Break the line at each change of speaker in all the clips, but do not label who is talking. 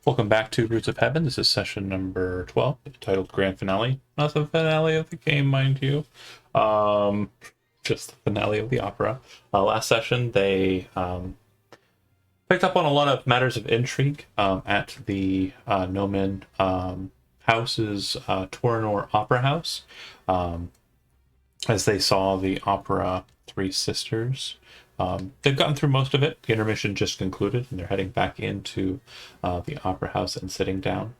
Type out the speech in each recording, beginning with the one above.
Welcome back to Roots of Heaven. This is session number 12, titled Grand Finale. Not the finale of the game, mind you. Um, just the finale of the opera. Last session, they picked up on a lot of matters of intrigue at the Nomen House's Torinor Opera House, as they saw the opera Three Sisters. They've gotten through most of it. The intermission just concluded, and they're heading back into the opera house and sitting down.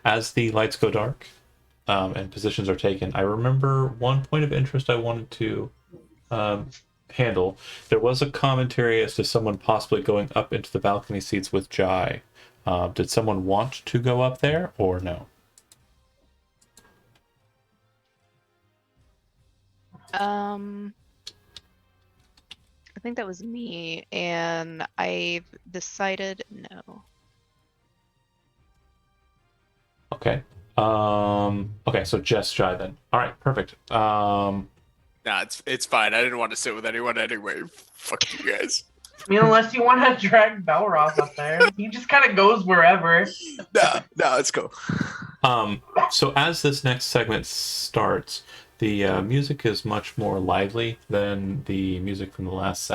As the lights go dark and positions are taken, I remember one point of interest I wanted to handle. There was a commentary as to someone possibly going up into the balcony seats with Jai. Did someone want to go up there or no?
I think that was me, and I've decided no.
Okay. Okay, so just Jai then. All right, perfect.
Nah, it's fine. I didn't want to sit with anyone anyway. Fuck you guys.
I mean, unless you want to drag Belroth up there, he just kind of goes wherever.
No, let's go.
So as this next segment starts, the music is much more lively than the music from the last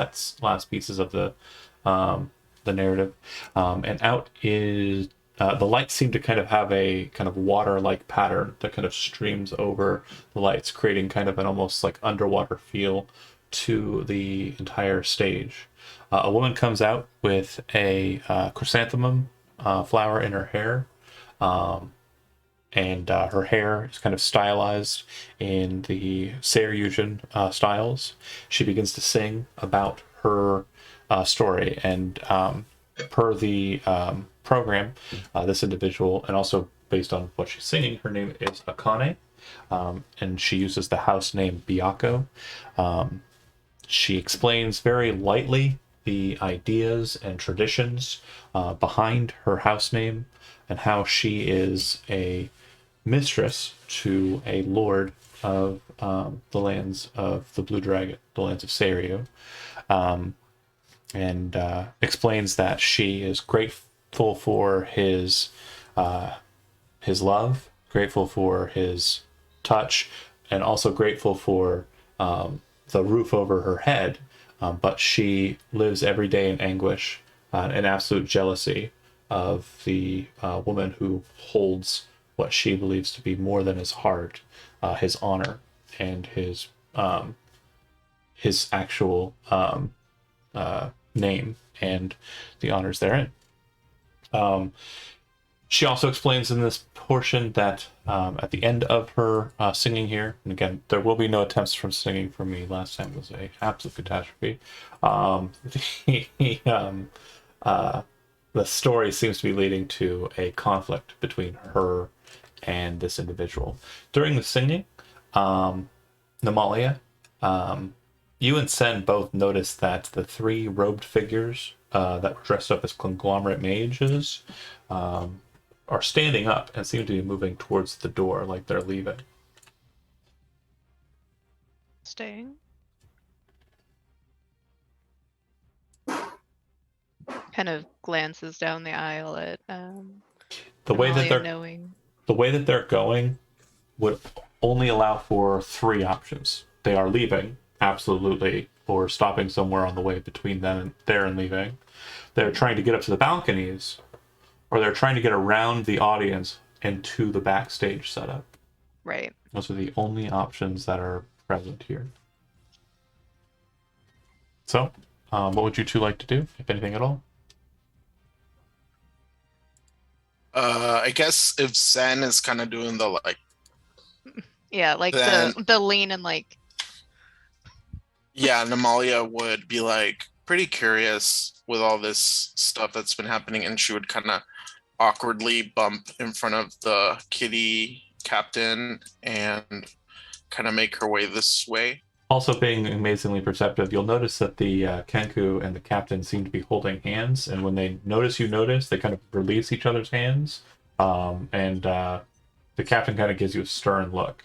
pieces of the narrative, and out is the lights seem to kind of have a kind of water-like pattern that kind of streams over the lights, creating kind of an almost like underwater feel to the entire stage. A woman comes out with a chrysanthemum flower in her hair. And her hair is kind of stylized in the Saryujan styles. She begins to sing about her story, and per the program, this individual, and also based on what she's singing, her name is Akane, and she uses the house name Byako. She explains very lightly the ideas and traditions behind her house name, and how she is a mistress to a lord of the lands of the Blue Dragon, the lands of Saryu, and explains that she is grateful for his love, grateful for his touch, and also grateful for the roof over her head, but she lives every day in anguish and absolute jealousy of the woman who holds what she believes to be more than his heart, his honor, and his actual name and the honors therein. She also explains in this portion that at the end of her singing here, and again, there will be no attempts from singing from me. Last time was a absolute catastrophe. The story seems to be leading to a conflict between her and this individual. During the singing, Namalia, you and Sen both noticed that the three robed figures that were dressed up as conglomerate mages are standing up and seem to be moving towards the door like they're leaving.
Staying. Kind of glances down the aisle at
the way that
Amalia, knowing.
The way that they're going would only allow for three options. They are leaving, absolutely, or stopping somewhere on the way between them and there and leaving. They're trying to get up to the balconies, or they're trying to get around the audience and to the backstage setup.
Right.
Those are the only options that are present here. So, what would you two like to do, if anything at all?
I guess if Zen is kind of doing the
Yeah, like
then,
the lean and like.
Yeah, Namalia would be like pretty curious with all this stuff that's been happening, and she would kind of awkwardly bump in front of the kitty captain and kind of make her way this way.
Also, being amazingly perceptive, you'll notice that the Kenku and the captain seem to be holding hands, and when they notice you notice, they kind of release each other's hands, and the captain kind of gives you a stern look.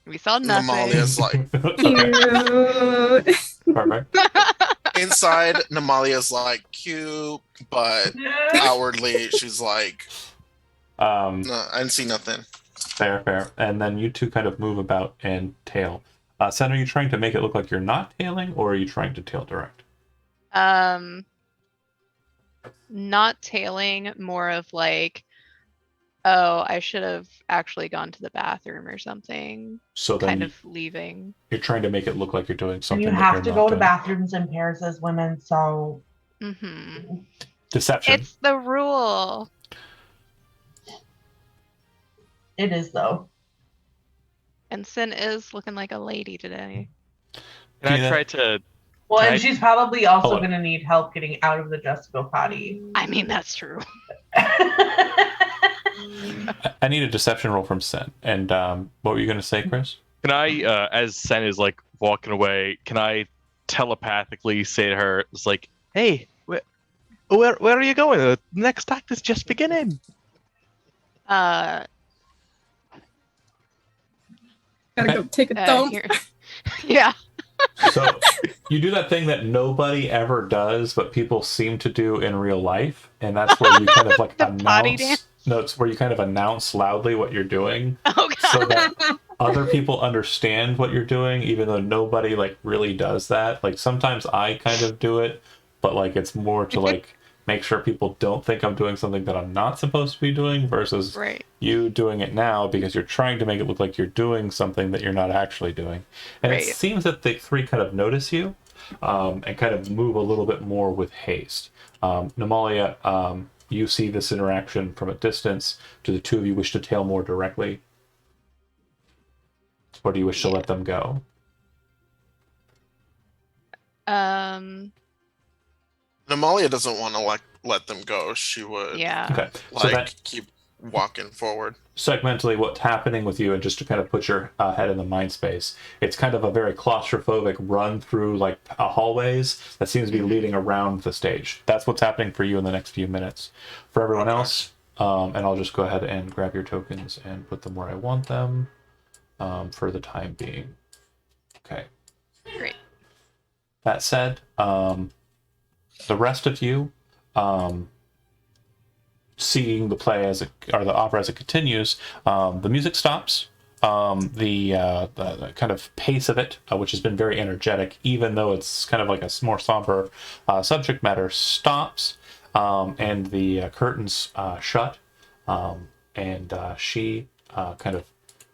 We saw nothing.
Amalia's like,
Okay.
Cute.
Perfect.
Inside, Namalia's like cute, but outwardly she's like, no, I didn't see nothing.
Fair. And then you two kind of move about and tail. Sen, are you trying to make it look like you're not tailing, or are you trying to tail direct?
Not tailing, more of like, oh, I should have actually gone to the bathroom or something.
So then
Kind of leaving.
you're trying to make it look like you're doing
And
something.
you
that
have
you're
to
not
go to
doing.
bathrooms in pairs as women, so
Deception.
It's the rule.
it is though.
And Sin is looking like a lady today.
Can
Tina?
I try to?
Well,
Can
and
I-
she's probably also
Hold on.
going to need help getting out of the Jessica potty.
I mean, that's true.
I need a deception roll from Sen. And what were you going to say, Chris?
Can I, as Sen is like walking away, can I telepathically say to her, "It's like, hey, where are you going? The next act is just beginning."
Gotta go take a dump.
Here. Yeah.
So you do that thing that nobody ever does, but people seem to do in real life, and that's where you kind of like
The potty
announce.
dance?
No, it's where you kind of announce loudly what you're doing,
Oh god.
so that other people understand what you're doing, even though nobody like really does that. Like sometimes I kind of do it, but like it's more to like make sure people don't think I'm doing something that I'm not supposed to be doing, versus
Right.
you doing it now because you're trying to make it look like you're doing something that you're not actually doing. And
Right.
it seems that the three kind of notice you and kind of move a little bit more with haste. Namalia, you see this interaction from a distance. Do the two of you wish to tail more directly? Or do you wish to let them go?
Namalia doesn't want to let them go. She would
Yeah.
Okay. So
like
that
keep walking forward.
segmentally what's happening with you, and just to kind of put your head in the mind space, it's kind of a very claustrophobic run through like hallways that seems to be leading around the stage. That's what's happening for you in the next few minutes. For everyone else, and I'll just go ahead and grab your tokens and put them where I want them for the time being. Okay.
Great.
That said, the rest of you, seeing the play or the opera as it continues, the music stops. The kind of pace of it, which has been very energetic, even though it's kind of like a more somber subject matter, stops, and the curtains shut, and she kind of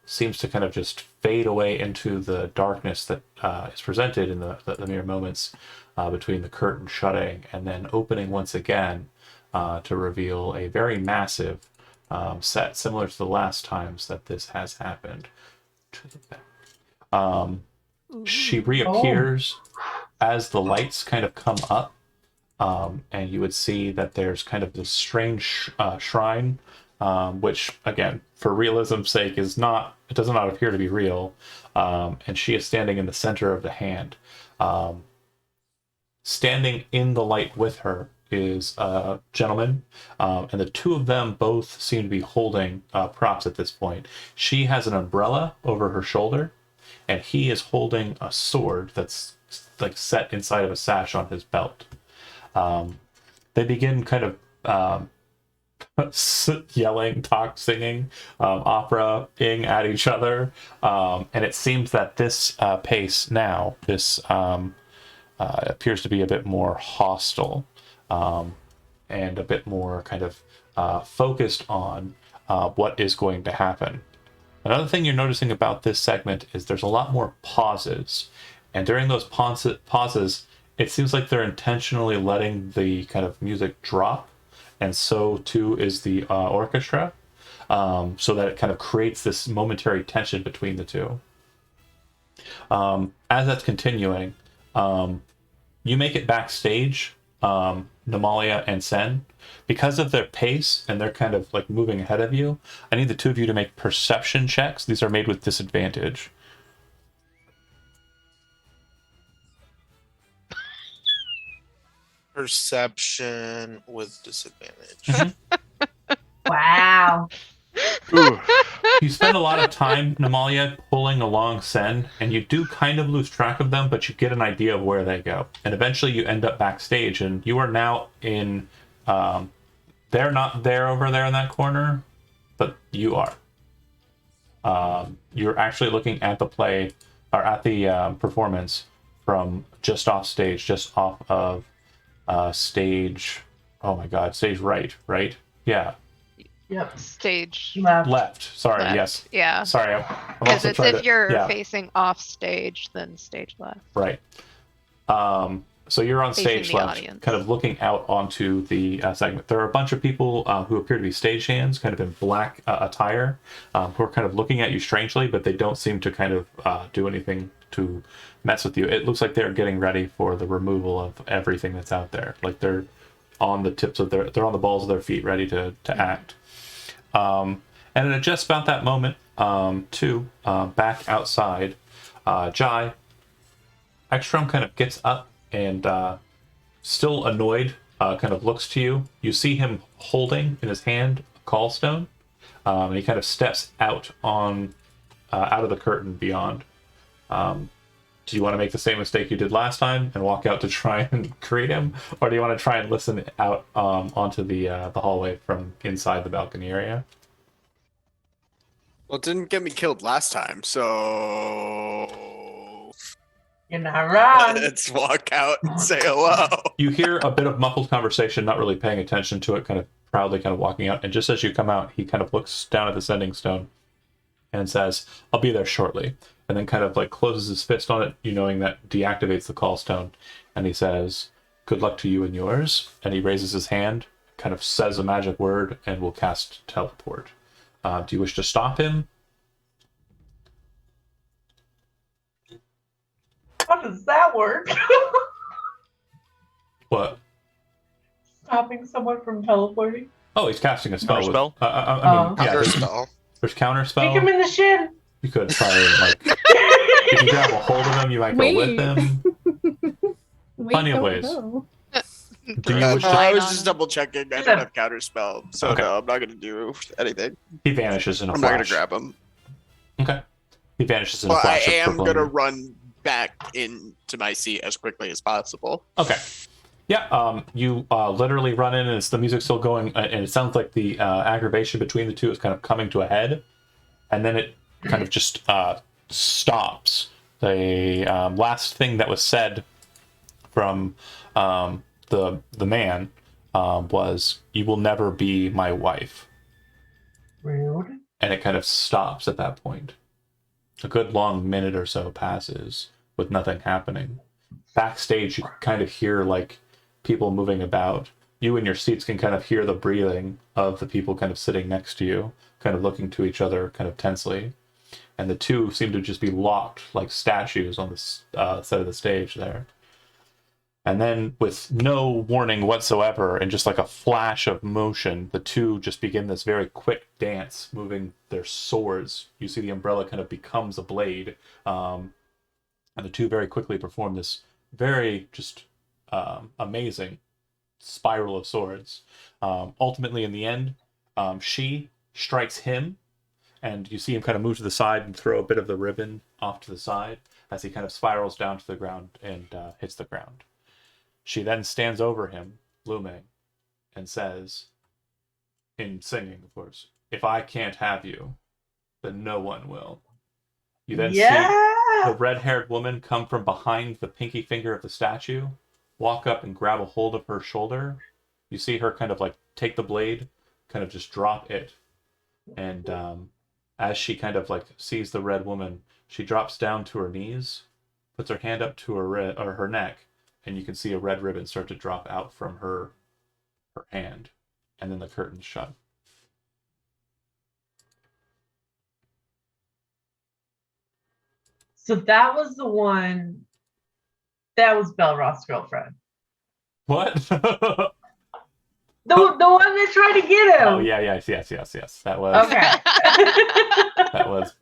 seems to kind of just fade away into the darkness that is presented in the mere moments between the curtain shutting and then opening once again to reveal a very massive set, similar to the last times that this has happened. To the back. She reappears as the lights kind of come up, and you would see that there's kind of this strange shrine, which, again, for realism's sake, it does not appear to be real, and she is standing in the center of the hand. Standing in the light with her is a gentleman, and the two of them both seem to be holding props at this point. She has an umbrella over her shoulder, and he is holding a sword that's like set inside of a sash on his belt. They begin kind of yelling, singing, opera-ing at each other, and it seems that this pace now, this appears to be a bit more hostile, and a bit more kind of focused on what is going to happen. Another thing you're noticing about this segment is there's a lot more pauses, and during those pauses, it seems like they're intentionally letting the kind of music drop, and so too is the orchestra, so that it kind of creates this momentary tension between the two. As that's continuing, you make it backstage, Namalia and Sen. Because of their pace and they're kind of like moving ahead of you, I need the two of you to make perception checks. These are made with disadvantage.
Perception with disadvantage.
Wow.
Ooh.
You spend a lot of time, Namalia, pulling along Sen, and you do kind of lose track of them, but you get an idea of where they go. And eventually you end up backstage, and you are now in... they're not there over there in that corner, but you are. You're actually looking at the play, or at the performance from just off stage, just off of stage... Oh my god, stage right? Yeah.
Yep.
Stage
Left. Sorry,
left.
yes.
Yeah.
Sorry, I'm
Because
also
it's
trying
if
to...
you're
yeah.
facing off stage, then stage left.
Right. So you're on
Facing
stage
the
left,
audience.
kind of looking out onto the segment. There are a bunch of people who appear to be stagehands, kind of in black attire, who are kind of looking at you strangely, but they don't seem to kind of do anything to mess with you. It looks like they're getting ready for the removal of everything that's out there. Like they're on the tips of they're on the balls of their feet, ready to act. And at just about that moment, back outside, Jai, Ekstrom kind of gets up and still annoyed, kind of looks to you. You see him holding in his hand a call stone, and he kind of steps out on out of the curtain beyond. Do you want to make the same mistake you did last time and walk out to try and greet him, or do you want to try and listen out onto the hallway from inside the balcony area?
Well, it didn't get me killed last time, so
You're not wrong.
let's walk out and say hello.
You hear a bit of muffled conversation, not really paying attention to it, kind of proudly kind of walking out. And just as you come out, he kind of looks down at the sending stone and says, "I'll be there shortly." And then kind of like closes his fist on it, you knowing that deactivates the call stone. And he says, "Good luck to you and yours." And he raises his hand, kind of says a magic word, and will cast teleport. Do you wish to stop him?
How does that work?
What?
Stopping someone from teleporting?
Oh, he's casting a spell.
Counterspell?
I mean, yeah,
Counterspell.
there's counterspell.
Kick him in the shin.
You could try and like, if you grab a hold of him, you might go with
Wait.
him.
Wait,
Plenty of
don't
ways.
go.
Do you wish to...
I was
on
just
him.
double checking. I don't have counterspell, so
Okay.
no, I'm not gonna do anything.
He vanishes in a
I'm not gonna
flash.
grab him.
Okay. He vanishes in a
But I
flash. of
am
purple
gonna
and-
run back into my seat as quickly as possible.
Okay. Yeah. You literally run in, and it's the music still going, and it sounds like the aggravation between the two is kind of coming to a head, and then it kind of just stops. The last thing that was said from the man was, "You will never be my wife,"
Rude.
and it kind of stops at that point. A good long minute or so passes with nothing happening. Backstage, you can kind of hear like people moving about. You in your seats can kind of hear the breathing of the people kind of sitting next to you, kind of looking to each other kind of tensely. And the two seem to just be locked like statues on the side of the stage there. And then, with no warning whatsoever, and just like a flash of motion, the two just begin this very quick dance, moving their swords. You see the umbrella kind of becomes a blade, and the two very quickly perform this very just amazing spiral of swords. Ultimately, in the end, she strikes him, and you see him kind of move to the side and throw a bit of the ribbon off to the side as he kind of spirals down to the ground and hits the ground. She then stands over him, looming, and says, in singing, of course, "If I can't have you, then no one will." You then see the red-haired woman come from behind the pinky finger of the statue, walk up and grab a hold of her shoulder. You see her kind of like take the blade, kind of just drop it. And as she kind of like sees the red woman, she drops down to her knees, puts her hand up to her neck, and you can see a red ribbon start to drop out from her hand, and then the curtains shut.
So that was the one. That was Belroth's girlfriend.
What?
The one that tried to get him.
Oh yeah, yes. That was
Okay.
that was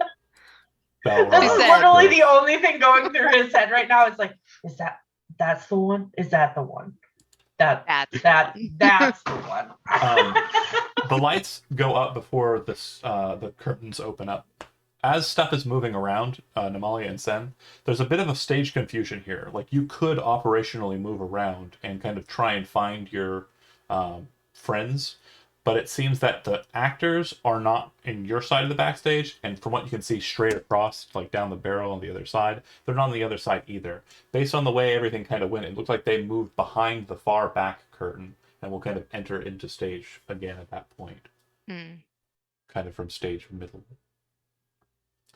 Belroth.
This is
said-
literally the only thing going through his head right now. It's like, that's the one? Is that the one?
That's
That's the one.
The lights go up before the curtains open up. As stuff is moving around, Namalia and Sen, there's a bit of a stage confusion here. Like, you could operationally move around and kind of try and find your friends, but it seems that the actors are not in your side of the backstage, and from what you can see straight across, like down the barrel on the other side, they're not on the other side either. Based on the way everything kind of went, it looks like they moved behind the far back curtain and will kind of enter into stage again at that point. Kind of from stage middle.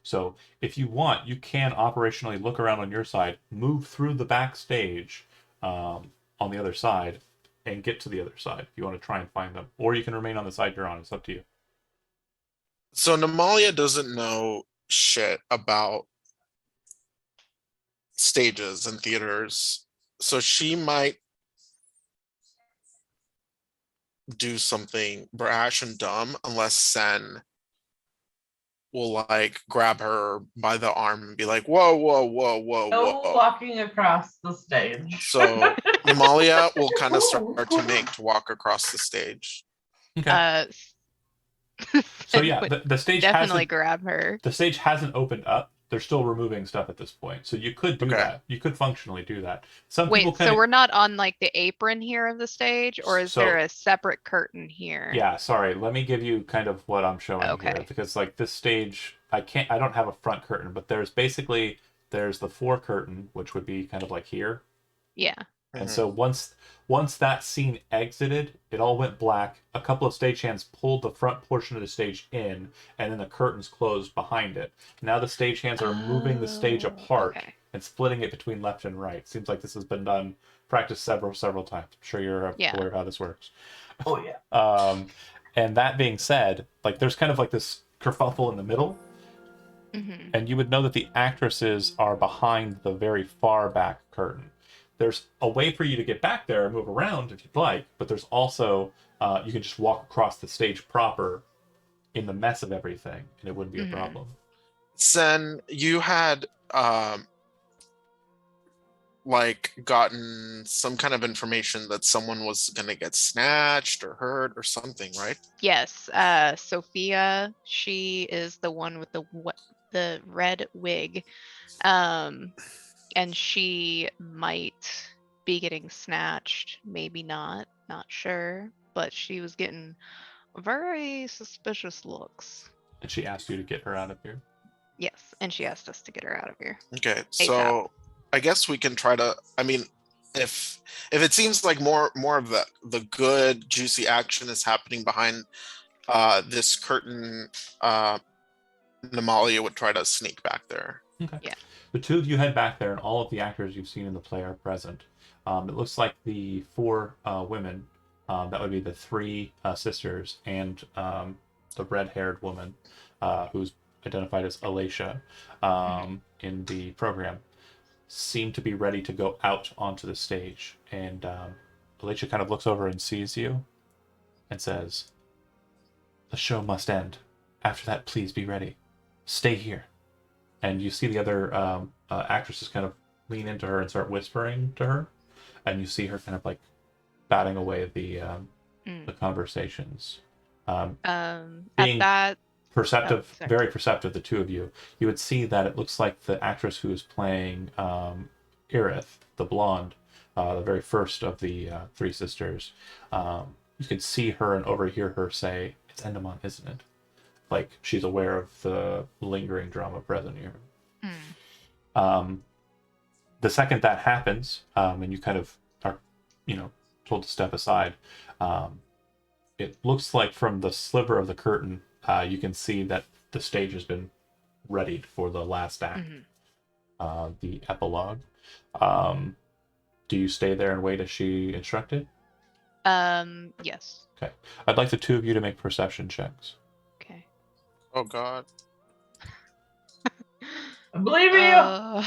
So if you want, you can operationally look around on your side, move through the backstage on the other side, and get to the other side if you want to try and find them. Or you can remain on the side you're on. It's up to you.
So Namalia doesn't know shit about stages and theaters. So she might do something brash and dumb unless Sen will like grab her by the arm and be like, whoa, whoa, whoa, whoa,
No
whoa.
walking across the stage.
So Namalia will kind of start to make to walk across the stage.
Okay. So yeah, the stage
definitely
hasn't,
grab her.
the stage hasn't opened up. They're still removing stuff at this point. So you could do
Okay.
that. You could functionally do that. Some
Wait,
people kind
so
of...
we're not on like the apron here of the stage, or is
So-
there a separate curtain here?
Yeah, sorry. Let me give you kind of what I'm showing here,
Okay.
because like this stage, I don't have a front curtain, but there's the fore curtain, which would be kind of like here.
Yeah.
And so once that scene exited, it all went black. A couple of stagehands pulled the front portion of the stage in, and then the curtains closed behind it. Now the stagehands are moving the stage
Oh,
apart
okay.
and splitting it between left and right. Seems like this has been done, practiced several times. I'm sure you're
Yeah.
aware of how this works.
Oh yeah.
And that being said, like there's kind of like this kerfuffle in the middle, and you would know that the actresses are behind the very far back curtain. There's a way for you to get back there and move around if you'd like, but there's also you can just walk across the stage proper in the mess of everything, and it wouldn't be a problem.
Sen, you had like gotten some kind of information that someone was gonna get snatched or hurt or something, right?
Yes. Sophia, she is the one with the red wig. And she might be getting snatched, maybe not sure, but she was getting very suspicious looks.
And she asked you to get her out of here.
Yes, and she asked us to get her out of here.
Okay, so I guess we can try to. I mean, if it seems like more of the good juicy action is happening behind this curtain, Namalia would try to sneak back there.
Okay.
Yeah.
The two of you head back there, and all of the actors you've seen in the play are present. It looks like the four women, that would be the three sisters and the red-haired woman who's identified as Alicia in the program, seem to be ready to go out onto the stage. And Alicia kind of looks over and sees you and says, "The show must end. After that, please be ready. Stay here." And you see the other actresses kind of lean into her and start whispering to her, and you see her kind of like batting away the conversations.
At
Being
that,
perceptive,
sorry.
very perceptive, the two of you, you would see that it looks like the actress who is playing Irith, the blonde, the very first of the three sisters. You could see her and overhear her say, "It's Endemon, isn't it?" Like she's aware of the lingering drama present here. The second that happens, and you kind of are, told to step aside, it looks like from the sliver of the curtain, you can see that the stage has been readied for the last act, the epilogue. Do you stay there and wait as she instructed?
yes.
Okay. I'd like the two of you to make perception checks.
Oh God.
I believe in you.
I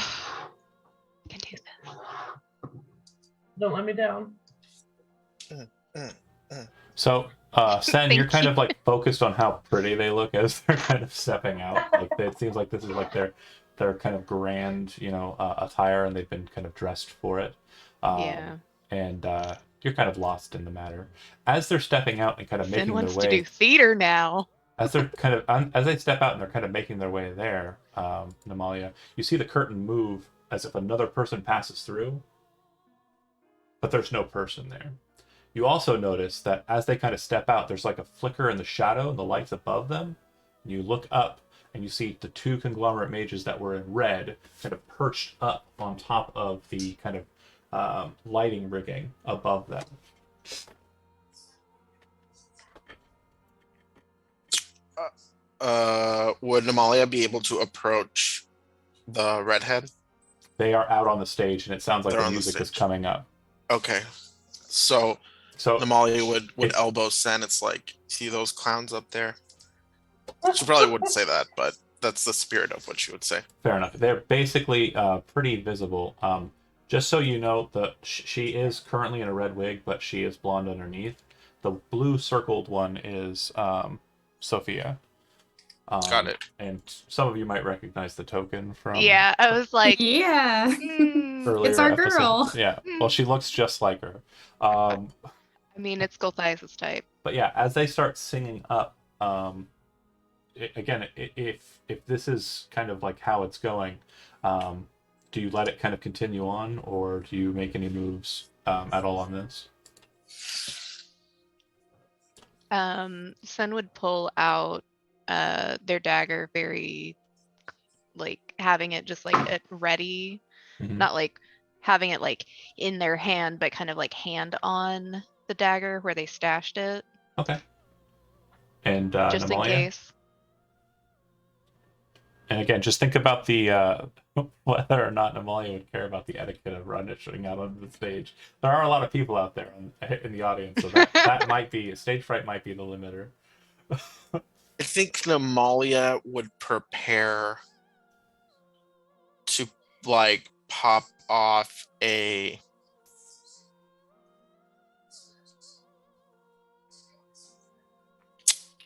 can do this.
Don't let me down.
So, Sen, you're
Thank
kind
you.
of like focused on how pretty they look as they're kind of stepping out. Like it seems like this is like their kind of grand, attire, and they've been kind of dressed for it.
Yeah.
And you're kind of lost in the matter. As they're stepping out and kind of
Finn
making
wants
their
to
way,
do theater now.
as they're kind of as they step out and they're kind of making their way there, Namalia, you see the curtain move as if another person passes through, but there's no person there. You also notice that as they kind of step out, there's like a flicker in the shadow and the lights above them. You look up and you see the two conglomerate mages that were in red kind of perched up on top of the kind of lighting rigging above them.
Would Namalia be able to approach the redhead?
They are out on the stage, and it sounds like
They're
the
on the
music is
stage.
coming up.
Okay. So
So
Namalia would
It's-
elbow Sen. It's like, see those clowns up there? She probably wouldn't say that, but that's the spirit of what she would say.
fair enough. They're basically pretty visible. Just so you know, she is currently in a red wig, but she is blonde underneath. The blue circled one is Sophia.
Got it.
And some of you might recognize the token from
Yeah, I was like,
Yeah.
earlier
It's our
episodes.
girl.
Yeah, well, she looks just like her.
I mean, it's Gulthias' type.
But yeah, as they start singing up, again, if this is kind of like how it's going, do you let it kind of continue on, or do you make any moves at all on this?
Sen would pull out their dagger, very like having it just like it ready,
Mhm.
not like having it like in their hand, but kind of like hand on the dagger where they stashed it,
Okay. And
just in
Namalia?
case.
And again, just think about the whether or not Namalia would care about the etiquette of rushing out onto the stage. There are a lot of people out there in the audience, so that might be stage fright might be the limiter.
I think Namalia would prepare to like pop off a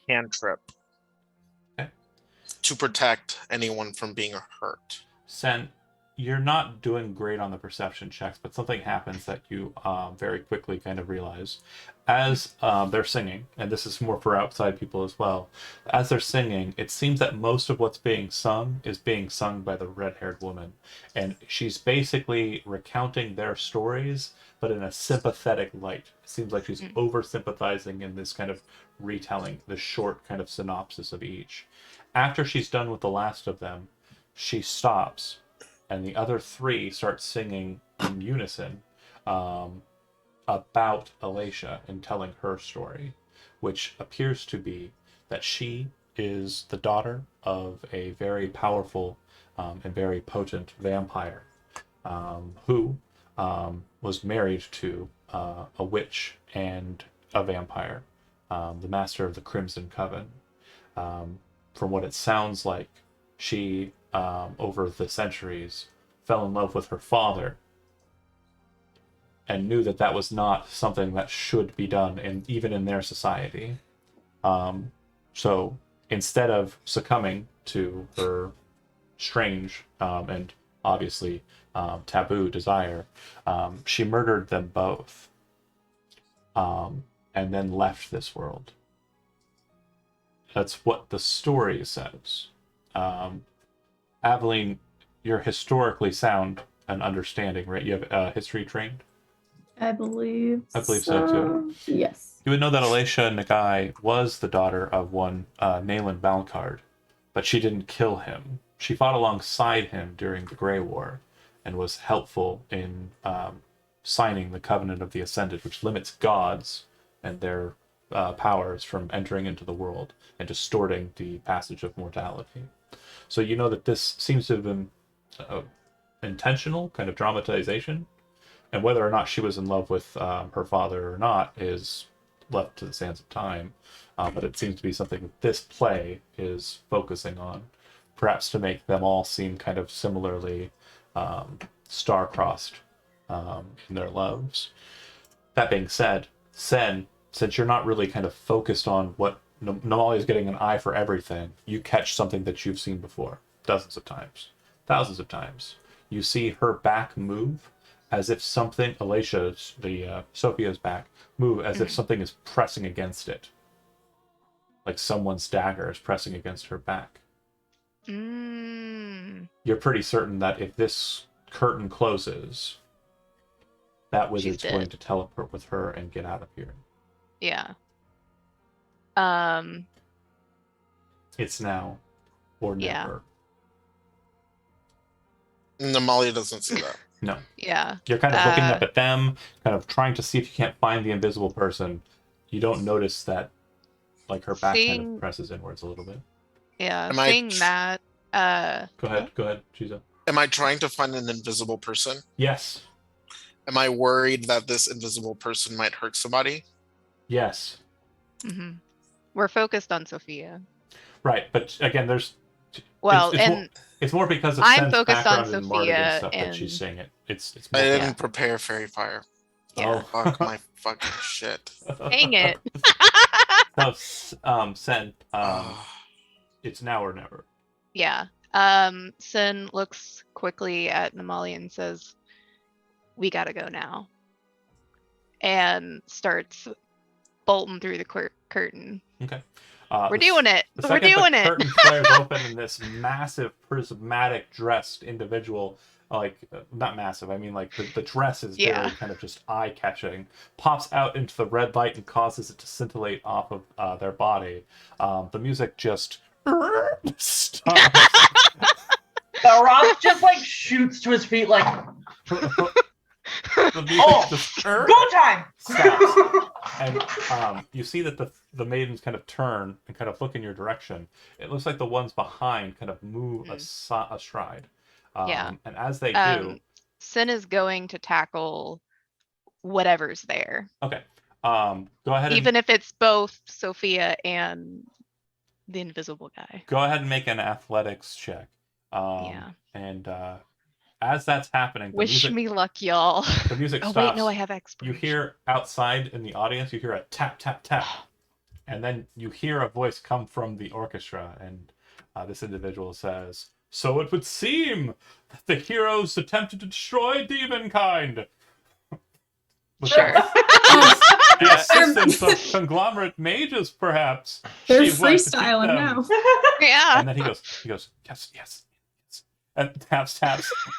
cantrip
Okay.
to protect anyone from being hurt.
Sen, you're not doing great on the perception checks, but something happens that you very quickly kind of realize. As they're singing, and this is more for outside people as well, as they're singing, it seems that most of what's being sung is being sung by the red-haired woman. And she's basically recounting their stories, but in a sympathetic light. It seems like she's over-sympathizing in this kind of retelling, the short kind of synopsis of each. After she's done with the last of them, she stops, and the other three start singing in unison about Alacia and telling her story, which appears to be that she is the daughter of a very powerful and very potent vampire who was married to a witch and a vampire, the master of the Crimson Coven. From what it sounds like, she over the centuries fell in love with her father and knew that that was not something that should be done even in their society. So instead of succumbing to her strange and obviously taboo desire, she murdered them both and then left this world. That's what the story says. Aveline, you're historically sound and understanding, right? You have history trained?
I believe
so too.
Yes.
You would know that Alacia Nagai was the daughter of one Nayland Balcard, but she didn't kill him. She fought alongside him during the Grey War and was helpful in signing the Covenant of the Ascended, which limits gods and their powers from entering into the world and distorting the passage of mortality. So you know that this seems to have been intentional kind of dramatization, and whether or not she was in love with her father or not is left to the sands of time. But it seems to be something that this play is focusing on, perhaps to make them all seem kind of similarly star-crossed in their loves. That being said, Sen, since you're not really kind of focused on what Namalia is getting an eye for everything, you catch something that you've seen before dozens of times, thousands of times. You see her back move as if something, Alicia's, Sophia's back, move as if something is pressing against it. Like someone's dagger is pressing against her back. You're pretty certain that if this curtain closes, that wizard's going to teleport with her and get out of here.
Yeah.
It's now or
Yeah.
never.
Namalia doesn't see that.
No.
Yeah.
You're kind of looking up at them, kind of trying to see if you can't find the invisible person. You don't notice that, like, her back kind of presses inwards a little bit.
Yeah.
Am I
Seeing
tr-
that.
Go ahead, Chiza.
Am I trying to find an invisible person?
Yes.
Am I worried that this invisible person might hurt somebody?
Yes.
Mm-hmm. We're focused on Sophia.
Right, but again, there's.
Well,
it's more because of
I'm
Sen's
focused on
background and Mardigan
Sophia
stuff that
and-
she's saying it. It's
I
more.
didn't prepare fairy fire.
Yeah.
Fuck my fucking shit.
Dang it.
No, Sen. It's now or never.
Yeah. Sin looks quickly at Namalia and says, "We gotta go now," and starts bolting through the curtain.
Okay.
We're doing it.
The
We're
second
doing
the
it.
curtain flares open and this massive prismatic dressed individual, like not massive, I mean like the dress is very kind of just eye catching, pops out into the red light and causes it to scintillate off of their body. The music just stops.
Balroth just like shoots to his feet like,
The music just
go time!
stops. And you see that the maidens kind of turn and kind of look in your direction. It looks like the ones behind kind of move astride.
Yeah.
And as they do...
Sin is going to tackle whatever's there.
Okay. Go ahead
Even if it's both Sophia and the invisible guy.
Go ahead and make an athletics check. And as that's happening...
Wish me luck, y'all.
The music stops.
Oh, wait, no, I have expert.
You hear outside in the audience, you hear a tap, tap, tap. And then you hear a voice come from the orchestra. And this individual says, "So it would seem that the heroes attempted to destroy demonkind.
Sure.
The assistance of conglomerate mages, perhaps.
They're
She went to
freestyling
them."
now.
Yeah.
And then he goes, yes, yes. And taps,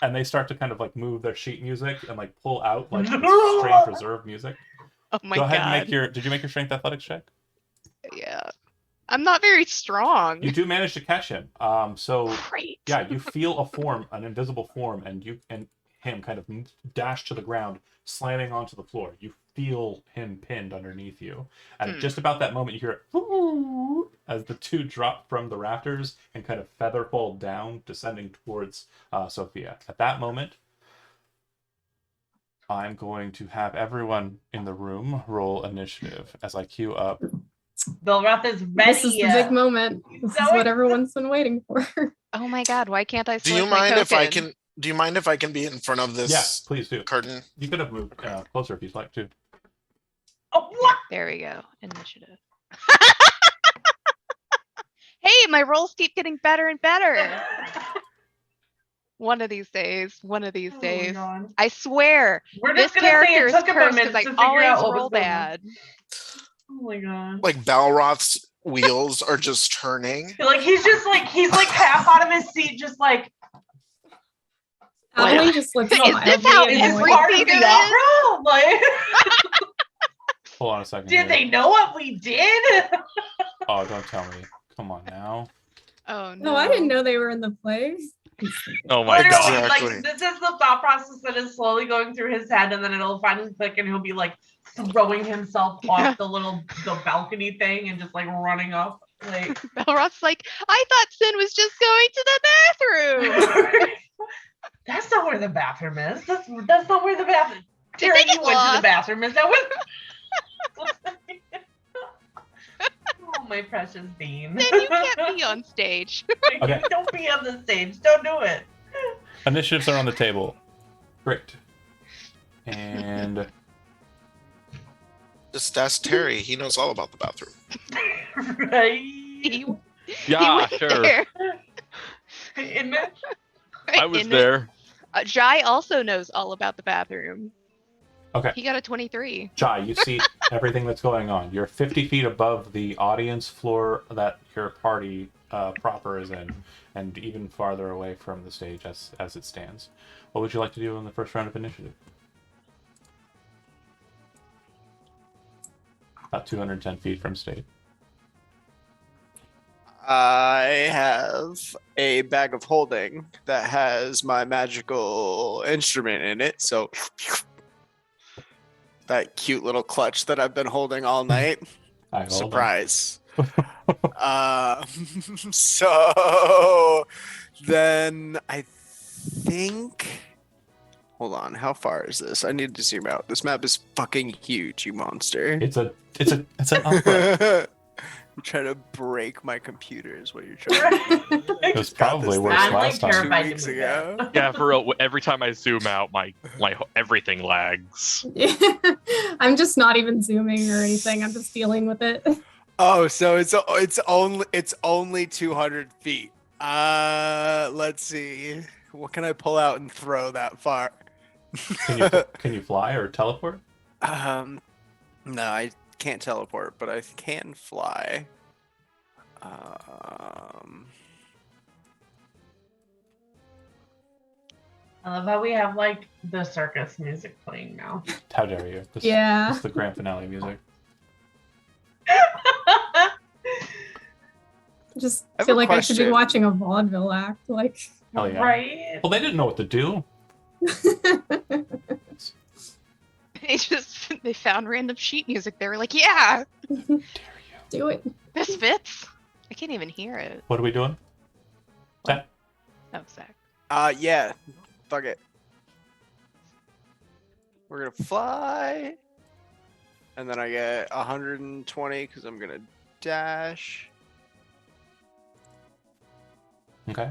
and they start to kind of like move their sheet music and like pull out like this strange reserve music.
Oh my
Go ahead
god.
and did you make your strength athletics check?
Yeah. I'm not very strong.
You do manage to catch him. So
Great.
yeah, you feel a form, an invisible form, and him kind of dash to the ground, slamming onto the floor. You feel him pinned underneath you. And just about that moment, you hear it "Woo!" as the two drop from the rafters and kind of feather fall down, descending towards Sophia. At that moment, I'm going to have everyone in the room roll initiative as I queue up.
Balroth is ready.
This is the big moment. This is what everyone's been waiting for.
Oh my god, why can't I
Do you
select my
mind if I
token?
can? Do you mind if I can be in front of this
Yes, please do.
curtain?
You could have moved closer if you'd like to.
Oh, what?
There we go. Initiative. Hey, my rolls keep getting better and better. One of these days. One of these
Oh my
days.
God.
I swear.
We're
This
just gonna say
character
it
is
took him a
cursed
minute
because
to
I
figure
always
out what
roll
was going on.
bad.
Oh my god.
Like Balroth's wheels are just turning.
Like he's like half out of his seat, just like
Adeline just looks
Is
mildly
this how
annoyed.
every
part of
theater
the
is?
opera? Like
Hold on a second.
did
here.
they know what we did?
Oh, don't tell me. Come on now.
Oh no.
No, I didn't know they were in the play.
Oh my
Literally,
god.
Exactly.
like this is the thought process that is slowly going through his head, and then it'll finally click, and he'll be like throwing himself off the balcony thing and just like running up. Like
Belroth's like, I thought Sin was just going to the bathroom.
that's not where the bathroom is. That's not where the bathroom.
Did
Tara,
they
you
get
went to the
lost?
bathroom. Is that what? Oh, my precious Dean.
Sin, you can't be on stage.
Okay.
Don't be on the stage. Don't do it.
Initiatives are on the table. Great. And
Just ask Terry. He knows all about the bathroom.
Right?
He
Yeah,
went
sure.
there.
Isn't it?
I was
In it.
there.
Jai also knows all about the bathroom.
Okay.
He got a 23.
Jai, you see everything that's going on. You're 50 feet above the audience floor that your party proper is in, and even farther away from the stage as it stands. What would you like to do in the first round of initiative? About 210 feet from stage.
I have a bag of holding that has my magical instrument in it. So that cute little clutch that I've been holding all night.
I hold
Surprise. So then I think. Hold on, how far is this? I need to zoom out. This map is fucking huge, you monster.
It's an opera.
You're trying to break my computer is what you're trying to do.
It was probably worse
I'm like
last time.
terrified
2
to
weeks
move
ago.
it.
Yeah, for real. Every time I zoom out, my everything lags.
I'm just not even zooming or anything. I'm just dealing with it.
Oh, so it's only 200 feet. Let's see. What can I pull out and throw that far?
Can you fly or teleport?
No, I can't teleport, but I can fly.
I love how we have like the circus music playing now.
How dare you? This is the grand finale music.
Just
I have
feel
a
like I should be
question.
watching a vaudeville act. Like,
Hell yeah.
Right?
Well, they didn't know what to do.
They found random sheet music. They were like, yeah,
Dare you?
do it.
this fits. I can't even hear it.
What are we doing? Zach?
Oh, Zach.
Yeah. Fuck it. We're gonna fly. And then I get 120 because I'm gonna dash.
Okay.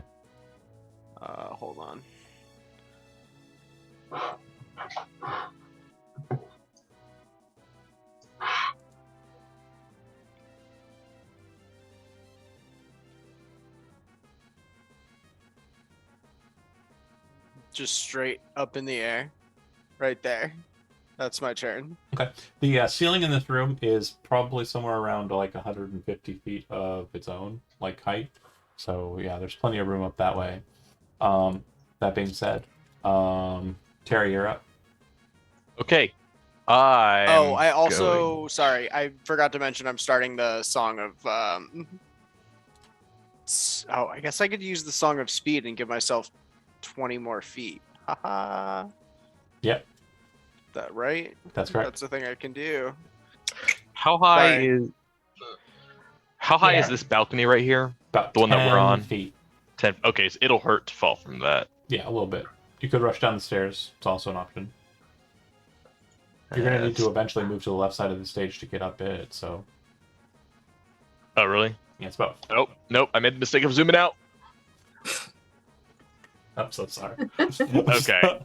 Hold on. Just straight up in the air. Right there. That's my turn.
The ceiling in this room is probably somewhere around like 150 feet of its own, like height. So yeah, there's plenty of room up that way. That being said, Terry, you're up.
Okay.
I also sorry, I forgot to mention I'm starting the song of I guess I could use the song of speed and give myself 20 more feet. Haha.
Yep,
That right?
that's correct.
That's the thing I can do.
How high
Sorry.
is
Yeah.
this balcony right here?
About
The one that we're
10
on.
feet.
10. Okay, so it'll hurt to fall from that.
Yeah, a little bit. You could rush down the stairs. It's also an option. You're gonna need to eventually move to the left side of the stage to get up it. So
Oh, really?
yeah, it's about.
Oh, nope. I made the mistake of zooming out.
I'm so sorry.
Okay.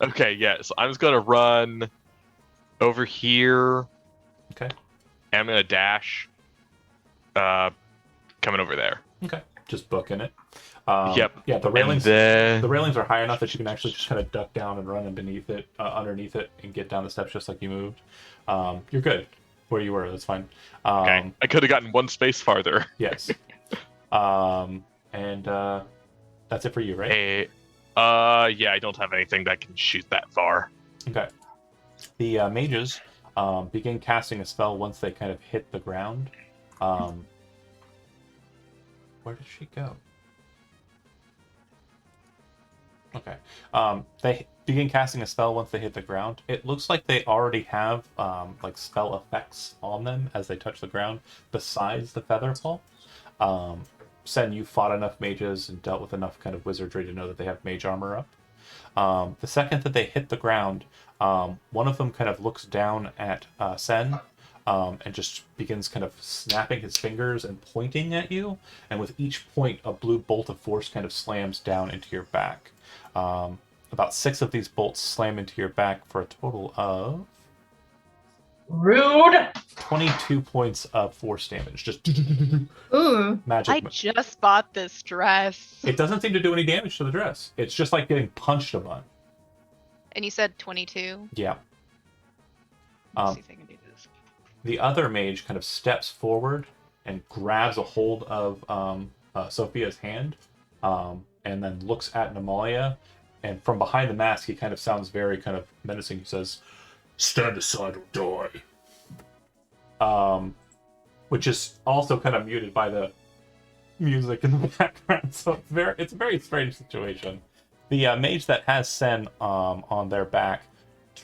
Okay, yeah. So I'm just gonna run over here.
Okay.
And I'm gonna dash. Coming over there.
Okay. Just booking it.
Yep.
Yeah, the
And
railings.
then
The railings are high enough that you can actually just kind of duck down and run underneath it, and get down the steps just like you moved. You're good where you were. That's fine.
okay. I could have gotten one space farther.
Yes. And that's it for you, right?
Hey, yeah, I don't have anything that can shoot that far.
Okay. The mages begin casting a spell once they kind of hit the ground. Where did she go? Okay. They begin casting a spell once they hit the ground. It looks like they already have like spell effects on them as they touch the ground, besides the feather fall. Sen, you fought enough mages and dealt with enough kind of wizardry to know that they have mage armor up. The second that they hit the ground, one of them kind of looks down at Sen and just begins kind of snapping his fingers and pointing at you. And with each point, a blue bolt of force kind of slams down into your back. About 6 of these bolts slam into your back for a total of
Rude.
22 points of force damage. Just
Ooh.
magic.
I just bought this dress.
It doesn't seem to do any damage to the dress. It's just like getting punched a bunch.
And you said 22?
Yeah.
Let's see if I can do this.
The other mage kind of steps forward and grabs a hold of Sophia's hand, and then looks at Namalia. And from behind the mask, he kind of sounds very kind of menacing. He says, "Stand aside or die." Which is also kind of muted by the music in the background. So it's a very strange situation. The mage that has Sen on their back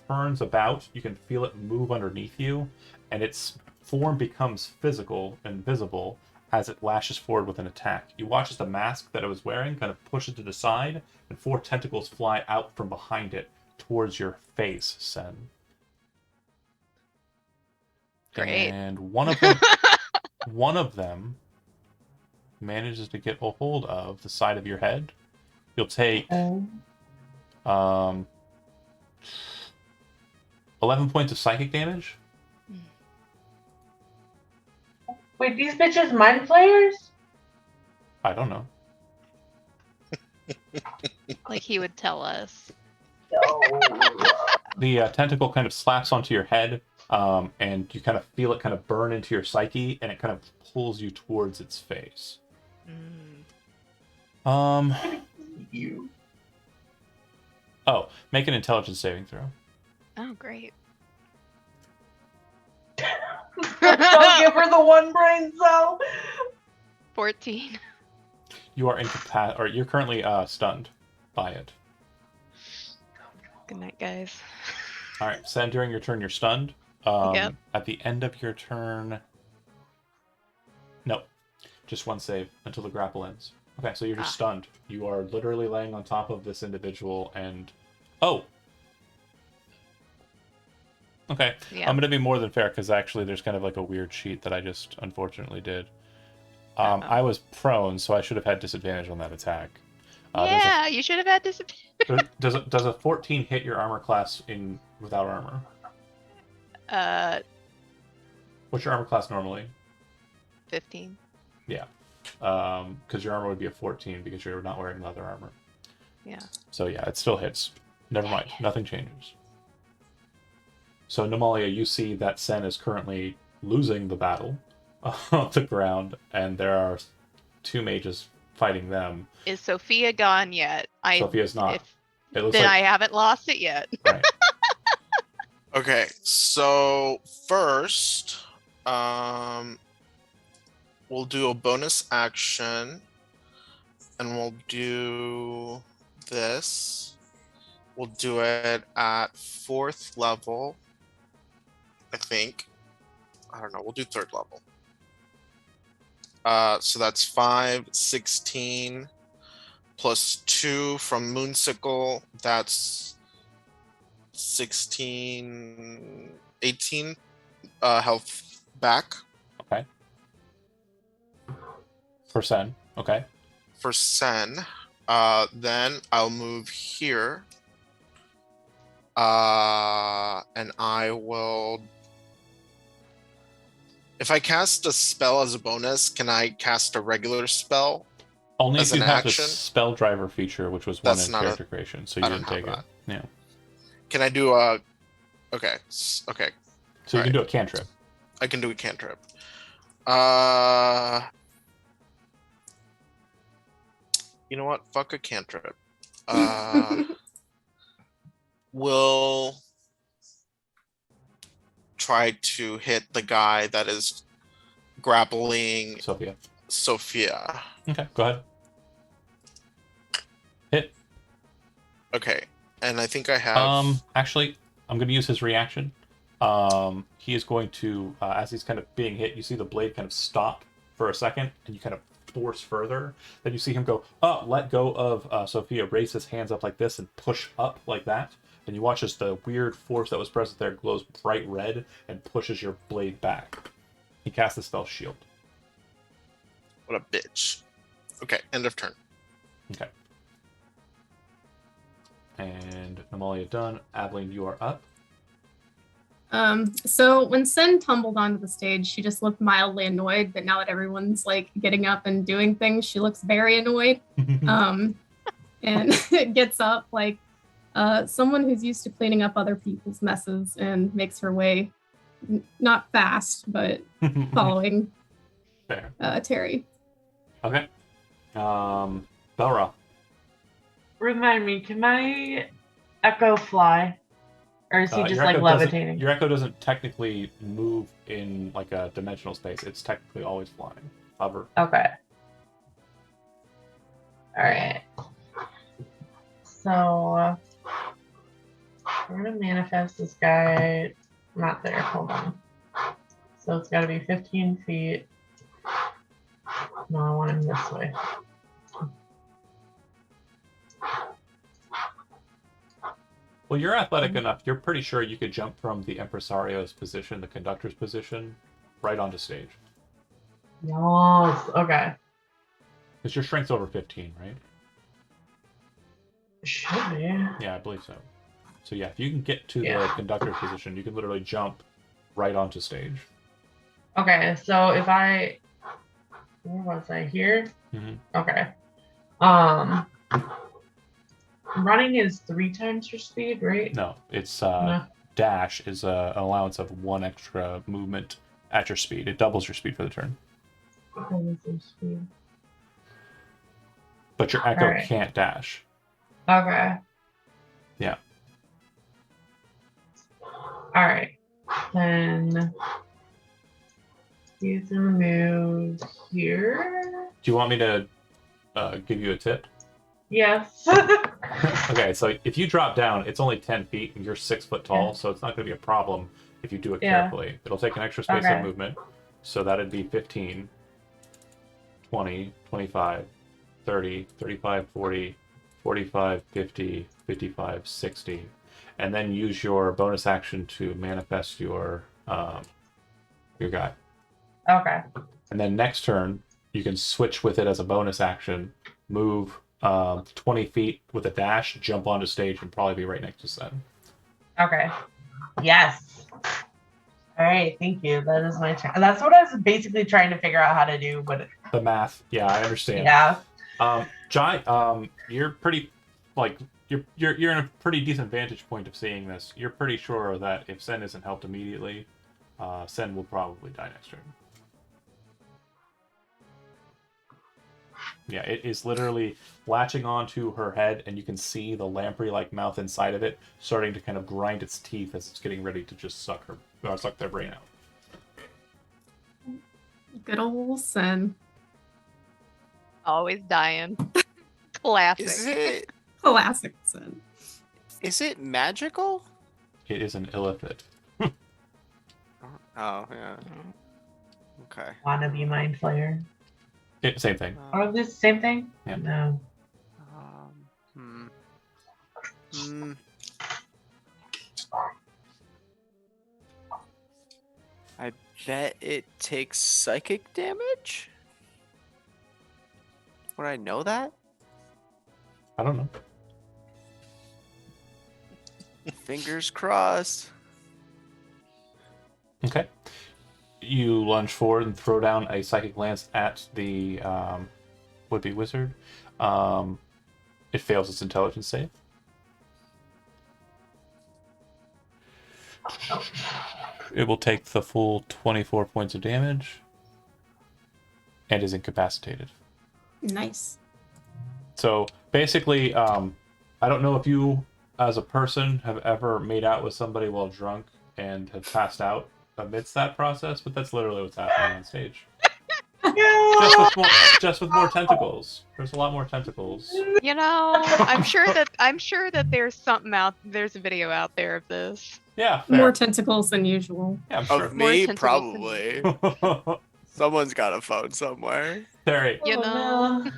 turns about. You can feel it move underneath you, and its form becomes physical and visible as it lashes forward with an attack. You watch as the mask that it was wearing kind of pushes to the side, and 4 tentacles fly out from behind it towards your face, Sen.
Great.
And one of them manages to get a hold of the side of your head. You'll take 11 points of psychic damage.
Wait, these bitches mind flayers?
I don't know.
Like he would tell us.
The tentacle kind of slaps onto your head, and you kind of feel it kind of burn into your psyche, and it kind of pulls you towards its face.
You.
Oh, make an intelligence saving throw.
Oh, great.
Don't give her the one brain cell.
14.
You are or you're currently stunned by it.
Good night, guys.
All right, Sen, during your turn, you're stunned.
Yep.
At the end of your turn, no, just one save until the grapple ends. Okay, so you're just stunned. You are literally laying on top of this individual, and okay.
Yeah.
I'm gonna be more than fair because actually, there's kind of like a weird sheet that I just unfortunately did. I was prone, so I should have had disadvantage on that attack.
Yeah, you should have had disadvantage.
Does a 14 hit your armor class without armor? What's your armor class normally?
15.
Yeah. Because your armor would be a 14 because you're not wearing leather armor.
Yeah.
So yeah, it still hits. Never mind. Nothing changes. So Namalia, you see that Sen is currently losing the battle on the ground, and there are 2 mages fighting them.
Is Sophia gone yet?
Sophia's not. It looks
Then
like,
I haven't lost it yet.
right.
Okay, so first, we'll do a bonus action, and we'll do this. We'll do it at 4th level, I think. I don't know, we'll do 3rd level. So that's 5, 16, plus 2 from Moonsicle. That's 16, 18 health back.
Okay. For Sen. Okay.
For Sen. Then I'll move here. And I will... If I cast a spell as a bonus, can I cast a regular spell?
Only
As
if you
an
have
action?
the spell driver feature, which was one
That's
in
not
character creation, so you
I
didn't
don't
take
have
it. Yeah.
Can I do a... Okay. Okay.
So you can
Alright.
do a cantrip.
I can do a cantrip. You know what? Fuck a cantrip. We'll try to hit the guy that is grappling
Sophia.
Sophia.
Okay, go ahead. Hit.
Okay. And I think I have...
Actually, I'm going to use his reaction. He is going to, as he's kind of being hit, you see the blade kind of stop for a second, and you kind of force further. Then you see him go, let go of Sophia, raise his hands up like this, and push up like that. And you watch as the weird force that was present there glows bright red and pushes your blade back. He casts the spell Shield.
What a bitch. Okay, end of turn.
Okay. And Namalia done. Aveline, you are up.
So when Sen tumbled onto the stage, she just looked mildly annoyed, but now that everyone's like getting up and doing things, she looks very annoyed. And gets up like someone who's used to cleaning up other people's messes and makes her way, not fast, but following
Fair.
Terry.
Okay. Belra.
Remind me, can my echo fly? Or is he just
Your
like
echo
levitating?
Your echo doesn't technically move in like a dimensional space. It's technically always flying. Hover.
Okay. Alright. So we're gonna manifest this guy. Not there, hold on. So it's gotta be 15 feet. No, I want him this way.
Well, you're athletic enough. You're pretty sure you could jump from the Empresario's position, the conductor's position, right onto stage.
Yes. Okay.
Because your strength's over 15, right?
Should be.
Yeah, I believe so. So yeah, if you can get to the conductor's position, you can literally jump right onto stage.
Okay, so if I, where was I here?
Mm-hmm.
Okay. Running is 3 times your speed, right?
No, it's
No.
dash is an allowance of 1 extra movement at your speed. It doubles your speed for the turn.
Speed.
But your echo
Alright.
can't dash.
Okay.
Yeah.
Alright. Then he's gonna move here.
Do you want me to give you a tip?
Yes.
Okay, so if you drop down, it's only 10 feet and you're 6 foot tall, so it's not going to be a problem if you do it carefully. It'll take an extra space of movement, so that'd be 15, 20, 25, 30, 35, 40, 45, 50, 55, 60, and then use your bonus action to manifest your guy.
Okay.
And then next turn, you can switch with it as a bonus action, move 20 feet with a dash, jump onto stage, and probably be right next to Sen.
Okay. Yes. All right. Thank you. That is my turn. That's what I was basically trying to figure out how to do, but
The math, yeah, I understand.
yeah.
Jai, you're pretty, like, you're in a pretty decent vantage point of seeing this. You're pretty sure that if Sen isn't helped immediately, Sen will probably die next turn. Yeah, it is literally latching onto her head, and you can see the lamprey-like mouth inside of it starting to kind of grind its teeth as it's getting ready to just suck their brain out.
Good old Sen.
Always dying. Classic.
Classic Sen.
Is it magical?
It is an illithid.
Oh, yeah. Okay.
Wanna be mind flayer?
Same thing.
Or this same thing?
Yeah.
No.
I bet it takes psychic damage? Would I know that?
I don't know.
Fingers crossed.
Okay. You lunge forward and throw down a psychic lance at the would-be wizard. It fails its intelligence save. It will take the full 24 points of damage and is incapacitated.
Nice.
So basically, I don't know if you, as a person, have ever made out with somebody while drunk and have passed out amidst that process, but that's literally what's happening on stage. Just with more tentacles. There's a lot more tentacles.
You know, I'm sure that there's a video out there of this.
Yeah, fair.
More tentacles than usual.
Yeah, I'm sure.
Of
More
me,
tentacles
probably. Someone's got a phone somewhere.
Terry.
You know.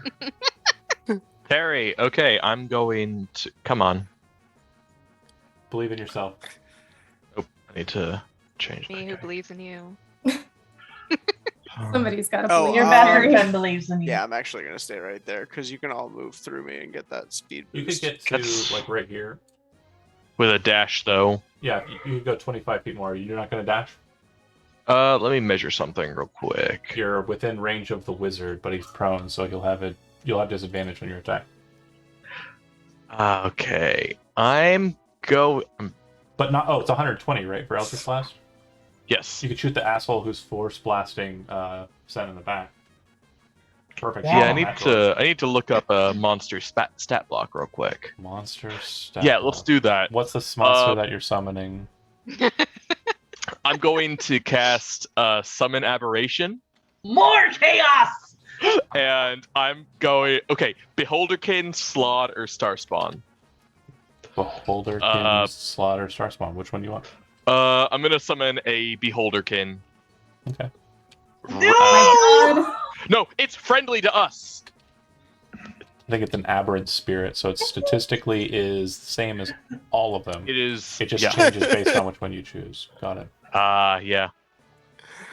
Terry, okay, I'm going to. Come on.
Believe in yourself.
I need to change
Me who
that.
believes in you.
Somebody's got to
Oh,
believe
Your
in
best
Terry.
friend believes in you.
Yeah, I'm actually gonna stay right there because you can all move through me and get that speed
You
boost.
could get to
That's-
like right here.
With a dash, though.
Yeah, you can go 25 feet more. You're not going to dash?
Let me measure something real quick.
You're within range of the wizard, but he's prone, so you'll have disadvantage on your attack.
Okay. I'm go.
But not. Oh, it's 120, right, for Eldritch Blast?
Yes.
You could shoot the asshole who's force blasting Sen in the back. Perfect.
Yeah, I
shot,
need
naturally.
to. I need to look up a monster stat block real quick.
Monster stat.
Yeah, let's
block.
do that.
What's the monster that you're summoning?
I'm going to cast Summon Aberration,
More chaos!
and I'm going. Okay, Beholderkin, Slot, or Starspawn.
Beholderkin, Slaughter, Starspawn. Which one do you want?
I'm gonna summon a Beholderkin.
Okay.
God.
No, it's friendly to us.
I think it's an aberrant spirit, so it statistically is the same as all of them.
It is.
It just
yeah.
changes based on which one you choose. Got it.
Yeah.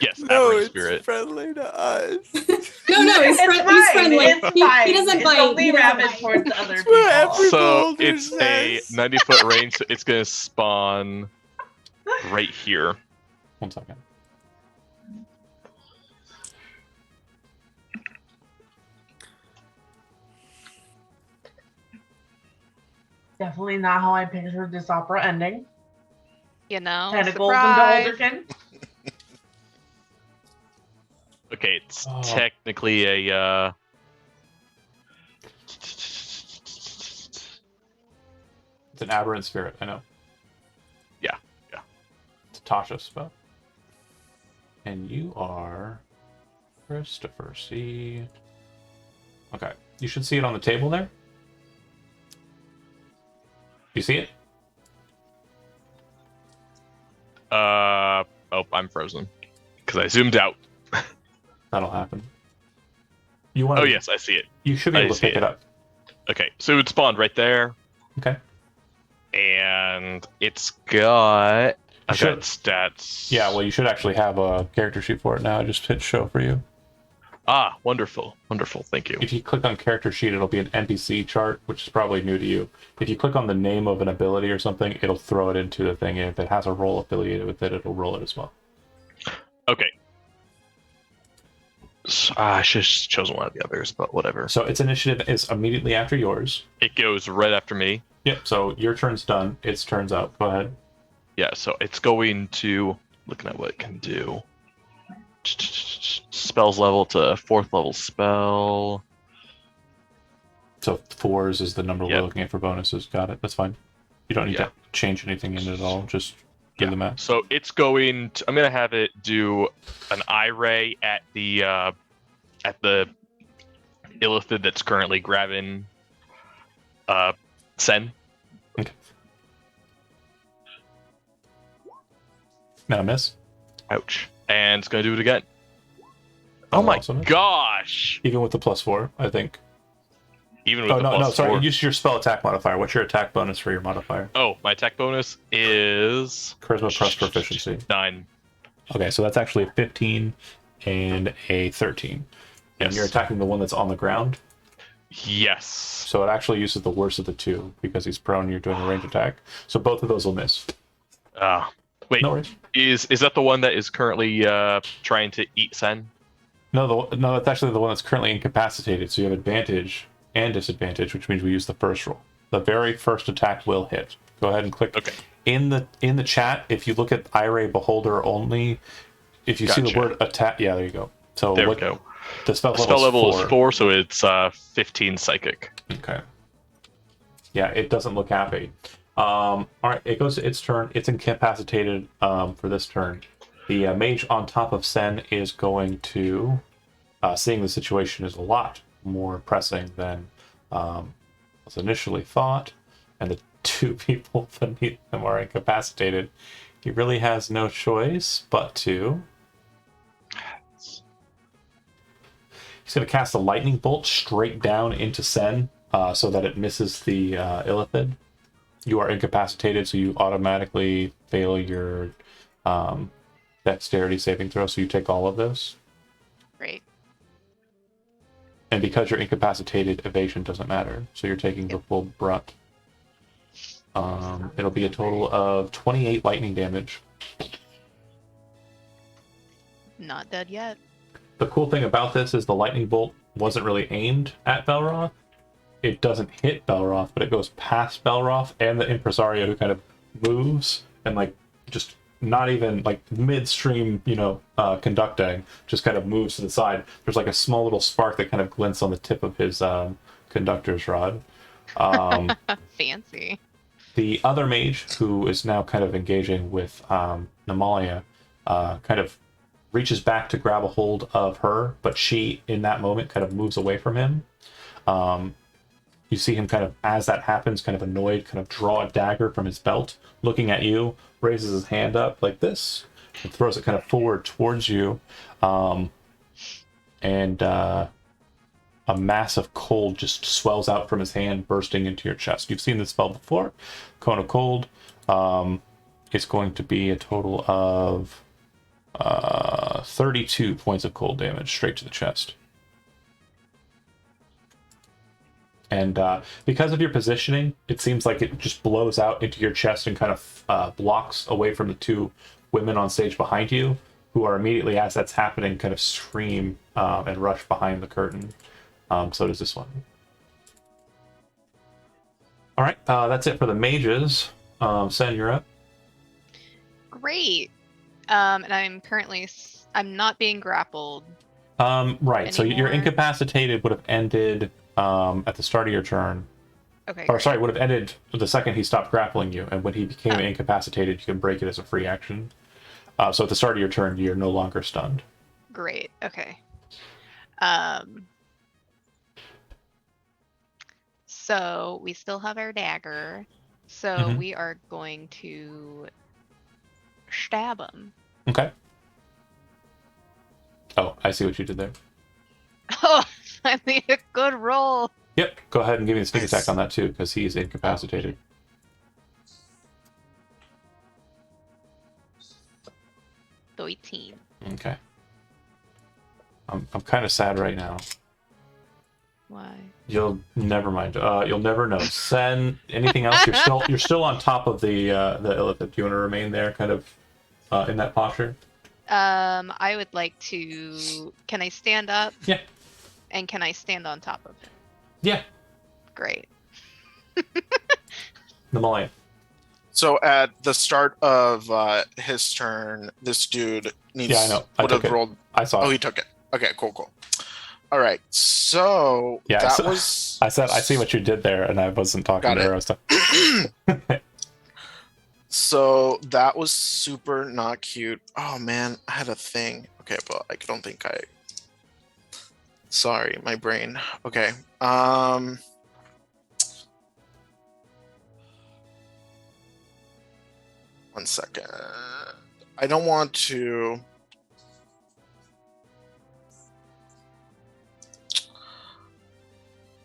Yes,
No,
aberrant
it's
spirit.
friendly to us.
No, he's,
It's
he's
fine,
friendly.
It's
He
fine.
doesn't
It's
bite.
only
He doesn't
rabid
bite.
towards other
That's what every-
people.
So
Beholder
it's a
says.
90-foot range. So it's gonna spawn right here.
1 second.
Definitely not how I pictured this opera ending.
You know,
Tentacles
surprise.
and Beholderkin.
Okay, it's
Oh.
technically a.
It's an aberrant spirit, I know.
Yeah, yeah.
It's a Tasha spell. And you are Christopher C. Okay. You should see it on the table there. You see it?
Oh, I'm frozen because I zoomed out.
That'll happen. You want?
Oh yes, I see it.
You should be
I
able to
see
pick it up.
Okay, so it would spawn right there,
Okay.
and it's got. I've
Sure.
got stats.
Yeah. Well, you should actually have a character sheet for it now. I just hit show for you.
Ah, wonderful, wonderful. Thank you.
If you click on character sheet, it'll be an NPC chart, which is probably new to you. If you click on the name of an ability or something, it'll throw it into the thing. And if it has a role affiliated with it, it'll roll it as well.
Okay. So, I should have chosen one of the others, but whatever.
So its initiative is immediately after yours.
It goes right after me.
Yep. So your turn's done. Its turn's up. Go ahead.
Yeah, so it's going to looking at what it can do. Spells level to 4th level spell.
So 4s is the number
Yep.
we're looking at for bonuses. Got it. That's fine. You don't need
Yeah.
to change anything in it at all. Just give them out.
So it's going to, I'm gonna have it do an eye ray at the illithid that's currently grabbing Sen.
Now miss.
Ouch. And it's gonna do it again.
That'll
Oh my
also miss.
gosh!
Even with the +4, I think.
Even with
Oh
the
no,
plus
sorry.
4.
Use your spell attack modifier. What's your attack bonus for your modifier?
Oh, my attack bonus is
Charisma plus proficiency.
9.
Okay, so that's actually a 15 and a 13. And
Yes.
you're attacking the one that's on the ground.
Yes.
So it actually uses the worst of the two because he's prone. You're doing a range attack. So both of those will miss.
Wait,
No worries.
is that the one that is currently trying to eat Sen?
No, that's actually the one that's currently incapacitated. So you have advantage and disadvantage, which means we use the first roll. The very first attack will hit. Go ahead and click
Okay.
in the chat. If you look at Ire Beholder only, if you see the
Gotcha.
word attack, yeah, there you go. So
There we go.
The spell
Spell level
is
is 4, so it's 15 psychic.
Okay. Yeah, it doesn't look happy. All right, it goes to its turn. It's incapacitated for this turn. The mage on top of Sen is going to, seeing the situation is a lot more pressing than was initially thought, and the two people beneath him are incapacitated. He really has no choice but to. He's going to cast a lightning bolt straight down into Sen so that it misses the illithid. You are incapacitated, so you automatically fail your dexterity saving throw, so you take all of this.
Great.
And because you're incapacitated, evasion doesn't matter, so you're taking the full brunt It'll be a total of 28 lightning damage.
Not dead yet.
The cool thing about this is the lightning bolt wasn't really aimed at Belroth. It doesn't hit Belroth, but it goes past Belroth and the impresario, who kind of moves and like just not even like midstream, conducting, just kind of moves to the side. There's like a small little spark that kind of glints on the tip of his conductor's rod.
Fancy.
The other mage, who is now kind of engaging with Namalia, kind of reaches back to grab a hold of her, but she, in that moment, kind of moves away from him. You see him kind of, as that happens, kind of annoyed, kind of draw a dagger from his belt, looking at you, raises his hand up like this, and throws it kind of forward towards you. And a mass of cold just swells out from his hand, bursting into your chest. You've seen this spell before. Cone of Cold. It's going to be a total of 32 points of cold damage straight to the chest. And because of your positioning, it seems like it just blows out into your chest and kind of blocks away from the two women on stage behind you, who are immediately, as that's happening, kind of scream and rush behind the curtain. So does this one. All right, that's it for the mages. Sen, you're up.
Great. And I'm not being grappled.
Right, so your
Anymore?
incapacitated would have ended at the start of your turn.
Okay.
Or
great.
sorry, would have ended the second he stopped grappling you, and when he became incapacitated, you can break it as a free action. So at the start of your turn, you're no longer stunned.
Great. Okay. So we still have our dagger. So
Mhm.
we are going to stab him.
Okay. Oh, I see what you did there.
Oh, finally a good roll.
Yep, go ahead and give me the sneak
Nice.
attack on that too, because he's incapacitated.
So 18.
Okay. I'm kind of sad right now.
Why?
You'll never mind. You'll never know. Sen, anything else? You're still on top of the illithid. Do you want to remain there, kind of in that posture?
I would like to. Can I stand up?
Yeah.
And can I stand on top of him?
Yeah.
Great.
Namalia.
So at the start of his turn, this dude needs
Yeah, I know. I
would
took
have
it.
rolled.
I saw
Oh,
it.
he took it. Okay, cool. All right. So
Yeah,
that
so-
was.
I said I see what you did there, and I wasn't talking
Got
to
it.
her. I was talking.
So that was super not cute. Oh man, I had a thing. Okay, but I don't think I. Sorry, my brain. Okay. One second. I don't want to.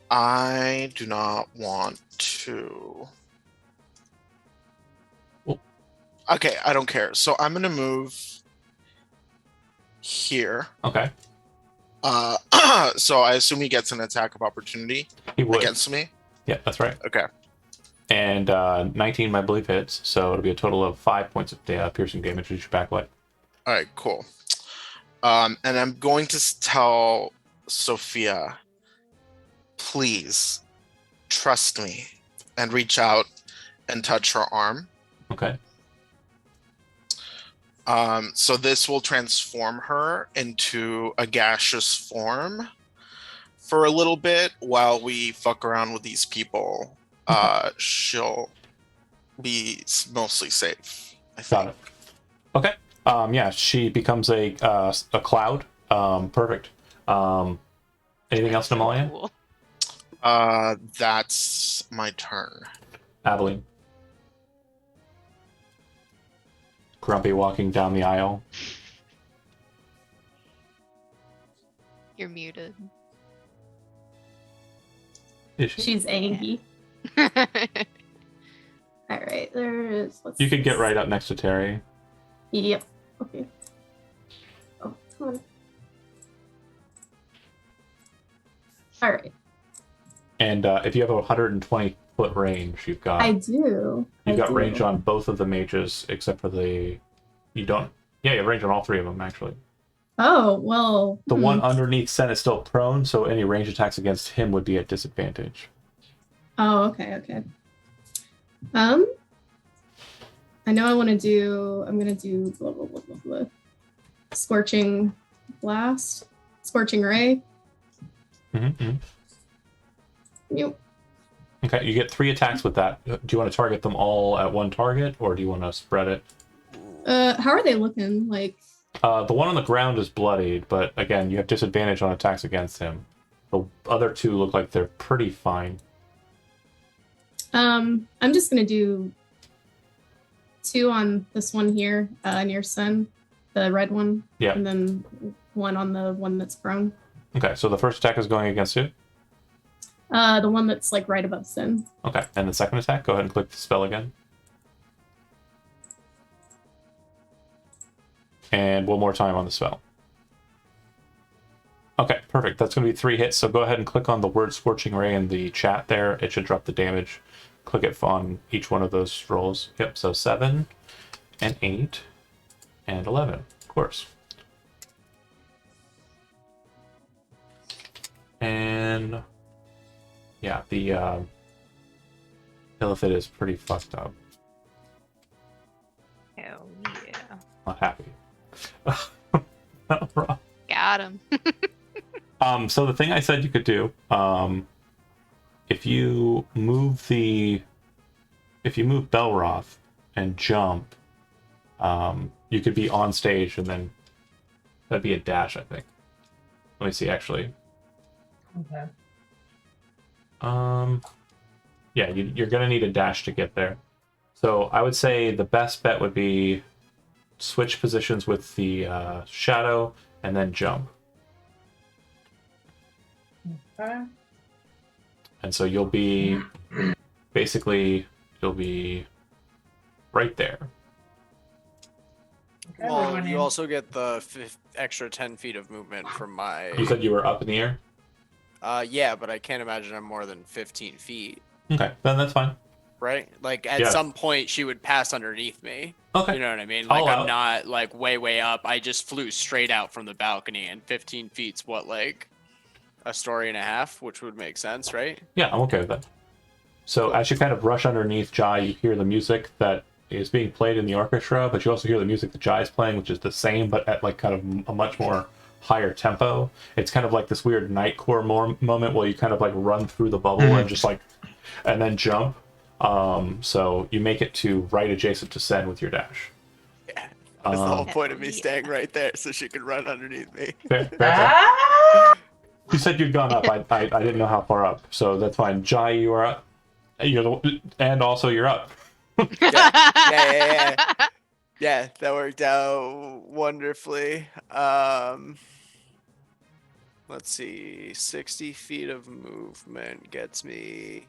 I do not want to.
Oh.
Okay, I don't care. So I'm gonna move here.
Okay.
So I assume he gets an attack of opportunity
He would.
against me.
Yeah, that's right.
Okay.
And 19, I believe, hits. So it'll be a total of 5 points of piercing damage as you backlight.
All right. Cool. And I'm going to tell Sophia, please trust me, and reach out and touch her arm.
Okay.
So this will transform her into a gaseous form for a little bit while we fuck around with these people. She'll be mostly safe, I think.
Got it. Okay. Yeah, she becomes a cloud. Perfect. Anything else, Namalia?
Cool.
That's my turn.
Aveline. Grumpy walking down the aisle.
You're muted.
Is she?
She's angry. All right, there's.
You could get right up next to Terry.
Yep. Okay. Oh, come on. All right.
And if you have a 120 foot range. You've got
I do.
you've
I
got
do.
range on both of the mages except for you don't. Yeah, you have range on all three of them actually.
Oh, well.
The one underneath Sen is still prone, so any range attacks against him would be at disadvantage.
Oh, okay. I know I'm gonna do blah, blah, blah, blah, blah. Scorching Blast. Scorching Array.
Mm-hmm.
Yep.
Okay, you get 3 attacks with that. Do you want to target them all at one target, or do you want to spread it?
How are they looking? Like,
The one on the ground is bloodied, but again, you have disadvantage on attacks against him. The other 2 look like they're pretty fine.
I'm just gonna do 2 on this one here, near Sun, the red one.
Yeah.
And then 1 on the one that's prone.
Okay, so the first attack is going against you.
The one that's like right above Sin.
Okay, and the second attack, go ahead and click the spell again. And one more time on the spell. Okay, perfect. That's going to be 3 hits, so go ahead and click on the word Scorching Ray in the chat there. It should drop the damage. Click it on each one of those rolls. Yep, so 7 and 8 and 11, of course. And yeah, the Illithid is pretty fucked up.
Hell yeah.
Not happy. Wrong.
Got him.
So the thing I said you could do, if you move Belroth and jump, you could be on stage, and then that'd be a dash, I think. Let me see, actually.
Okay.
Yeah, you're gonna need a dash to get there. So I would say the best bet would be switch positions with the shadow and then jump.
Okay.
And so you'll be right there.
Okay,
Well,
when
you also get the extra 10 feet of movement from my.
You said you were up in the air?
Yeah, but I can't imagine I'm more than 15 feet,
Okay, then that's fine.
right? Like at
Yeah.
some point she would pass underneath me.
Okay.
You know what I mean?
I'll
Like
allow
I'm
it.
not like way up. I just flew straight out from the balcony, and 15 feet's what, like a story and a half, which would make sense, right?
Yeah, I'm okay with that. So as you kind of rush underneath Jai, you hear the music that is being played in the orchestra, but you also hear the music that Jai is playing, which is the same, but at like kind of a much more higher tempo. It's kind of like this weird nightcore moment where you kind of like run through the bubble and just like, and then jump. So you make it to right adjacent to Sen with your dash.
Yeah. That's the whole
Um,
point of me
Yeah.
staying right there, so she could run underneath me.
Fair.
Ah!
You said you'd gone up. I didn't know how far up, so that's fine. Jai, you are up. And also you're up.
Yeah. Yeah, that worked out wonderfully. Let's see, 60 feet of movement gets me.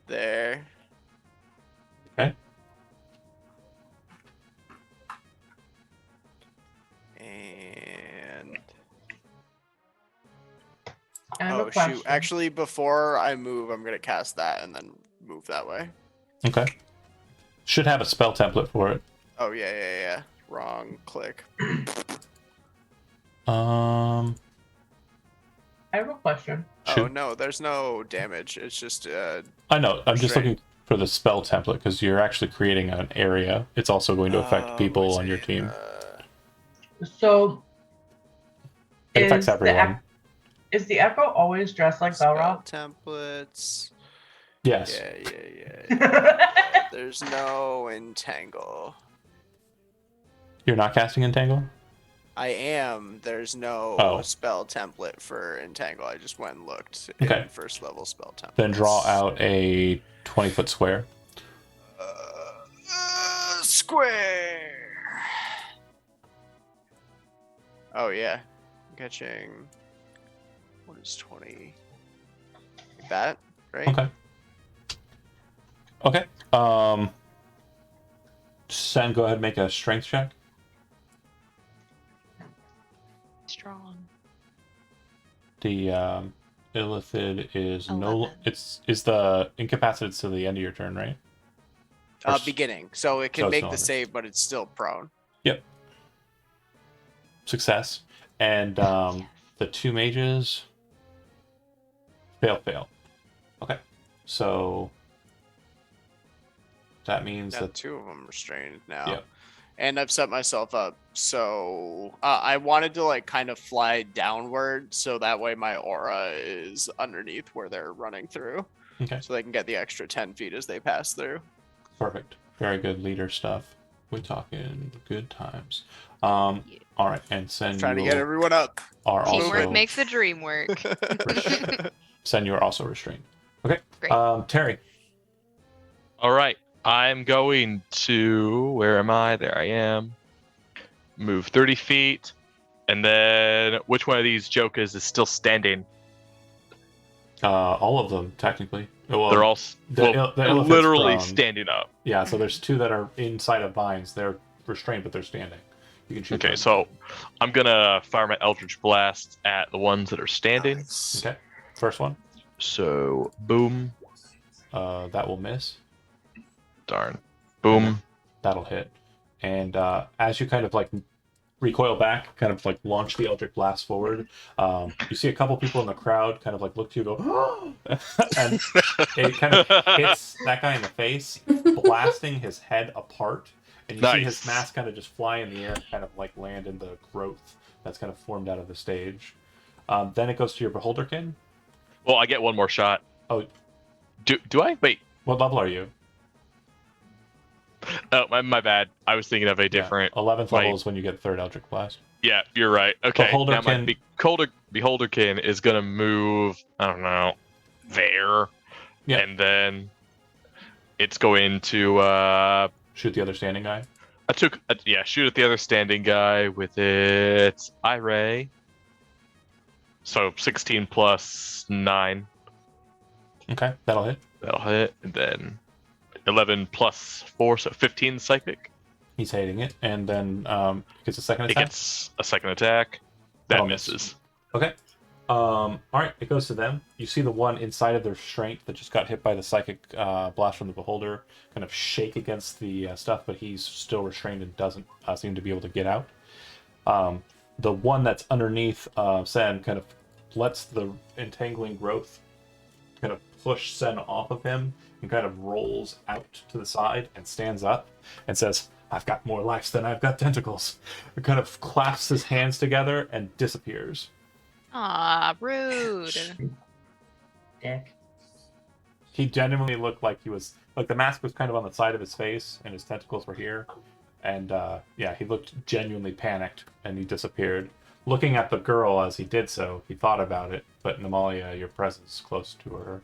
There.
Okay.
And
I have a
oh
question.
shoot! Actually, before I move, I'm gonna cast that and then move that way.
Okay. Should have a spell template for it.
Oh yeah. Wrong click.
I have a question.
Oh
Shoot.
no, there's no damage. It's just
I know. I'm just
Straight.
looking for the spell template because you're actually creating an area. It's also going to affect people on your team.
So,
It affects
is the
everyone.
is the Echo always dressed like
spell
Belroth?
templates.
Yes.
Yeah. There's no entangle.
You're not casting Entangle?
I am. There's no
Oh.
spell template for entangle. I just went and looked
Okay.
in first level spell template.
Then draw out a 20-foot square.
Square. Oh yeah, catching. What is 20? That right?
Okay. Okay. Sen, go ahead and make a strength check. The illithid is no.
11.
Is the incapacitated to the end of your turn, right? Or
Beginning. So it
So
can
it's
make
no
the
longer.
save, but it's still prone.
Yep. Success. And the two mages fail. Okay. So that means
Now
that
2 of them restrained now.
Yep.
And I've set myself up so I wanted to like kind of fly downward so that way my aura is underneath where they're running through.
Okay.
So they can get the extra 10 feet as they pass through.
Perfect. Very good leader stuff. We're talking good times.
Yeah.
All right, and Sen,
Trying to
you
get everyone up.
are
Teamwork
also
makes the dream work.
Sen, you are also restrained. Okay.
Great.
Terry.
All right. I'm going to. Where am I? There I am. Move 30 feet. And then which one of these jokers is still standing?
All of them technically. Well,
They're all
the elephant's
literally
prone.
standing up.
Yeah, so there's two that are inside of vines. They're restrained, but they're standing. You can choose.
Okay,
one.
so I'm going to fire my Eldritch Blast at the ones that are standing.
Nice.
Okay. First one.
So, boom.
That will miss.
Darn. Boom.
That'll hit. And as you kind of like recoil back, kind of like launch the Eldritch Blast forward, you see a couple people in the crowd kind of like look to you, go, and it kind of hits that guy in the face, blasting his head apart. And you see his
Nice.
mask kind of just fly in the air, kind of like land in the growth that's kind of formed out of the stage. Then it goes to your Beholderkin.
Well, I get one more shot.
Oh,
Do I? Wait.
what level are you?
Oh, my bad. I was thinking of a different.
11th
like-
level is when you get third Eldritch Blast.
Yeah, you're right. Okay. Now my
Beholderkin-
Beholderkin is going to move, I don't know, there.
Yeah.
And then it's going to.
Shoot the other standing guy.
Shoot at the other standing guy with its Array. So 16 plus 9.
Okay, that'll hit.
That'll hit. And then 11 plus 4, so 15 psychic.
He's hating it, and then gets a second
It
attack.
gets a second attack. That
That'll miss.
misses.
Okay. All right, it goes to them. You see the one inside of their restraint that just got hit by the psychic blast from the Beholder kind of shake against the stuff, but he's still restrained and doesn't seem to be able to get out. The one that's underneath Sen kind of lets the entangling growth kind of push Sen off of him and kind of rolls out to the side and stands up and says, "I've got more life than I've got tentacles." It kind of clasps his hands together and disappears.
Aw, rude.
Dick.
He genuinely looked like he was like the mask was kind of on the side of his face and his tentacles were here, and he looked genuinely panicked and he disappeared. Looking at the girl as he did so, he thought about it, but Namalia, your presence close to her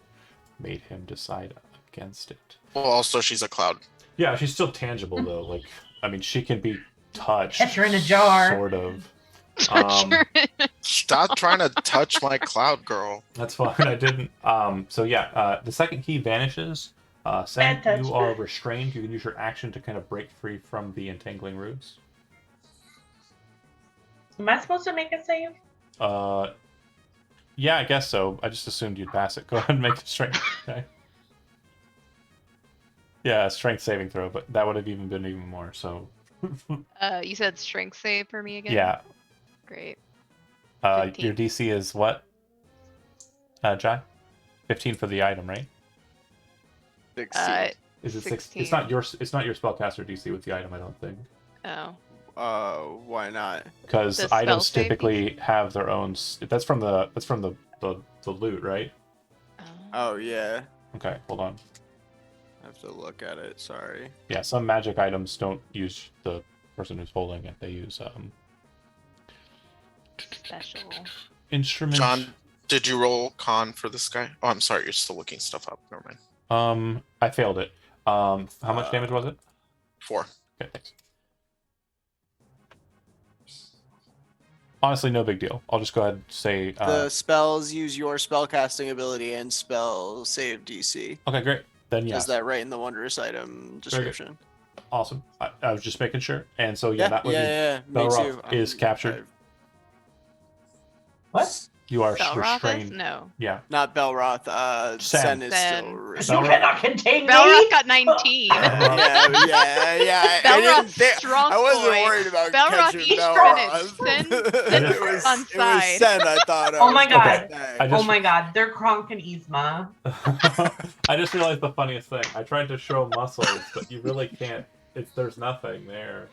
made him decide against it.
Well, also she's a cloud.
Yeah, she's still tangible though. Like, I mean, she can be touched.
Catch her in a jar.
Sort of.
Stop trying to touch my cloud, girl.
That's fine. I didn't. The second he vanishes, Sam,
Bad touch.
you are restrained. You can use your action to kind of break free from the entangling roots.
Am I supposed to make a save?
Yeah, I guess so. I just assumed you'd pass it. Go ahead and make a strength. Okay. Yeah, a strength saving throw, but that would have even been even more. So.
You said strength save for me again?
Yeah.
Great.
Your
15.
DC is what? Jai? 15 for the item, right?
16.
Is it
16.
It's not your spellcaster DC with the item, I don't think.
Oh.
Why not?
Because
The spell
items
save
typically have their own. That's from the loot, right?
Oh yeah.
Okay, hold on.
I have to look at it. Sorry.
Yeah, some magic items don't use the person who's holding it. They use
Special.
instrument.
John, did you roll con for this guy? Oh, I'm sorry, you're still looking stuff up. Never mind.
I failed it. How much damage was it?
4.
Okay, thanks. Honestly, no big deal. I'll just go ahead and say.
The spells use your spellcasting ability and spell save DC.
Okay, great. Then yes.
Is that right in the wondrous item description?
Awesome. I was just making sure. And so that would be
Me
Belroth
too.
is captured.
What?
You are
Belroth is?
restrained.
No.
Yeah.
Not Belroth. Sen is
Sen.
still
You
restrained.
cannot contain me.
Belroth got 19.
yeah.
Strong
I wasn't
boy.
worried about
Belroth
catching
each
Belroth.
minute. Sen
it was
on
it was
side.
Sen. I thought.
Oh my god.
I just-
Oh my god, they're Kronk and Yzma.
I just realized the funniest thing. I tried to show muscles, but you really can't. There's nothing there.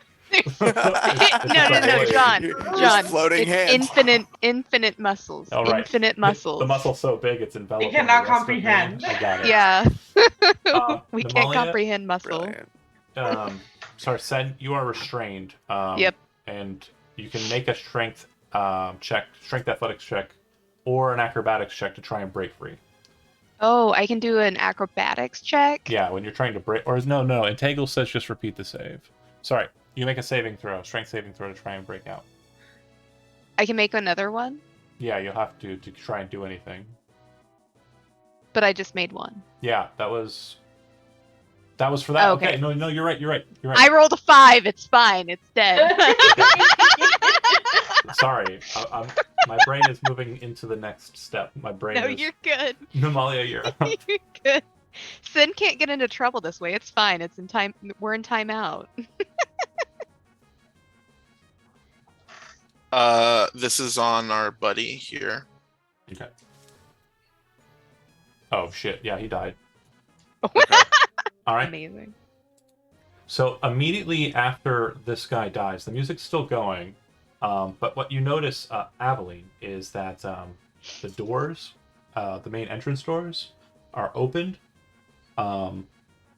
No, John.
Just
John,
floating
it's
hands.
infinite muscles.
All right.
Infinite muscles.
The muscle's so big it's enveloping.
They cannot
the rest of me.
comprehend.
I got it.
Yeah. We
Namalia,
can't comprehend muscle.
Brilliant.
Sorry, Sen, you are restrained.
Yep.
And you can make a strength athletics check, or an acrobatics check to try and break free.
Oh, I can do an acrobatics check?
Yeah, when you're trying to break, or no, Entangle says just repeat the save. Sorry, you make a strength saving throw to try and break out.
I can make another one,
Yeah, you'll have to try and do anything.
but I just made one.
Yeah, that was for that.
Oh,
okay.
okay.
No, you're right.
I rolled a 5. It's fine. It's dead.
Sorry, my brain is moving into the next step. My brain
No,
is.
you're good.
Namalia, you're up.
You're good. Sin can't get into trouble this way. It's fine. It's in time. We're in timeout.
This is on our buddy here.
Okay. Oh shit! Yeah, he died.
Okay.
All right.
Amazing.
So immediately after this guy dies, the music's still going, but what you notice, Aveline, is that the doors, the main entrance doors, are opened, and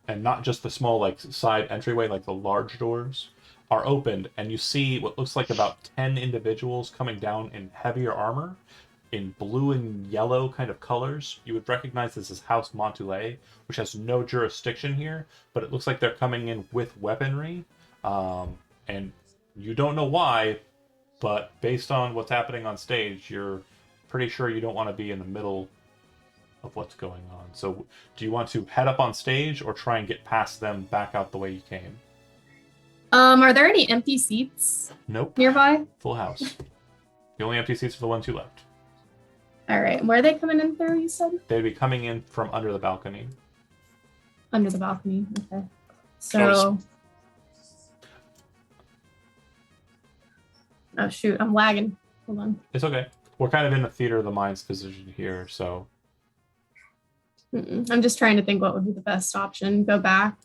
not just the small like side entryway, like the large doors are opened, and you see what looks like about 10 individuals coming down in heavier armor, in blue and yellow kind of colors. You would recognize this as House Montoulet, which has no jurisdiction here, but it looks like they're coming in with weaponry, and you don't know why, but based on what's happening on stage, you're pretty sure you don't want to be in the middle of what's going on. So do you want to head up on stage or try and get past them back out the way you came?
Are there any empty seats
Nope.
nearby?
Full house. The only empty seats are the ones you left.
All right. Where are they coming in through, you said?
They'd be coming in from under the balcony.
Under the balcony. Okay. So. Oh, shoot. I'm lagging. Hold on.
It's okay. We're kind of in the theater of the mind's position here, so
I'm just trying to think what would be the best option. Go back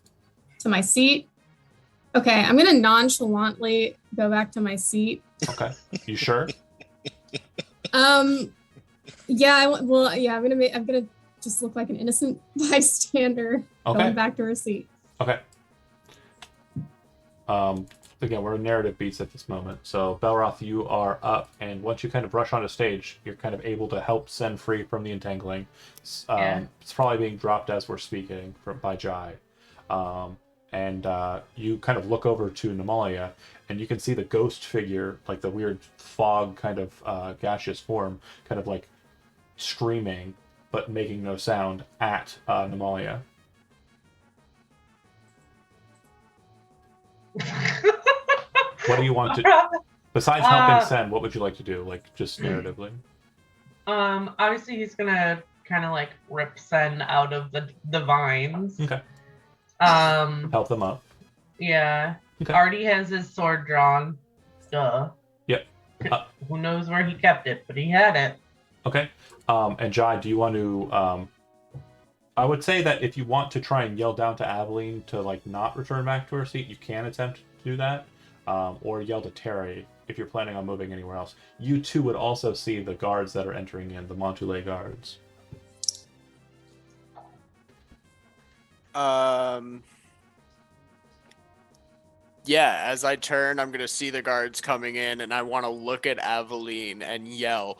to my seat. Okay, I'm gonna nonchalantly go back to my seat.
okay. You sure?
Yeah. I'm gonna just look like an innocent bystander
Okay.
going back to her seat.
Okay. Again, we're in narrative beats at this moment. So, Belroth, you are up, and once you kind of rush onto stage, you're kind of able to help Sen free from the entangling. It's probably being dropped as we're speaking by Jai. And you kind of look over to Namalia, and you can see the ghost figure, like the weird fog kind of gaseous form, kind of like screaming, but making no sound at Namalia. What do you want to, besides helping Sen, what would you like to do, like just narratively?
Obviously he's gonna kind of like rip Sen out of the vines.
Okay.
Help
them up.
Yeah.
Okay.
Already has his sword drawn. Duh.
Yep.
Who knows where he kept it, but he had it.
Okay. And Jai, do you want to? I would say that if you want to try and yell down to Aveline to like not return back to her seat, you can attempt to do that, or yell to Terry if you're planning on moving anywhere else. You too would also see the guards that are entering in, the Montoulet guards.
Yeah, as I turn, I'm gonna see the guards coming in, and I want to look at Aveline and yell,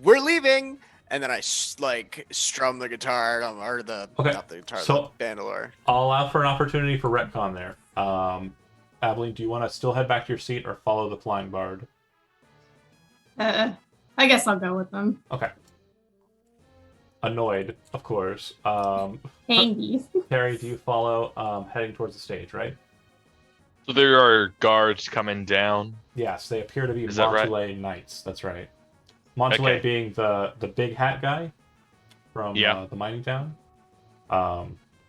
"We're leaving!" And then I strum the guitar, or not the guitar,
So
the bandolier.
I'll allow for an opportunity for retcon there. Aveline, do you want to still head back to your seat or follow the flying bard?
I guess I'll go with them.
Okay. Annoyed, of course.
Hangy.
Terry, do you follow heading towards the stage, right?
So there are guards coming down.
Yes, they appear to be
Is that right?
Montoulet knights. That's right. Montalay
Okay.
being the big hat guy from the mining town.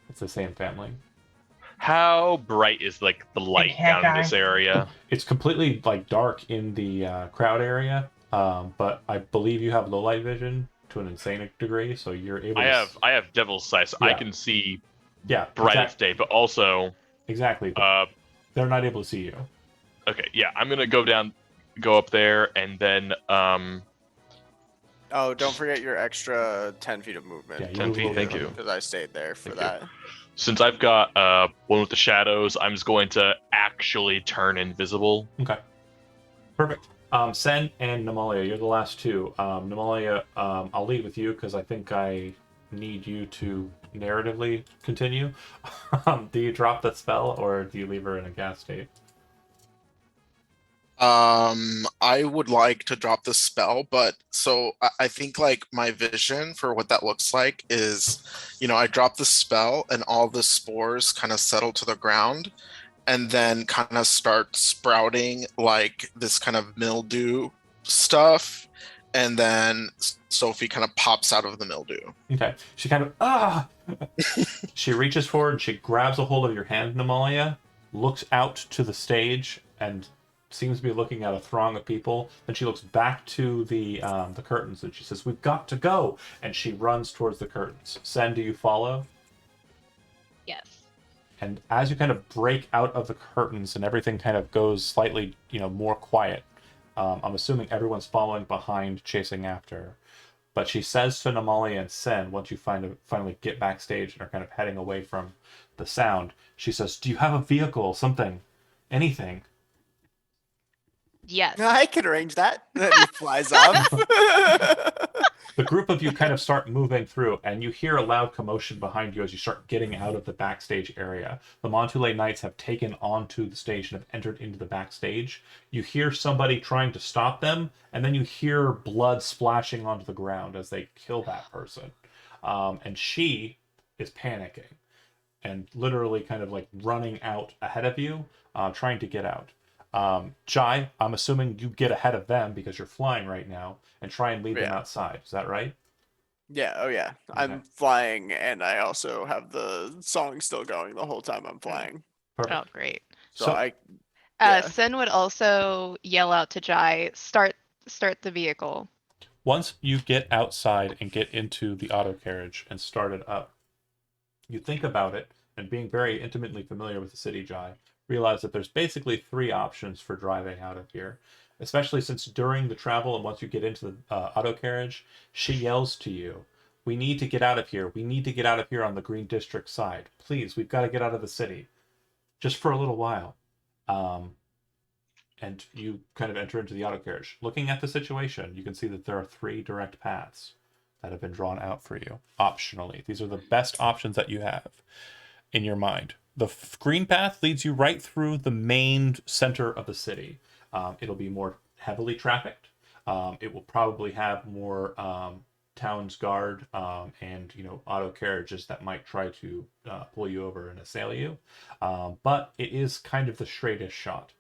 It's the same family.
How bright is like the light
hat
down in
guy.
this area?
It's completely like dark in the crowd area, but I believe you have low light vision to an insane degree, so you're able.
I have devil's sight, so I
Yeah.
can see
Yeah,
bright as day, but also
exactly. But they're not able to see you.
okay, yeah, I'm gonna go up there, and then
Oh, don't forget your extra 10 feet of movement.
Yeah, you
10
move a
feet,
little
thank
bit.
you.
Because I stayed there for
Thank you.
that.
Since I've got one with the shadows, I'm just going to actually turn invisible.
Okay. Perfect. Sen and Namalia, you're the last two. Namalia, I'll lead with you because I think I need you to narratively continue. Do you drop the spell or do you leave her in a gas state?
I would like to drop the spell, but so I think like my vision for what that looks like is, I drop the spell and all the spores kind of settle to the ground and then kind of start sprouting like this kind of mildew stuff. And then Sophie kind of pops out of the mildew.
Okay. She kind of, She reaches forward and she grabs a hold of your hand, Namalia, looks out to the stage and seems to be looking at a throng of people. Then she looks back to the curtains and she says, "We've got to go!" And she runs towards the curtains. Sen, do you follow?
Yes.
And as you kind of break out of the curtains and everything kind of goes slightly, more quiet, I'm assuming everyone's following behind, chasing after. But she says to Namalia and Sen, once you finally get backstage and are kind of heading away from the sound, she says, "Do you have a vehicle? Something? Anything?"
Yes.
I can arrange that. Then he flies off.
The group of you kind of start moving through, and you hear a loud commotion behind you as you start getting out of the backstage area. The Montoulet Knights have taken onto the stage and have entered into the backstage. You hear somebody trying to stop them, and then you hear blood splashing onto the ground as they kill that person. And she is panicking and literally kind of like running out ahead of you, trying to get out. Jai, I'm assuming you get ahead of them because you're flying right now and try and lead them outside. Is that right?
Yeah, oh yeah. I'm flying and I also have the song still going the whole time I'm flying.
Perfect.
Oh, great.
So
Sen would also yell out to Jai, start the vehicle.
Once you get outside and get into the auto carriage and start it up, you think about it, and being very intimately familiar with the city, Jai, realize that there's basically three options for driving out of here, especially since during the travel and once you get into the auto carriage, she yells to you, "We need to get out of here. We need to get out of here on the Green District side. Please, we've got to get out of the city. Just for a little while." And you kind of enter into the auto carriage. Looking at the situation, you can see that there are three direct paths that have been drawn out for you, optionally. These are the best options that you have in your mind. The green path leads you right through the main center of the city. It'll be more heavily trafficked. It will probably have more town's guard and auto carriages that might try to pull you over and assail you. But it is kind of the straightest shot.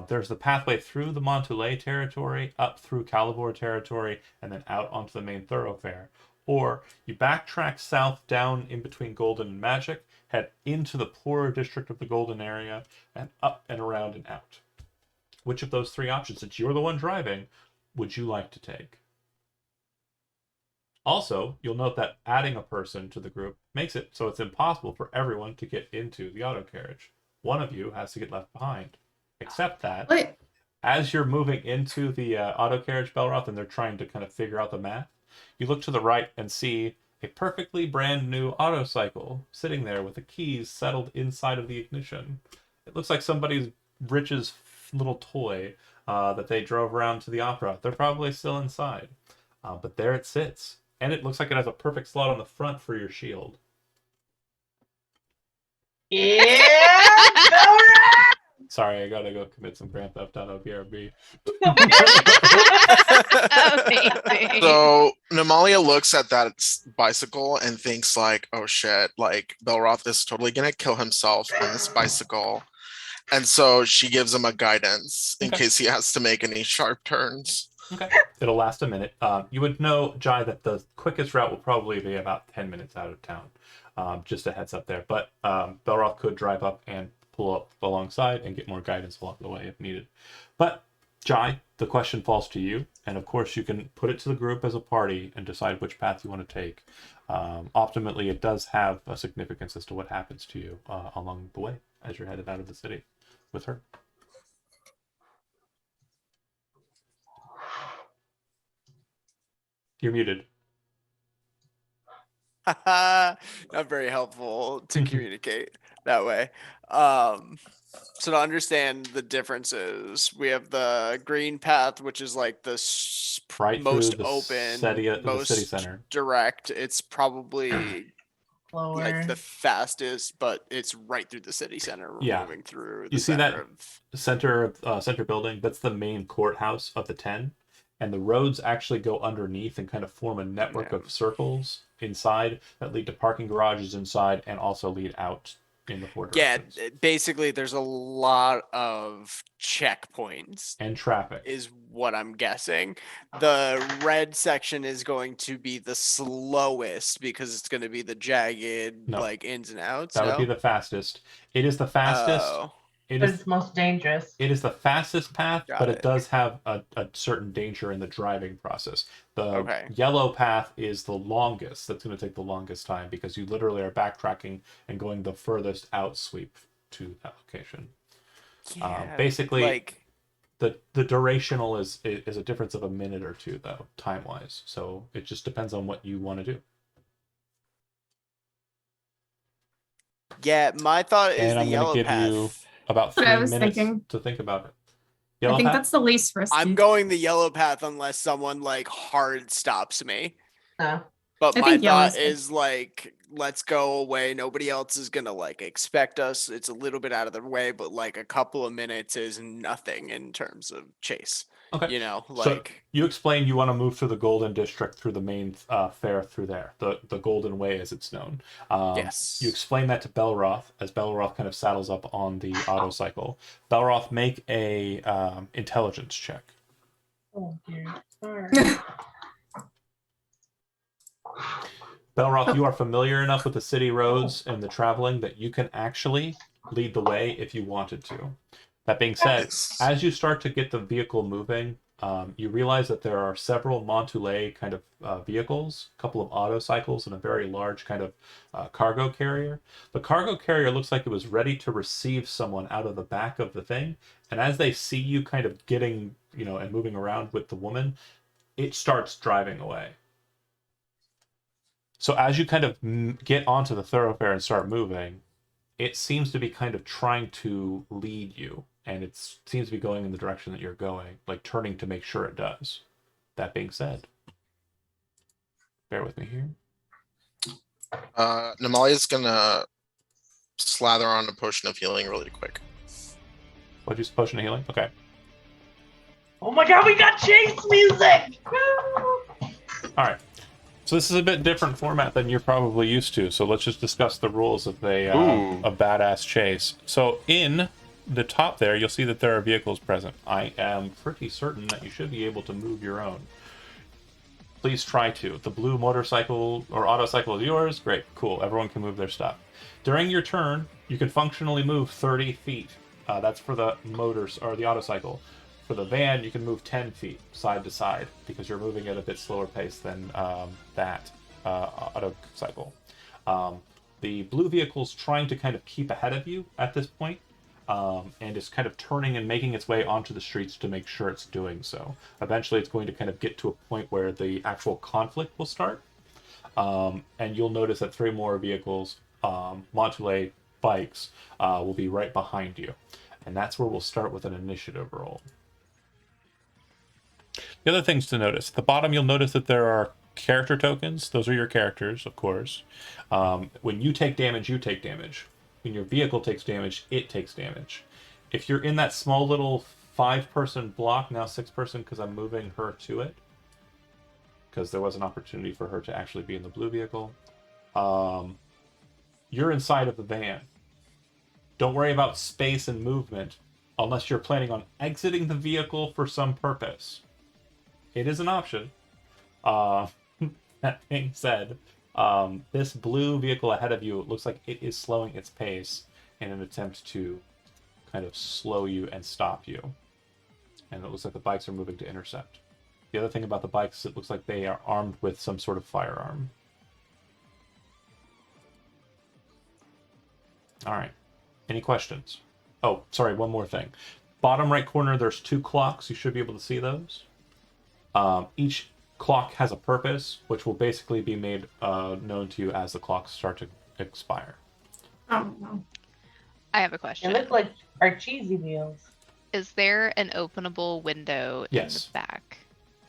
There's the pathway through the Montoulet territory, up through Calivore territory, and then out onto the main thoroughfare. Or you backtrack south down in between Golden and Magic, head into the poorer district of the Golden area, and up and around and out. Which of those three options, since you're the one driving, would you like to take? Also, you'll note that adding a person to the group makes it so it's impossible for everyone to get into the auto carriage. One of you has to get left behind. Except that, as you're moving into the auto carriage, Belroth, and they're trying to kind of figure out the math, you look to the right and see a perfectly brand new auto cycle sitting there with the keys settled inside of the ignition. It looks like somebody's rich's little toy that they drove around to the opera. They're probably still inside. But there it sits. And it looks like it has a perfect slot on the front for your shield.
Yeah!
Sorry, I gotta go commit some Grand Theft Auto BRB.
Amazing.
So Namalia looks at that bicycle and thinks like, "Oh shit, like Belroth is totally gonna kill himself on this bicycle." And so she gives him a guidance in case he has to make any sharp turns.
Okay. It'll last a minute. You would know, Jai, that the quickest route will probably be about 10 minutes out of town. Just a heads up there. But Belroth could drive up and pull up alongside and get more guidance along the way if needed. But, Jai, the question falls to you. And of course, you can put it to the group as a party and decide which path you want to take. Ultimately, it does have a significance as to what happens to you along the way as you're headed out of the city with her. You're muted.
Not very helpful to communicate that way. So to understand the differences, we have the green path, which is like the
Right
most
through the
open,
the city
most
center.
direct. It's probably
Lower.
like the fastest, but it's right through the city center. We're
Yeah.
moving through.
You see that
center
center building? That's the main courthouse of the 10. And the roads actually go underneath and kind of form a network of circles inside that lead to parking garages inside and also lead out in the four directions.
Yeah, basically, there's a lot of checkpoints
And traffic.
is what I'm guessing. The red section is going to be the slowest because it's going to be the jagged,
No.
like ins and outs.
That would be the fastest. It is the fastest.
Oh,
It
But
is
it's most dangerous.
It is the fastest path,
Got
but it
it.
does have a certain danger in the driving process. The
Okay.
yellow path is the longest. That's going to take the longest time because you literally are backtracking and going the furthest out sweep to that location.
yeah,
Basically,
like
the durational is a difference of a minute or two, though, time-wise. So it just depends on what you want to do.
yeah. My thought is
And
the
I'm going to
yellow
give
path.
you about
What I
3
was
minutes
thinking.
to think about it.
I
Yellow
think
path?
that's the least risky.
I'm going the yellow path unless someone like hard stops me.
No.
But
I
my
think yellow's
thought
good.
is like, let's go away. Nobody else is gonna like expect us. It's a little bit out of the way, but like a couple of minutes is nothing in terms of chase.
Okay.
You know,
So
like
you explained you want to move through the Golden District through the main fair through there, the Golden Way as it's known.
yes.
You explain that to Belroth as Belroth kind of saddles up on the autocycle. Belroth, make a intelligence check.
Oh dear. Sorry.
Belroth, you are familiar enough with the city roads and the traveling that you can actually lead the way if you wanted to. That being said,
Nice.
as you start to get the vehicle moving, you realize that there are several Montoulet kind of vehicles, a couple of autocycles, and a very large kind of cargo carrier. The cargo carrier looks like it was ready to receive someone out of the back of the thing, and as they see you kind of getting, and moving around with the woman, it starts driving away. So as you kind of get onto the thoroughfare and start moving, it seems to be kind of trying to lead you. And it seems to be going in the direction that you're going, like turning to make sure it does. That being said, bear with me here.
Namalia's gonna slather on a potion of healing really quick.
What'd you use? Potion of healing? Okay.
Oh my god, we got chase music!
All right. So this is a bit different format than you're probably used to. So let's just discuss the rules of
Ooh.
a badass chase. So in the top there, you'll see that there are vehicles present. I am pretty certain that you should be able to move your own. Please try to. The blue motorcycle or autocycle is yours. Great, cool. Everyone can move their stuff. During your turn, you can functionally move 30 feet. That's for the motors or the autocycle. For the van, you can move 10 feet side to side because you're moving at a bit slower pace than that autocycle. The blue vehicle's trying to kind of keep ahead of you at this point, and is kind of turning and making its way onto the streets to make sure it's doing so. Eventually, it's going to kind of get to a point where the actual conflict will start, and you'll notice that 3 more vehicles, Montoulet bikes, will be right behind you. And that's where we'll start with an initiative roll. The other things to notice, at the bottom you'll notice that there are character tokens. Those are your characters, of course. When you take damage, you take damage. When your vehicle takes damage, it takes damage. If you're in that small little 5-person block, now 6-person because I'm moving her to it, because there was an opportunity for her to actually be in the blue vehicle, you're inside of the van. Don't worry about space and movement unless you're planning on exiting the vehicle for some purpose. it is an option. That being said, this blue vehicle ahead of you, it looks like it is slowing its pace in an attempt to kind of slow you and stop you. And it looks like the bikes are moving to intercept. The other thing about the bikes, it looks like they are armed with some sort of firearm. All right. Any questions? Oh, sorry, one more thing. Bottom right corner, there's 2 clocks. You should be able to see those. Each clock has a purpose, which will basically be made known to you as the clocks start to expire.
Oh no.
I have a
It
question.
looks like our cheesy wheels.
Is there an openable window
Yes.
in the back?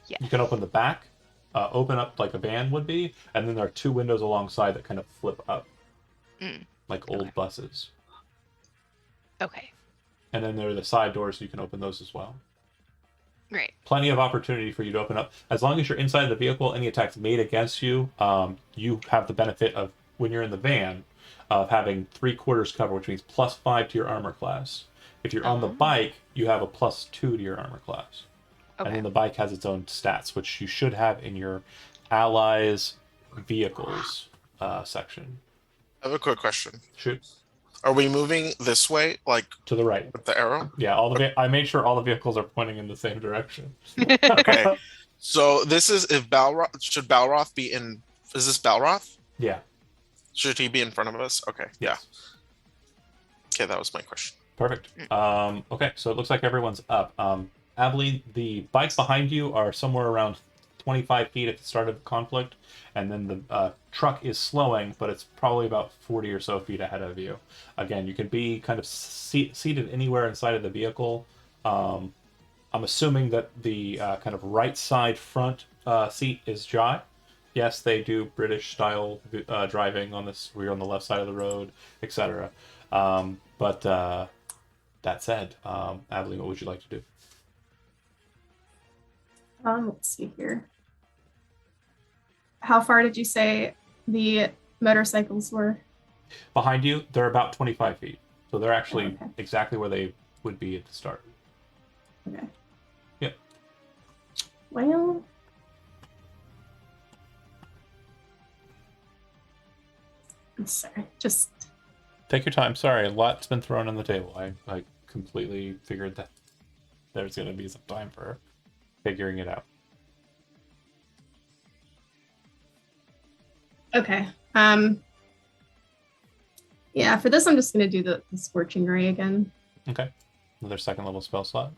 Yes.
You can open the back, open up like a van would be, and then there are 2 windows alongside that kind of flip up, like old
Okay.
buses.
Okay.
And then there are the side doors, so you can open those as well.
Great.
Plenty of opportunity for you to open up. As long as you're inside the vehicle, any attacks made against you, you have the benefit of, when you're in the van, of having 3/4 cover, which means +5 to your armor class. If you're on the
Oh.
bike, you have a +2 to your armor class. And
Okay.
then the bike has its own stats, which you should have in your allies' vehicles section.
I have a quick question.
Shoot.
Are we moving this way, like
To the right.
with the arrow?
Yeah, I made sure all the vehicles are pointing in the same direction.
Okay. So this is if Balroth should Balroth be in? Is this Balroth?
Yeah.
Should he be in front of us? Okay. Yeah.
Yes.
Okay, that was my question.
Perfect. Okay, so it looks like everyone's up. Aveline, the bikes behind you are somewhere around 25 feet at the start of the conflict, and then the truck is slowing, but it's probably about 40 or so feet ahead of you. Again, you can be kind of seated anywhere inside of the vehicle. I'm assuming that the kind of right side front seat is Jai. Yes, they do British style driving on this. We're on the left side of the road, etc. But that said, Aveline, what would you like to do?
Let's see here. How far did you say the motorcycles were?
Behind you, they're about 25 feet. So they're actually
Okay.
exactly where they would be at the start.
Okay.
Yep.
Well, I'm sorry. Just
Take your time. Sorry, a lot's been thrown on the table. I completely figured that there's going to be some time for figuring it out.
okay. Yeah, for this, I'm just gonna do the Scorching Array again.
Okay. Another 2nd level spell slot.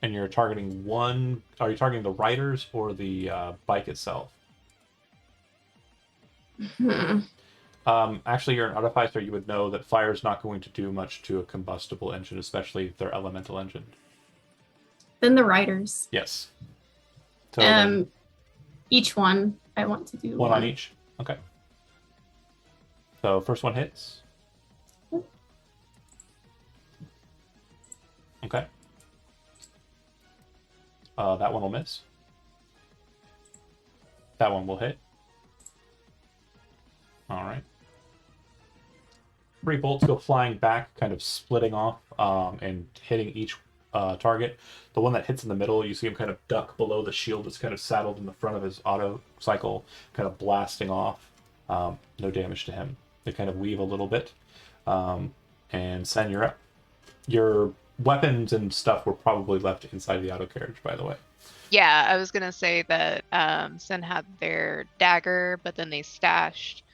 And you're targeting one. Are you targeting the riders or the bike itself?
Hmm.
Actually, you're an artificer. You would know that fire is not going to do much to a combustible engine, especially if they're elemental engine.
Then the riders.
Yes. So then
Each one I want to do
one on each. Okay. So first one hits. Okay. That one will miss. That one will hit. All right. 3 bolts go flying back, kind of splitting off and hitting each target. The one that hits in the middle, you see him kind of duck below the shield that's kind of saddled in the front of his auto cycle, kind of blasting off. No damage to him. They kind of weave a little bit. And Sen, you're up. Your weapons and stuff were probably left inside the auto carriage, by the way.
Yeah, I was gonna say that Sen had their dagger, but then they stashed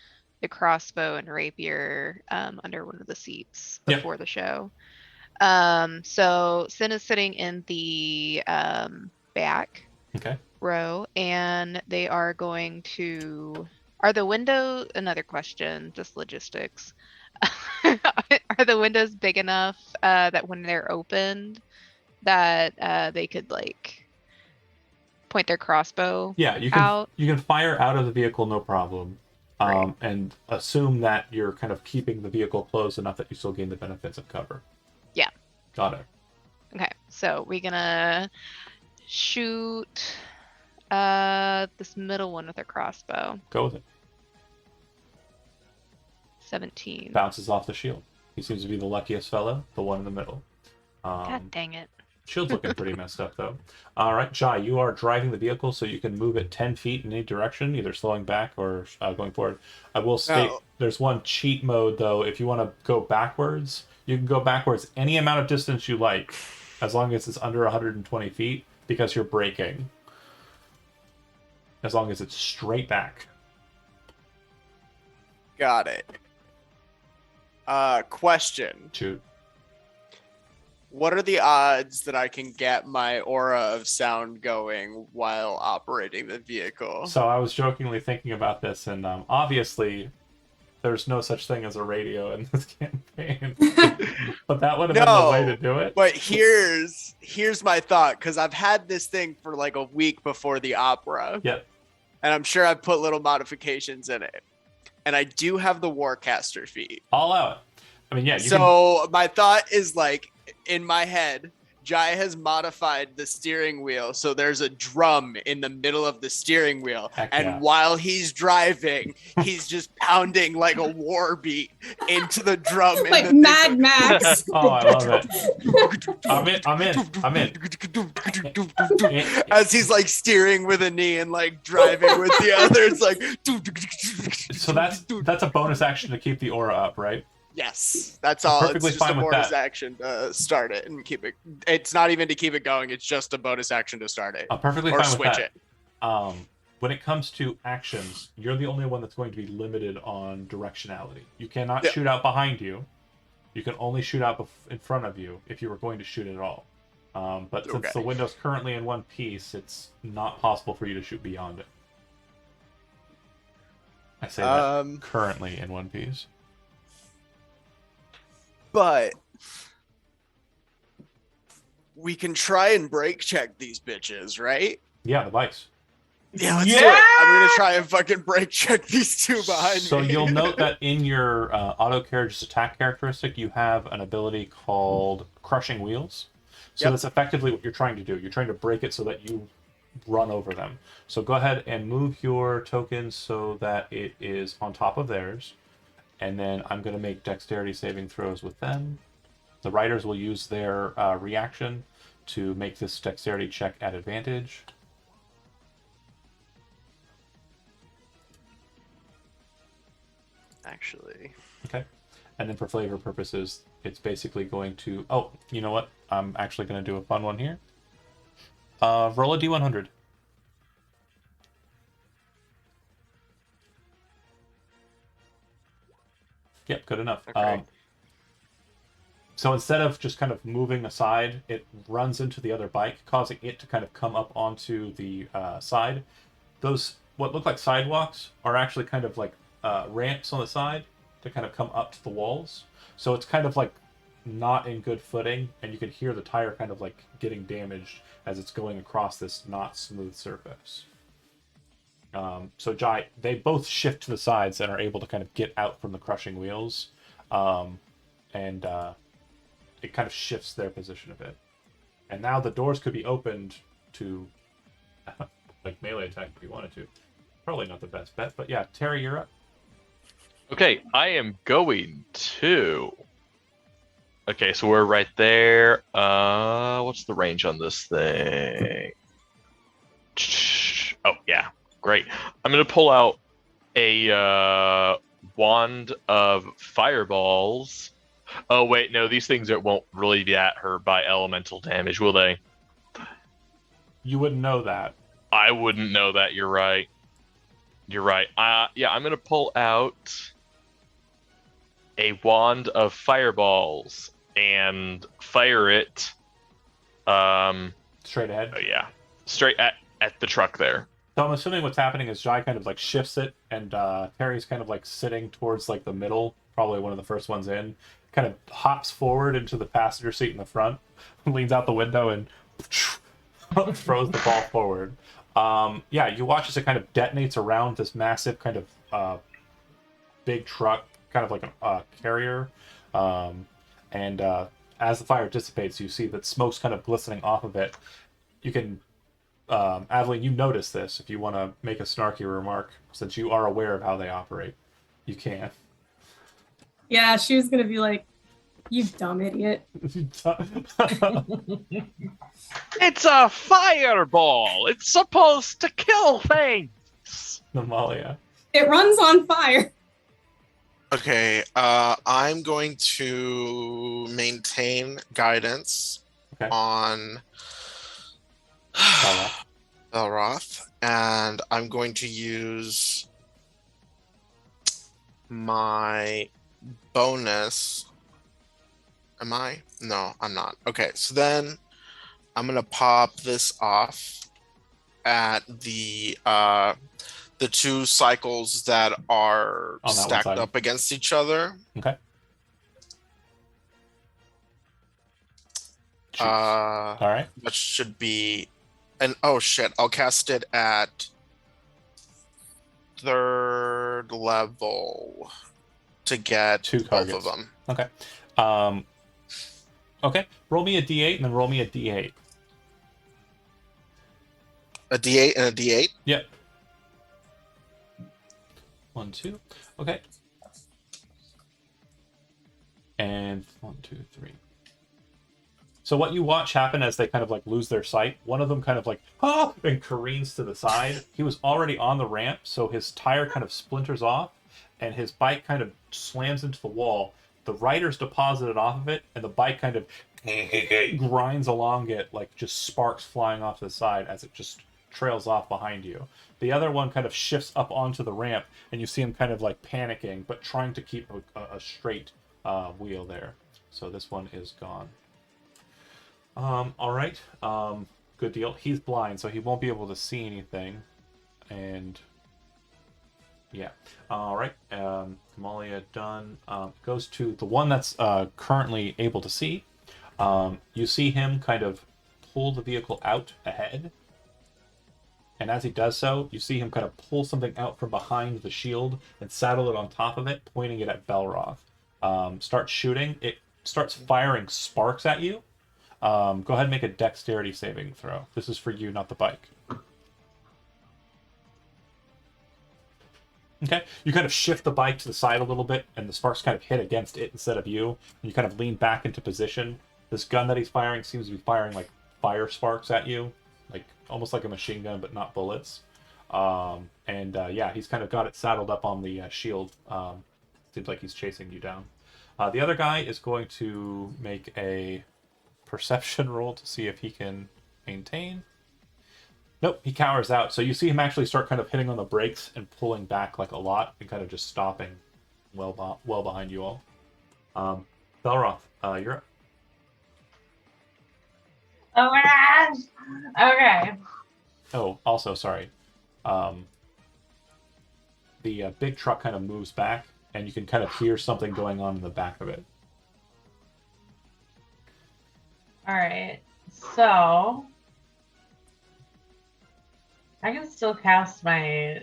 the crossbow and rapier under one of the seats
Yep.
before the show. So Sin is sitting in the back
Okay.
row, and they are going to. Are the windows? Another question, just logistics. Are the windows big enough that when they're opened, that they could like point their crossbow
Yeah, you can
out?
you can fire out of the vehicle, no problem.
Right.
And assume that you're kind of keeping the vehicle closed enough that you still gain the benefits of cover.
Yeah.
Got it.
Okay, so we're gonna shoot this middle one with a crossbow.
Go with it.
17.
Bounces off the shield. He seems to be the luckiest fellow, the one in the middle.
God dang it.
Shield's looking pretty messed up, though. All right, Jai, you are driving the vehicle, so you can move it 10 feet in any direction, either slowing back or going forward. I will state
Oh.
there's one cheat mode, though. If you want to go backwards, you can go backwards any amount of distance you like, as long as it's under 120 feet, because you're braking. As long as it's straight back.
Got it. Question.
Shoot.
What are the odds that I can get my aura of sound going while operating the vehicle?
So I was jokingly thinking about this, and obviously there's no such thing as a radio in this campaign. But that would have been the way to do it.
But here's my thought, because I've had this thing for like a week before the opera.
Yep.
And I'm sure I've put little modifications in it. And I do have the Warcaster feat.
All out. I mean, yeah.
So my thought is like, in my head, Jai has modified the steering wheel, so there's a drum in the middle of the steering wheel.
Heck
and
yeah.
while he's driving, he's just pounding like a war beat into the drum. in
Like
the
Mad Max.
Oh, I love it. I'm in.
As he's like steering with a knee and like driving with the other. It's like.
So that's a bonus action to keep the aura up, right?
Yes, that's all. It's
perfectly
just
fine
a
with
bonus
that.
action to start it and keep it. It's not even to keep it going. It's just a bonus action to start it
I'm perfectly
or
fine with
switch
that.
it.
When it comes to actions, you're the only one that's going to be limited on directionality. You cannot
Yeah.
shoot out behind you. You can only shoot out in front of you if you were going to shoot at all. But since
Okay.
the window's currently in one piece, it's not possible for you to shoot beyond it. I say that currently in one piece.
But we can try and brake check these bitches, right?
Yeah, the bikes.
Yeah, let's do it. I'm gonna try and fucking brake check these two behind
So
me.
you'll note that in your auto carriage's attack characteristic, you have an ability called Crushing Wheels. So
Yep.
that's effectively what you're trying to do. You're trying to break it so that you run over them. So go ahead and move your tokens so that it is on top of theirs. And then I'm going to make dexterity saving throws with them. The riders will use their reaction to make this dexterity check at advantage.
Actually,
Okay. And then for flavor purposes, it's basically going to... Oh, you know what? I'm actually going to do a fun one here. Roll a D100. Yep, good enough.
Okay.
So instead of just kind of moving aside, it runs into the other bike, causing it to kind of come up onto the side. Those, what look like sidewalks, are actually kind of like ramps on the side to kind of come up to the walls. So it's kind of like not in good footing, and you can hear the tire kind of like getting damaged as it's going across this not smooth surface. So Jai, they both shift to the sides and are able to kind of get out from the crushing wheels. And it kind of shifts their position a bit. And now the doors could be opened to like melee attack if you wanted to. Probably not the best bet, but yeah, Terry, you're up.
Okay, I am going to. Okay, so we're right there. What's the range on this thing? Oh yeah, great. I'm gonna pull out a wand of fireballs. Oh wait, no, these things won't really be at her by elemental damage, will they?
You wouldn't know that.
I wouldn't know that. You're right. You're right. Yeah, I'm gonna pull out a wand of fireballs and fire it.
Straight ahead.
Oh yeah, straight at the truck there.
So I'm assuming what's happening is Jai kind of like shifts it, and Terry's kind of like sitting towards like the middle, probably one of the first ones in, kind of hops forward into the passenger seat in the front, leans out the window, and throws the ball forward. Yeah, you watch as it kind of detonates around this massive kind of big truck, kind of like a carrier. And as the fire dissipates, you see that smoke's kind of glistening off of it. You can, Aveline, you notice this. If you want to make a snarky remark, since you are aware of how they operate, you can.
Yeah, she was gonna be like, You dumb idiot.
It's a fireball. It's supposed to kill things.
Namalia.
It runs on fire.
Okay, I'm going to maintain guidance
Okay.
on
Belroth.
Belroth, and I'm going to use my bonus. Am I? No, I'm not. Okay, so then I'm gonna pop this off at the two cycles that are
On that one
stacked
side.
up against each other.
Okay. Choose. All right.
That should be, and oh shit, I'll cast it at 3rd level to get
Two
both
targets.
of them.
Okay. Okay. Roll me a d8 and then roll me a d8.
A D8 and a D8.
Yep. 1, 2. Okay. And 1, 2, 3. So what you watch happen as they kind of like lose their sight, one of them kind of like, and careens to the side. He was already on the ramp, so his tire kind of splinters off, and his bike kind of slams into the wall. The rider's deposited off of it, and the bike kind of grinds along it, like just sparks flying off to the side as it just trails off behind you. The other one kind of shifts up onto the ramp, and you see him kind of like panicking, but trying to keep a straight wheel there. So this one is gone. All right. Good deal. He's blind, so he won't be able to see anything. And yeah. All right. Malia done. Goes to the one that's currently able to see. You see him kind of pull the vehicle out ahead. And as he does so, you see him kind of pull something out from behind the shield and saddle it on top of it, pointing it at Belroth. Start shooting. It starts firing sparks at you. Go ahead and make a dexterity saving throw. This is for you, not the bike. Okay, you kind of shift the bike to the side a little bit, and the sparks kind of hit against it instead of you. And you kind of lean back into position. This gun that he's firing seems to be firing like fire sparks at you, like almost like a machine gun, but not bullets. Yeah, he's kind of got it saddled up on the shield. Seems like he's chasing you down. The other guy is going to make a perception roll to see if he can maintain. Nope, he cowers out. So you see him actually start kind of hitting on the brakes and pulling back like a lot and kind of just stopping well behind you all. Belroth, you're up.
Oh my gosh! Okay.
Oh, also, sorry. The big truck kind of moves back, and you can kind of hear something going on in the back of it.
Alright. So I can still cast my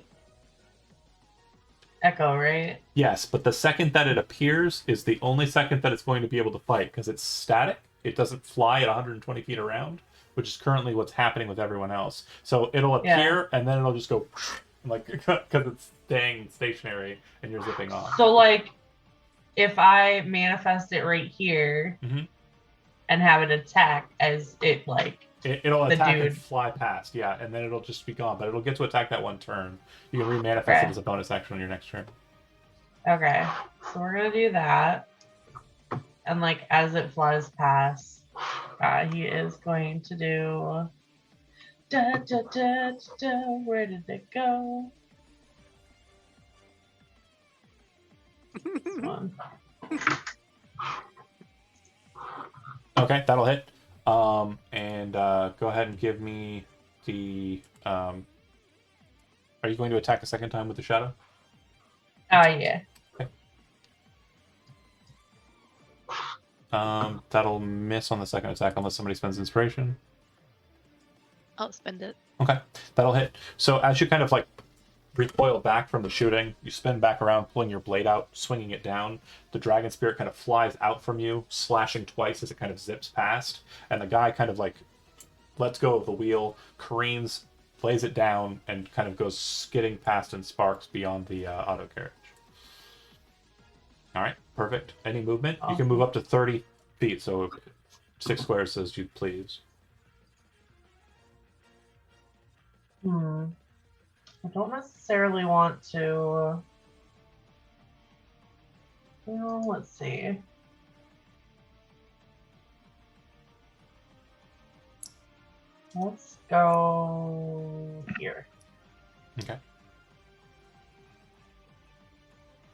Echo, right?
Yes, but the second that it appears is the only second that it's going to be able to fight, because it's static. It doesn't fly at 120 feet around, which is currently what's happening with everyone else. So it'll appear, and then it'll just go, like, because it's staying stationary, and you're zipping off.
So, like, if I manifest it right here and have it attack as it, like,
It'll
the
attack
dude.
and fly past, yeah, and then it'll just be gone. But it'll get to attack that one turn. You can remanifest it as a bonus action on your next turn.
Okay, so we're gonna do that. And like as it flies past, he is going to do da, da, da, da, da. Where did it go? This one.
Okay, that'll hit. Go ahead and give me the. Are you going to attack a second time with the shadow?
Yeah.
That'll miss on the second attack unless somebody spends inspiration.
I'll spend it.
Okay, that'll hit. So as you kind of like recoil back from the shooting, you spin back around, pulling your blade out, swinging it down. The dragon spirit kind of flies out from you, slashing twice as it kind of zips past. And the guy kind of like lets go of the wheel, careens, lays it down, and kind of goes skidding past and sparks beyond the auto carriage. All right, perfect. Any movement? You can move up to 30 feet, so 6 squares as you please.
I don't necessarily want to. Well, let's see. Let's go here.
Okay.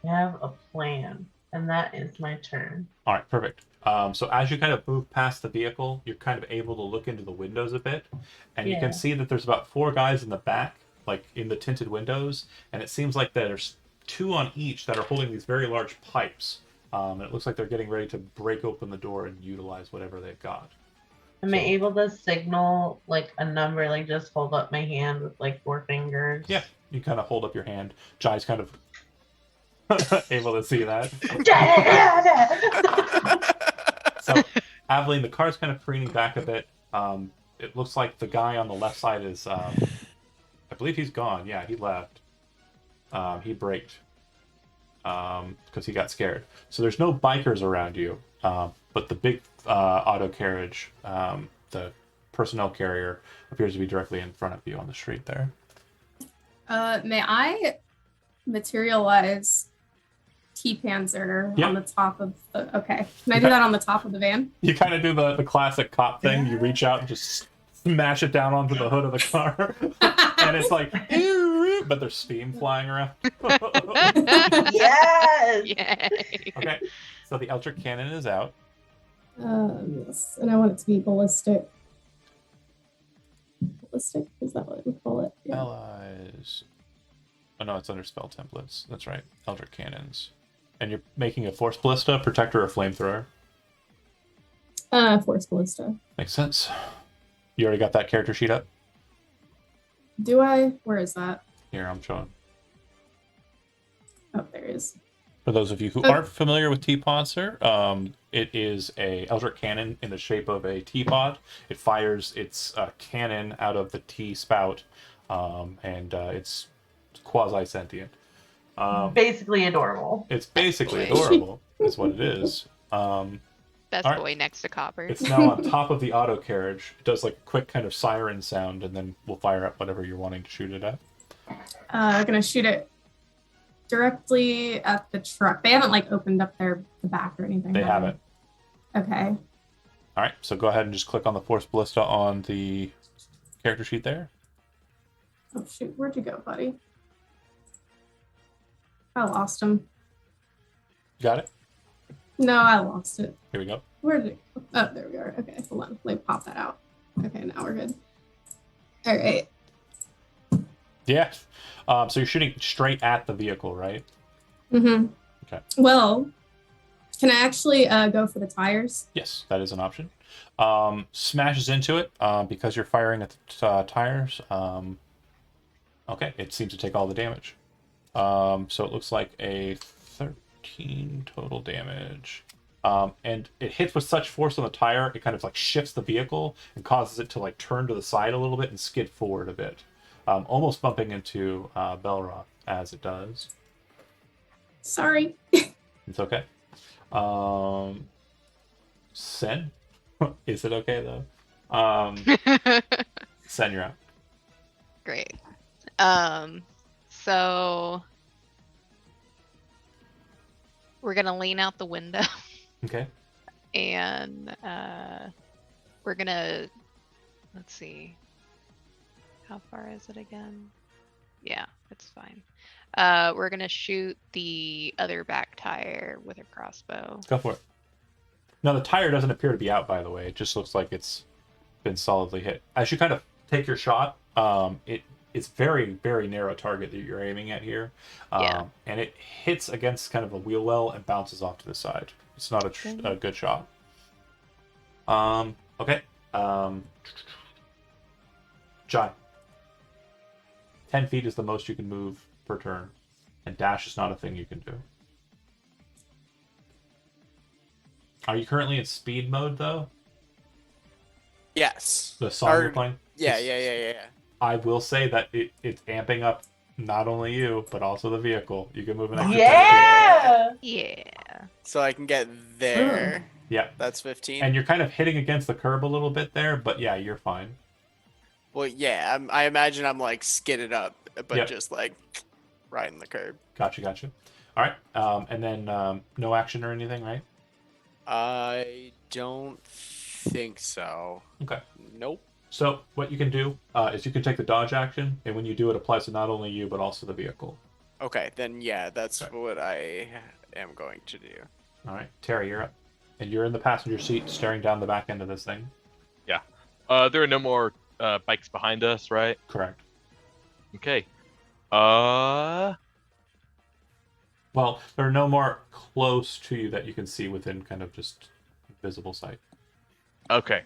I have a plan, and that is my turn.
All right, perfect. So as you kind of move past the vehicle, you're kind of able to look into the windows a bit, and you
Yeah.
can see that there's about 4 guys in the back, like in the tinted windows, and it seems like there's 2 on each that are holding these very large pipes. And it looks like they're getting ready to break open the door and utilize whatever they've got.
Am I
So-
able to signal like a number, like just hold up my hand with like 4 fingers?
Yeah, you kind of hold up your hand. Jai's kind of able to see that. So, Aveline, the car's kind of careening back a bit. It looks like the guy on the left side is, I believe he's gone. Yeah, he left. He braked because he got scared. So there's no bikers around you, but the big auto carriage, the personnel carrier, appears to be directly in front of you on the street there.
May I materialize T-Panzer
Yeah.
on the top of the... Okay. Can I do that on the top of the van?
You kind of do the classic cop thing. You reach out and just smash it down onto the hood of the car. And it's like, but there's steam flying around.
Yes!
Yay.
Okay, so the electric cannon is out.
Yes, and I want it to be ballistic. Ballistic? Is that what we call it? Yeah.
Allies. Oh no, it's under spell templates. That's right. Eldritch cannons. And you're making a force ballista, protector, or flamethrower.
Force ballista.
Makes sense. You already got that character sheet up?
Do I? Where is that?
Here, I'm showing.
Oh, there it is.
For those of you who aren't familiar with T-Podster, it is a Eldritch cannon in the shape of a teapot. It fires its cannon out of the T spout, and it's quasi-sentient.
Basically adorable.
It's basically adorable, is what it is.
Best
Alright.
boy next to Copper.
It's now on top of the auto carriage. It does like a quick kind of siren sound, and then we'll fire up whatever you're wanting to shoot it at.
I'm gonna shoot it directly at the truck. They haven't like opened up the back or anything.
They
have
haven't.
Okay.
All right, so go ahead and just click on the Force Ballista on the character sheet there.
Oh shoot, where'd you go, buddy? I lost him.
Got it?
No, I lost it.
Here we go.
Where did it go? Oh, there we are. Okay, hold on. Let me pop that out. Okay, now we're good. All right.
Yeah. So you're shooting straight at the vehicle, right?
Mm-hmm.
Okay.
Well, can I actually go for the tires?
Yes, that is an option. Smashes into it because you're firing at the tires. Okay, it seems to take all the damage. So it looks like a 13 total damage. And it hits with such force on the tire, it kind of like shifts the vehicle and causes it to like turn to the side a little bit and skid forward a bit. Almost bumping into Belroth as it does.
Sorry.
It's okay. Sen? Is it okay though? Sen, you're out.
Great. So we're gonna lean out the window
Okay.
and we're gonna, let's see, how far is it again? Yeah, it's fine. We're gonna shoot the other back tire with a crossbow.
Go for it. Now the tire doesn't appear to be out, by the way. It just looks like it's been solidly hit. As you kind of take your shot, it's very, very narrow target that you're aiming at here.
Yeah.
And it hits against kind of a wheel well and bounces off to the side. It's not a good shot. Okay. Jai. 10 feet is the most you can move per turn. And dash is not a thing you can do. Are you currently in speed mode, though?
Yes.
The song you're
Or-
playing?
Yeah,
It's-
yeah.
I will say that it's amping up not only you, but also the vehicle. You can move an extra 10 feet.
Yeah!
Yeah.
So I can get there.
Yeah.
That's 15.
And you're kind of hitting against the curb a little bit there, but yeah, you're fine.
Well, yeah, I imagine I'm like skidded up, but
Yep.
just like riding the curb.
Gotcha. All right. And then no action or anything, right?
I don't think so.
Okay.
Nope.
So what you can do is you can take the dodge action, and when you do, it applies to not only you, but also the vehicle.
Okay, then yeah, that's
Okay.
what I am going to do.
All right. Terry, you're up. And you're in the passenger seat staring down the back end of this thing.
There are no more bikes behind us, right?
Correct.
Okay.
Well, there are no more close to you that you can see within kind of just visible sight.
Okay.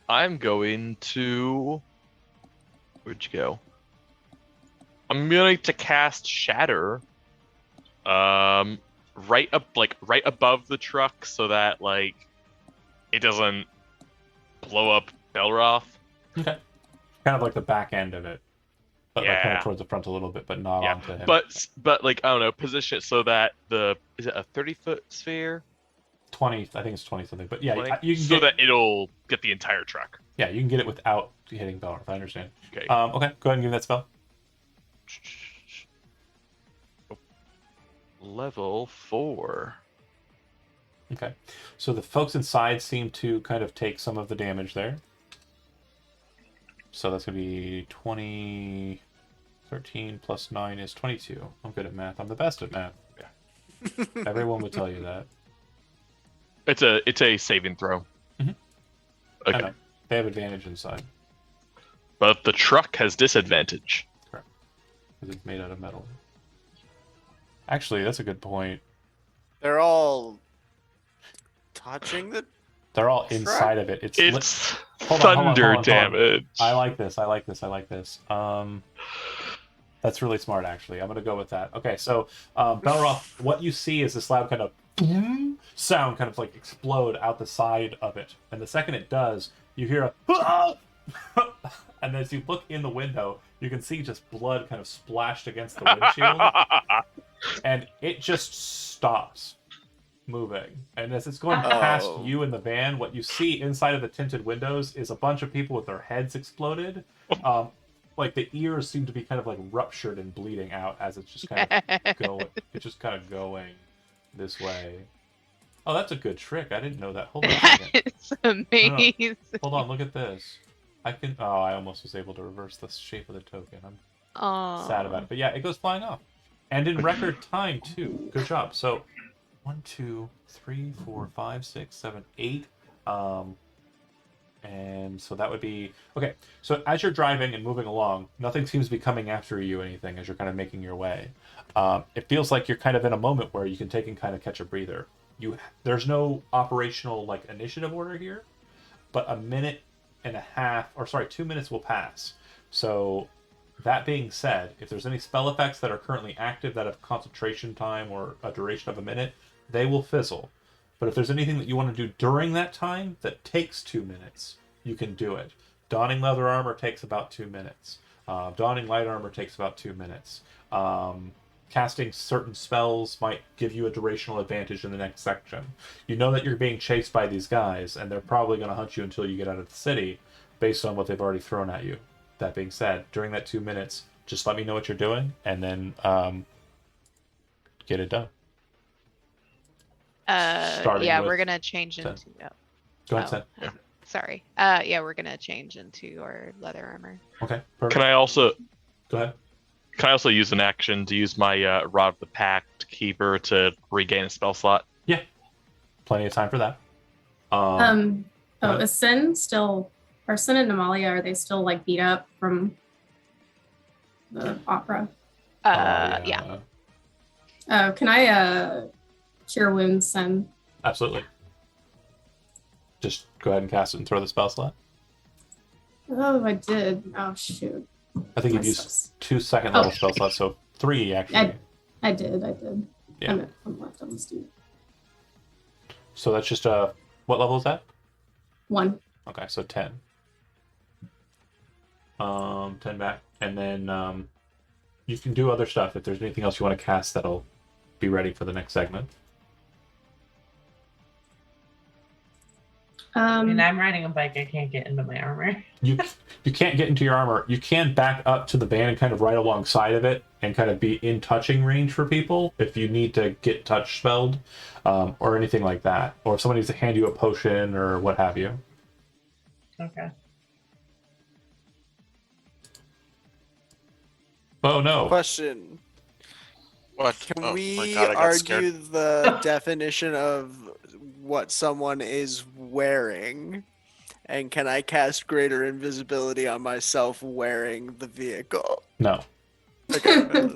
I'm going to. Where'd you go? I'm going to cast Shatter. Right above the truck, so that like it doesn't blow up Belroth.
Okay. Kind of like the back end of it. But like kind
Yeah.
of towards the front a little bit, but not
Yeah,
onto him.
but like I don't know, position it so that is it a 30-foot sphere?
20, I think it's 20 something. But yeah,
20?
you can
so
get
that it'll get the entire truck.
yeah, you can get it without hitting Belroth, I understand.
Okay.
Okay, go ahead and give me that spell.
Level 4.
Okay. So the folks inside seem to kind of take some of the damage there. So that's going to be 20... 13 plus 9 is 22. I'm good at math. I'm the best at math.
Yeah.
Everyone would tell you that.
It's a saving throw.
Mhm. I
Okay.
know. They have advantage inside
But the truck has disadvantage.
because it's made out of metal. Actually, that's a good point.
They're all touching the.
They're all
Truck?
inside of it.
It's
Hold on,
thunder
hold on.
damage.
I like this. That's really smart, actually. I'm going to go with that. Okay, so Belroth, what you see is this loud kind of boom sound kind of like explode out the side of it. And the second it does, you hear a and as you look in the window, you can see just blood kind of splashed against the windshield. And it just stops moving. And as it's going past
Oh.
you in the van, what you see inside of the tinted windows is a bunch of people with their heads exploded. Like the ears seem to be kind of like ruptured and bleeding out as it's just kind of going. It's just kind of going this way. Oh, that's a good trick. I didn't know that. Hold on a second.
It's amazing.
Hold on, look at this. I can. Oh, I almost was able to reverse the shape of the token. I'm
Oh.
sad about it, but yeah, it goes flying off, and in record time too. Good job. So, 1, 2, 3, 4, 5, 6, 7, 8. And so that would be okay. So as you're driving and moving along, nothing seems to be coming after you. Anything as you're kind of making your way. It feels like you're kind of in a moment where you can take and kind of catch a breather. There's no operational like initiative order here, but a minute and a half, or sorry, 2 minutes will pass. So that being said, if there's any spell effects that are currently active that have concentration time or a duration of a minute, they will fizzle. But if there's anything that you want to do during that time that takes 2 minutes, you can do it. Donning leather armor takes about 2 minutes. Donning light armor takes about 2 minutes. Casting certain spells might give you a durational advantage in the next section. You know that you're being chased by these guys, and they're probably going to hunt you until you get out of the city, based on what they've already thrown at you. That being said, during that 2 minutes, just let me know what you're doing, and then get it done. Starting
Yeah,
with
we're gonna change
10.
into. Oh,
Go ahead,
oh,
Seth.
Yeah.
Sorry. Yeah, we're gonna change into our leather armor.
Okay, perfect.
Can I also
Go ahead.
use an action to use my Rod of the Pact Keeper to regain a spell slot?
Yeah, plenty of time for that.
Is Sin still, are Sin and Namalia, are they still like beat up from the opera?
Yeah.
Can I cure wounds Sin?
Absolutely. Just go ahead and cast it and throw the spell slot.
Oh, I did. Oh shoot.
I think you've used 2 second level spell slots, so 3 actually.
I did.
Yeah.
I'm left on this dude.
So that's just what level is that?
1.
Okay, so 10. 10 back, and then you can do other stuff if there's anything else you want to cast that'll be ready for the next segment.
I mean, I'm riding a bike. I can't get into my armor.
You can't get into your armor. You can back up to the van and kind of ride alongside of it and kind of be in touching range for people if you need to get touch spelled or anything like that. Or if somebody needs to hand you a potion or what have you.
Okay.
Oh, no.
Question.
What?
Can
Oh, my
we
God, I got scared.
argue the definition of what someone is wearing? And can I cast greater invisibility on myself wearing the vehicle?
No.
Okay.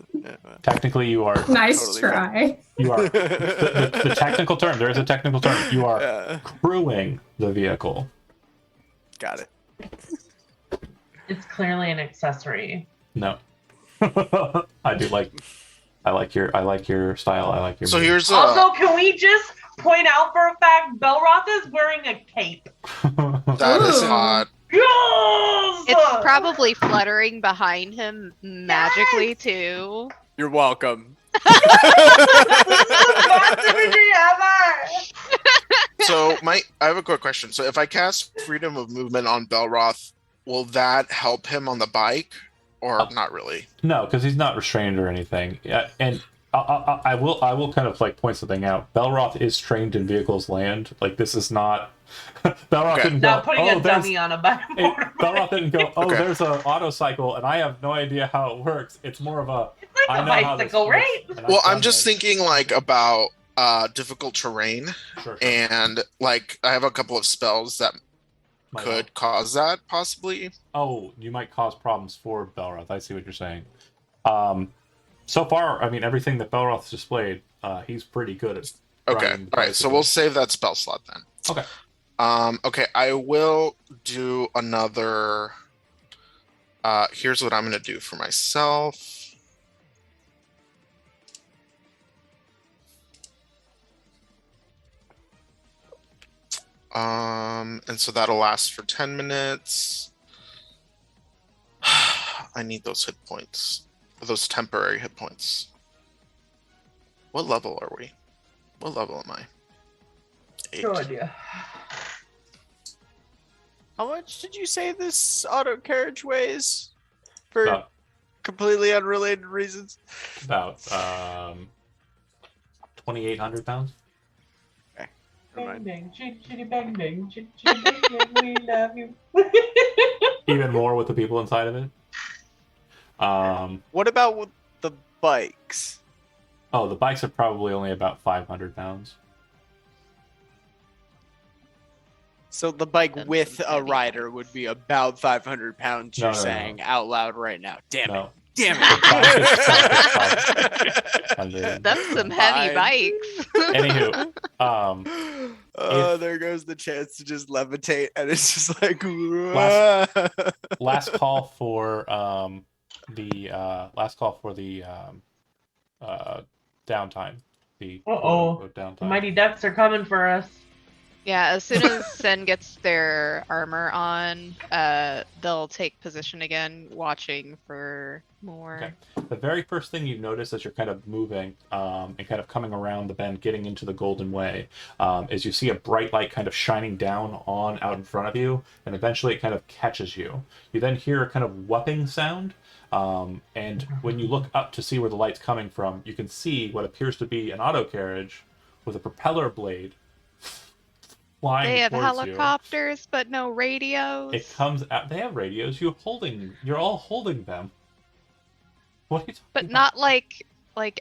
Technically, you are...
Nice
Totally
try.
You are... the technical term, there is a technical term. You are
Yeah.
crewing the vehicle.
Got it.
It's clearly an accessory.
No. I like your style. I like your
So
move.
here's
Also, can we just point out for a fact, Belroth is wearing a cape.
that is
Ooh.
hot.
Yes!
It's probably fluttering behind him magically too.
You're welcome.
This is the best imagery ever!
So I have a quick question. So if I cast freedom of movement on Belroth, will that help him on the bike, or not really?
No, because he's not restrained or anything. And I will kind of like point something out. Belroth is trained in vehicles land. Like this is not. Belroth didn't go.
Not putting
Oh,
a
there's.
dummy on a bike.
Belroth didn't go. Oh,
Okay.
there's an auto cycle, and I have no idea how it works. It's more of a.
It's like
I
a
know how this
bicycle,
works,
right?
and I've
Well, I'm
done
just
this.
thinking like about difficult terrain,
Sure.
and like I have a couple of spells that
Might
could
help.
cause that possibly.
Oh, you might cause problems for Belroth. I see what you're saying. So far, I mean, everything that Belroth's displayed, he's pretty good at.
Okay,
riding
all right. So we'll save that spell slot then.
Okay.
Okay, I will do another. Here's what I'm gonna do for myself. And so that'll last for 10 minutes. I need those hit points, those temporary hit points. What level are we? What level am I? 8.
No idea.
How much did you say this auto carriage weighs? For
About,
completely unrelated reasons.
about 2,800 pounds.
Never
Bang
mind.
bang, chitty chitty bang bang, chitty chitty bang bang, we love you.
Even more with the people inside of it.
What about with the bikes?
Oh, the bikes are probably only about 500 pounds.
So the bike
Then
with a
maybe
rider would be about 500 pounds. You're
No, no, no.
saying out loud right now. Damn it!
No.
Damn
And
That's some heavy
Fine.
bikes.
Anywho,
Oh,
If-
there goes the chance to just levitate, and it's just like
last call for the downtime. The
Uh-oh.
downtime.
The mighty ducks are coming for us.
Yeah, as soon as Sen gets their armor on, they'll take position again, watching for more.
Okay. The very first thing you notice as you're kind of moving and kind of coming around the bend, getting into the Golden Way, is you see a bright light kind of shining down on out in front of you, and eventually it kind of catches you. You then hear a kind of whooping sound, and when you look up to see where the light's coming from, you can see what appears to be an auto carriage with a propeller blade flying
They have
towards
helicopters, but no radios.
you. It comes out. They have radios. You're all holding them. What are you talking
But
about?
not like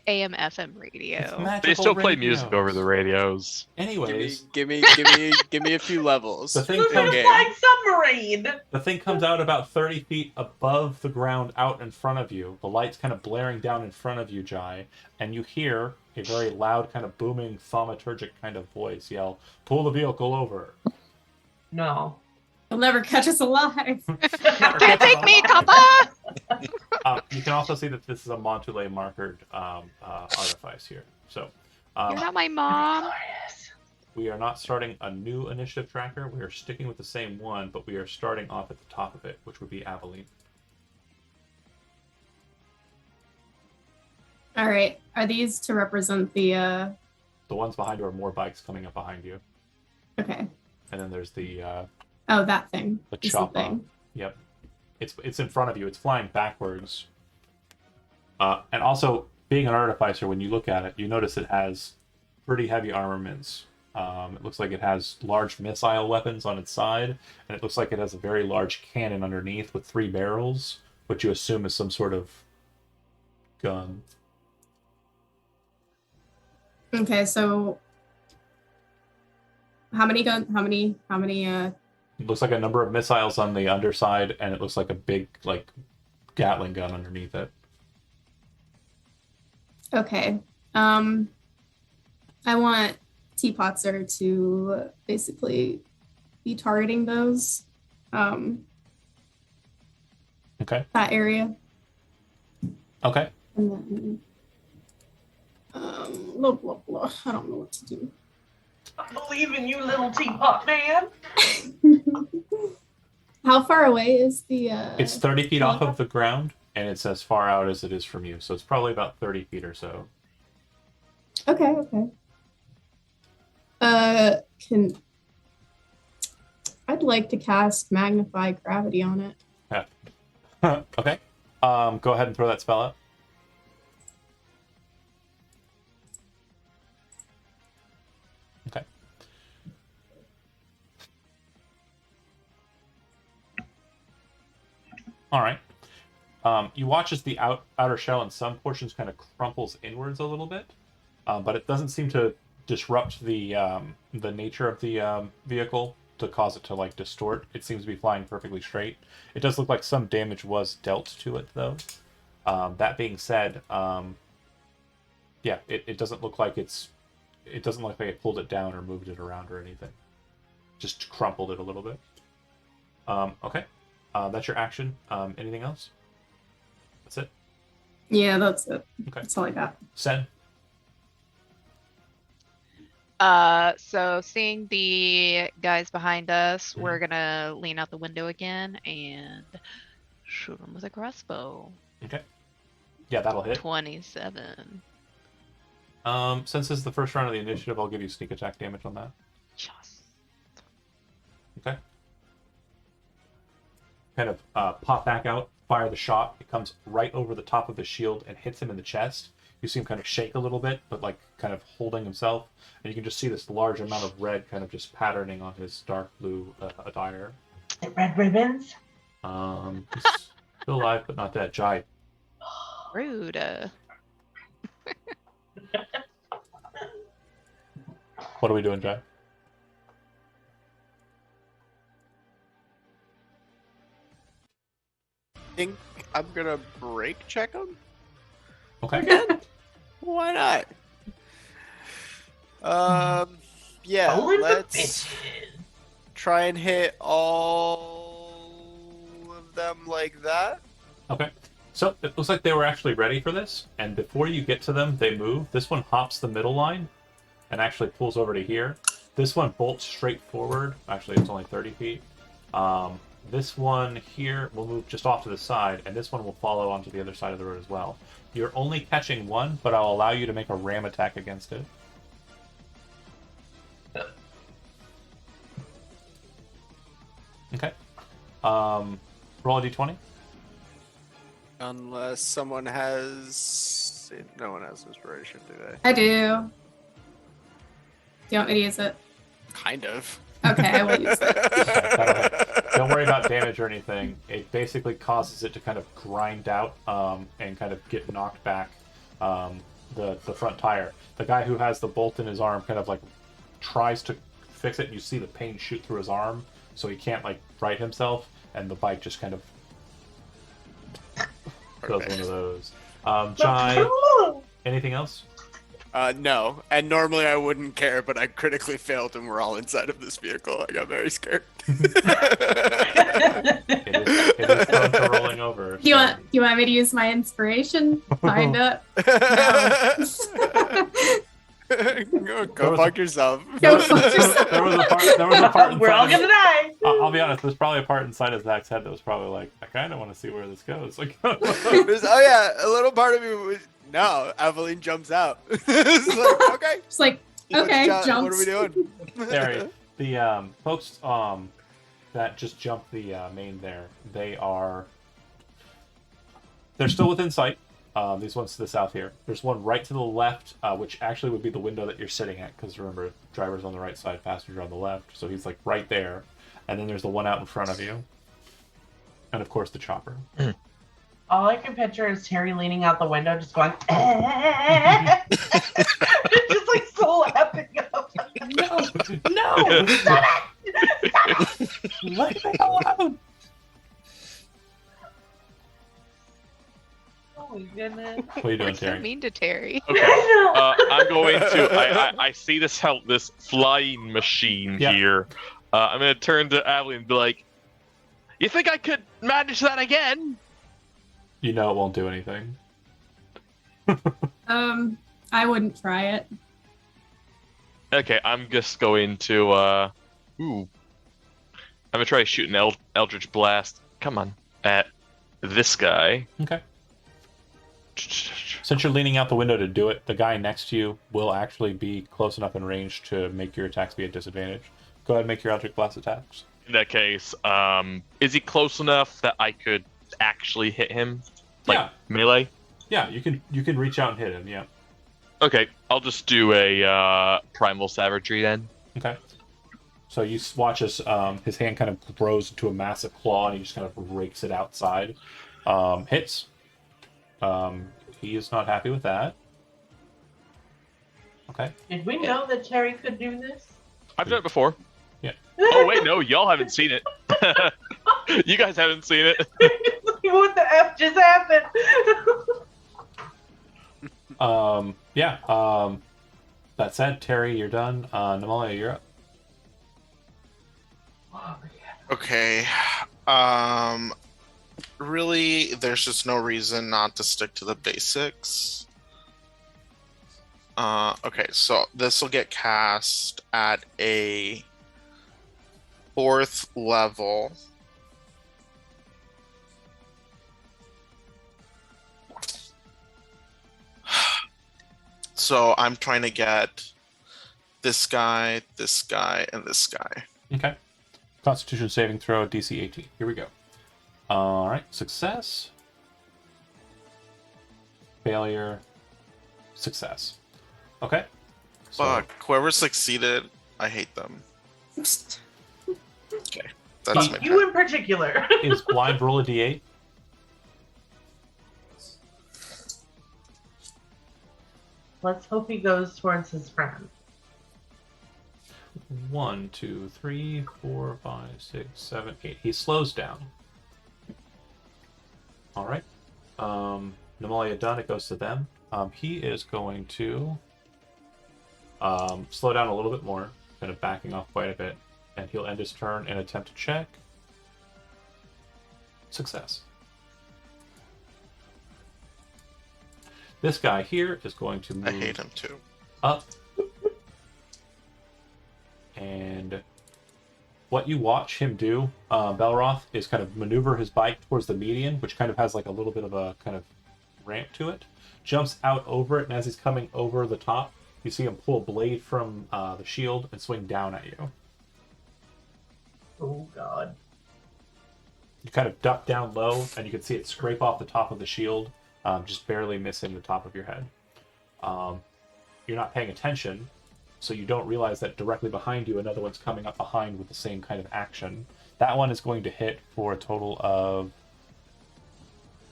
AM FM
It's
radio.
magical
They still play
radios.
music over the radios.
Anyways,
give me a few levels.
The thing
Look at
comes-
a flying submarine!
the thing comes out about 30 feet above the ground out in front of you. The light's kind of blaring down in front of you, Jai, and you hear a very loud, kind of booming, thaumaturgic kind of voice yell, "Pull the vehicle over."
No.
You'll never catch us alive.
Can't take me, Papa!
You can also see that this is a Montoulet markered artifice here. So
You're not my mom.
Glorious.
we are not starting a new initiative tracker. We are sticking with the same one, but we are starting off at the top of it, which would be Aveline.
All right. Are these to represent the?
The ones behind you are more bikes coming up behind you.
Okay.
and then there's the
Oh, that thing.
the
is the
chopper.
thing.
Yep, it's in front of you. It's flying backwards. And also, being an artificer, when you look at it, you notice it has pretty heavy armaments. It looks like it has large missile weapons on its side, and it looks like it has a very large cannon underneath with 3 barrels, which you assume is some sort of gun.
Okay, so how many
It looks like a number of missiles on the underside, and it looks like a big, like, Gatling gun underneath it.
Okay. I want Teapotzer to basically be targeting those.
Okay.
That area.
Okay.
And then blah blah blah. I don't know what to do.
I believe in you, little teapot man.
How far away is the
It's 30 feet off of the ground, and it's as far out as it is from you, so it's probably about 30 feet or so.
Okay. I'd like to cast Magnify Gravity on it.
Okay. Go ahead and throw that spell out. Okay. All right. You watch as the outer shell in some portions kind of crumples inwards a little bit, but it doesn't seem to disrupt the nature of the vehicle to cause it to like distort. It seems to be flying perfectly straight. It does look like some damage was dealt to it though. That being said, yeah, it doesn't look like it doesn't look like it pulled it down or moved it around or anything. Just crumpled it a little bit. Okay. That's your action. Anything else? That's it?
Yeah, that's it.
Okay.
That's all I got.
Sen?
So seeing the guys behind us, we're gonna lean out the window again and shoot them with a crossbow.
Okay. Yeah, that'll hit.
27.
Since this is the first round of the initiative, I'll give you sneak attack damage on that.
Yes.
Okay. Kind of pop back out, fire the shot. It comes right over the top of the shield and hits him in the chest. You see him kind of shake a little bit, but like kind of holding himself. And you can just see this large amount of red kind of just patterning on his dark blue attire.
The red ribbons.
He's still alive, but not dead. Jai.
Rude.
What are we doing, Jai?
Think I'm gonna break check him.
Okay.
Why not? Yeah,
Rolling the
let's
bitches.
try and hit all of them like that.
Okay. So it looks like they were actually ready for this, and before you get to them, they move. This one hops the middle line and actually pulls over to here. This one bolts straight forward. Actually, it's only 30 feet. This one here will move just off to the side, and this one will follow onto the other side of the road as well. You're only catching one, but I'll allow you to make a ram attack against it. Okay. Roll a d20.
Unless someone has... No one has inspiration, do they?
I do. Do you want me to use it?
Kind of.
Okay, I will use it.
Don't worry about damage or anything. It basically causes it to kind of grind out and kind of get knocked back the front tire. The guy who has the bolt in his arm kind of like tries to fix it, and you see the pain shoot through his arm, so he can't like right himself, and the bike just kind of does one of those. Jai, anything else?
No, and normally I wouldn't care, but I critically failed and we're all inside of this vehicle. I got very scared.
It is prone to rolling over.
Do you want me to use my inspiration? Find up.
Go fuck yourself.
Go fuck yourself.
There was a part
We're all
inside
gonna die.
I'll be honest, there's probably a part inside of Zach's head that was probably like, I kind of want to see where this goes. Like,
Oh yeah, a little part of me was, no, Aveline jumps out. It's like, okay.
Just like, okay,
What are
jumps.
we doing?
Harry, The folks that just jumped the main there, they're still within sight. These ones to the south here. There's one right to the left, which actually would be the window that you're sitting at, because remember, driver's on the right side, passenger on the left, so he's like right there. And then there's the one out in front of you. And of course the chopper.
All I can picture is Terry leaning out the window, just going, just like so laughing up.
No!
Stop it! Stop it!
Let me alone!
Oh my goodness.
What are you doing,
We're so
Terry?
mean to Terry.
Okay. I'm going to. I see this flying machine
Yeah.
here. I'm going to turn to Aveline and be like, "You think I could manage that again?"
You know it won't do anything.
I wouldn't try it.
Okay, I'm just going to. I'm gonna try to shoot an Eldritch Blast. Come on, at this guy.
Okay. Since you're leaning out the window to do it, the guy next to you will actually be close enough in range to make your attacks be at disadvantage. Go ahead and make your Eldritch Blast attacks.
In that case, is he close enough that I could actually hit him? Like
Yeah.
melee?
Yeah, you can reach out and hit him, yeah.
Okay, I'll just do a Primal Savagery then.
Okay. So you watch as his hand kind of grows into a massive claw, and he just kind of rakes it outside. Hits. He is not happy with that. Okay.
Did we know that Terry could do this?
I've done it before.
Yeah.
Oh wait, no, y'all haven't seen it. You guys haven't seen it.
What the F just happened?
Yeah. That said, Terry, you're done. Namalia, you're up.
Oh,
Okay. Really, there's just no reason not to stick to the basics. Okay, so this will get cast at a 4th level. So I'm trying to get this guy, and this guy.
Okay. Constitution saving throw, DC 18. Here we go. All right. Success. Failure. Success. Okay. So,
Fuck, whoever succeeded, I hate them. Okay, that's my
you
turn.
in particular.
is blind roll a d8?
Let's hope he goes towards his friend.
1, 2, 3, 4, 5, 6, 7, 8. He slows down. All right. Namalia done. It goes to them. He is going to slow down a little bit more, kind of backing off quite a bit, and he'll end his turn and attempt to check. Success. This guy here is going to move
I hate him too.
up. And what you watch him do, Belroth, is kind of maneuver his bike towards the median, which kind of has like a little bit of a kind of ramp to it. Jumps out over it, and as he's coming over the top, you see him pull a blade from the shield and swing down at you.
Oh god.
You kind of duck down low, and you can see it scrape off the top of the shield, just barely missing the top of your head. You're not paying attention, so you don't realize that directly behind you, another one's coming up behind with the same kind of action. That one is going to hit for a total of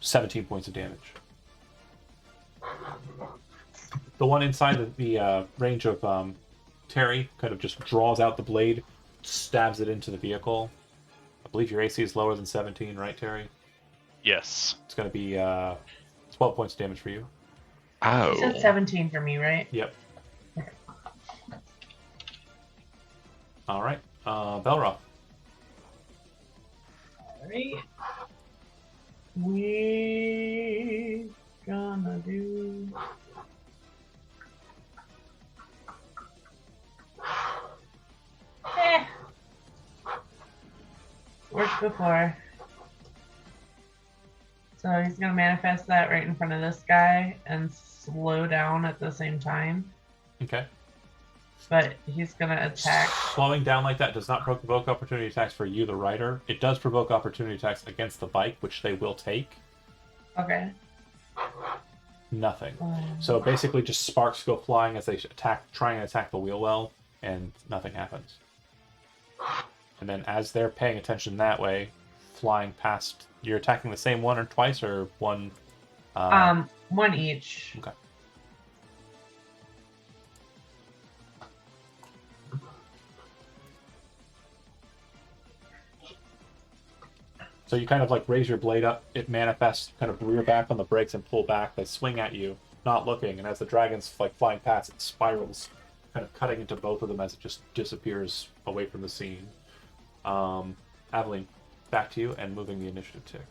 17 points of damage. The one inside the range of Terry kind of just draws out the blade, stabs it into the vehicle. I believe your AC is lower than 17, right, Terry?
Yes.
It's going to be 12 points of damage for you.
You
Oh.
said 17 for me, right?
Yep. All right. Belroth.
Alright. We gonna do. Worked before. So he's gonna manifest that right in front of this guy and slow down at the same time.
Okay.
but he's gonna attack.
Slowing down like that does not provoke opportunity attacks for you, the rider. It does provoke opportunity attacks against the bike, which they will take.
Okay.
Nothing. So basically, just sparks go flying as they try and attack the wheel well, and nothing happens. And then as they're paying attention that way, flying past, you're attacking the same one or twice, or one?
One each.
Okay. So you kind of like raise your blade up, it manifests, kind of rear back on the brakes and pull back. They swing at you, not looking, and as the dragon's like flying past, it spirals, kind of cutting into both of them as it just disappears away from the scene. Aveline, back to you and moving the initiative tick.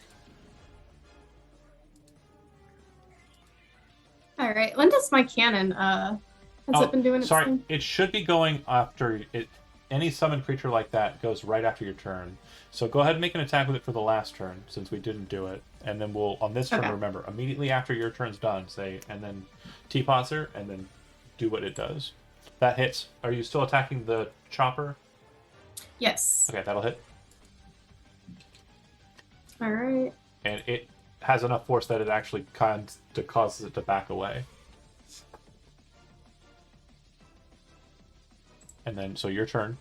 All right. When does my cannon has it been doing its
sorry,
thing?
it should be going after it. Any summoned creature like that goes right after your turn. So go ahead and make an attack with it for the last turn, since we didn't do it. And then we'll, on this turn,
Okay.
remember, immediately after your turn's done, say, and then T-Potser, and then do what it does. That hits. Are you still attacking the chopper?
Yes.
Okay, that'll hit.
All right.
And it has enough force that it actually kind of causes it to back away. And then, so your turn.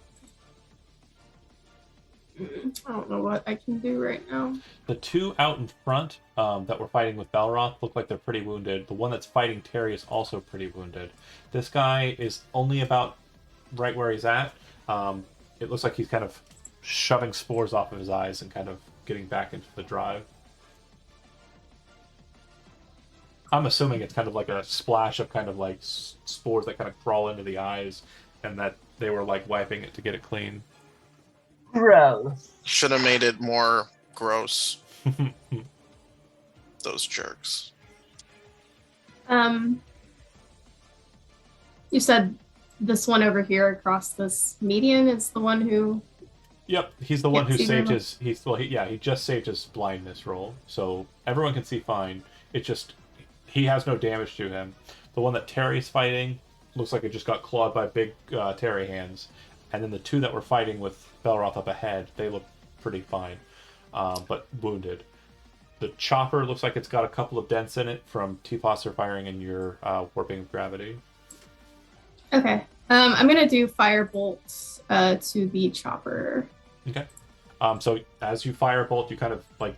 I don't know what I can do right now.
The two out in front that were fighting with Balroth look like they're pretty wounded. The one that's fighting Terry is also pretty wounded. This guy is only about right where he's at. It looks like he's kind of shoving spores off of his eyes and kind of getting back into the drive. I'm assuming it's kind of like a splash of kind of like spores that kind of crawl into the eyes, and that they were like wiping it to get it clean.
Gross.
Should have made it more gross. Those jerks.
You said this one over here across this median is the one who.
Yep, he's the one who
Can't see
saved
very
his. He just saved his blindness roll, so everyone can see fine. It just he has no damage to him. The one that Terry's fighting looks like it just got clawed by big Terry hands, and then the two that were fighting with Belroth up ahead, they look pretty fine, but wounded. The chopper looks like it's got a couple of dents in it from T-Foster firing in your warping of gravity.
Okay. I'm gonna do firebolt to the chopper.
Okay. So as you firebolt, you kind of like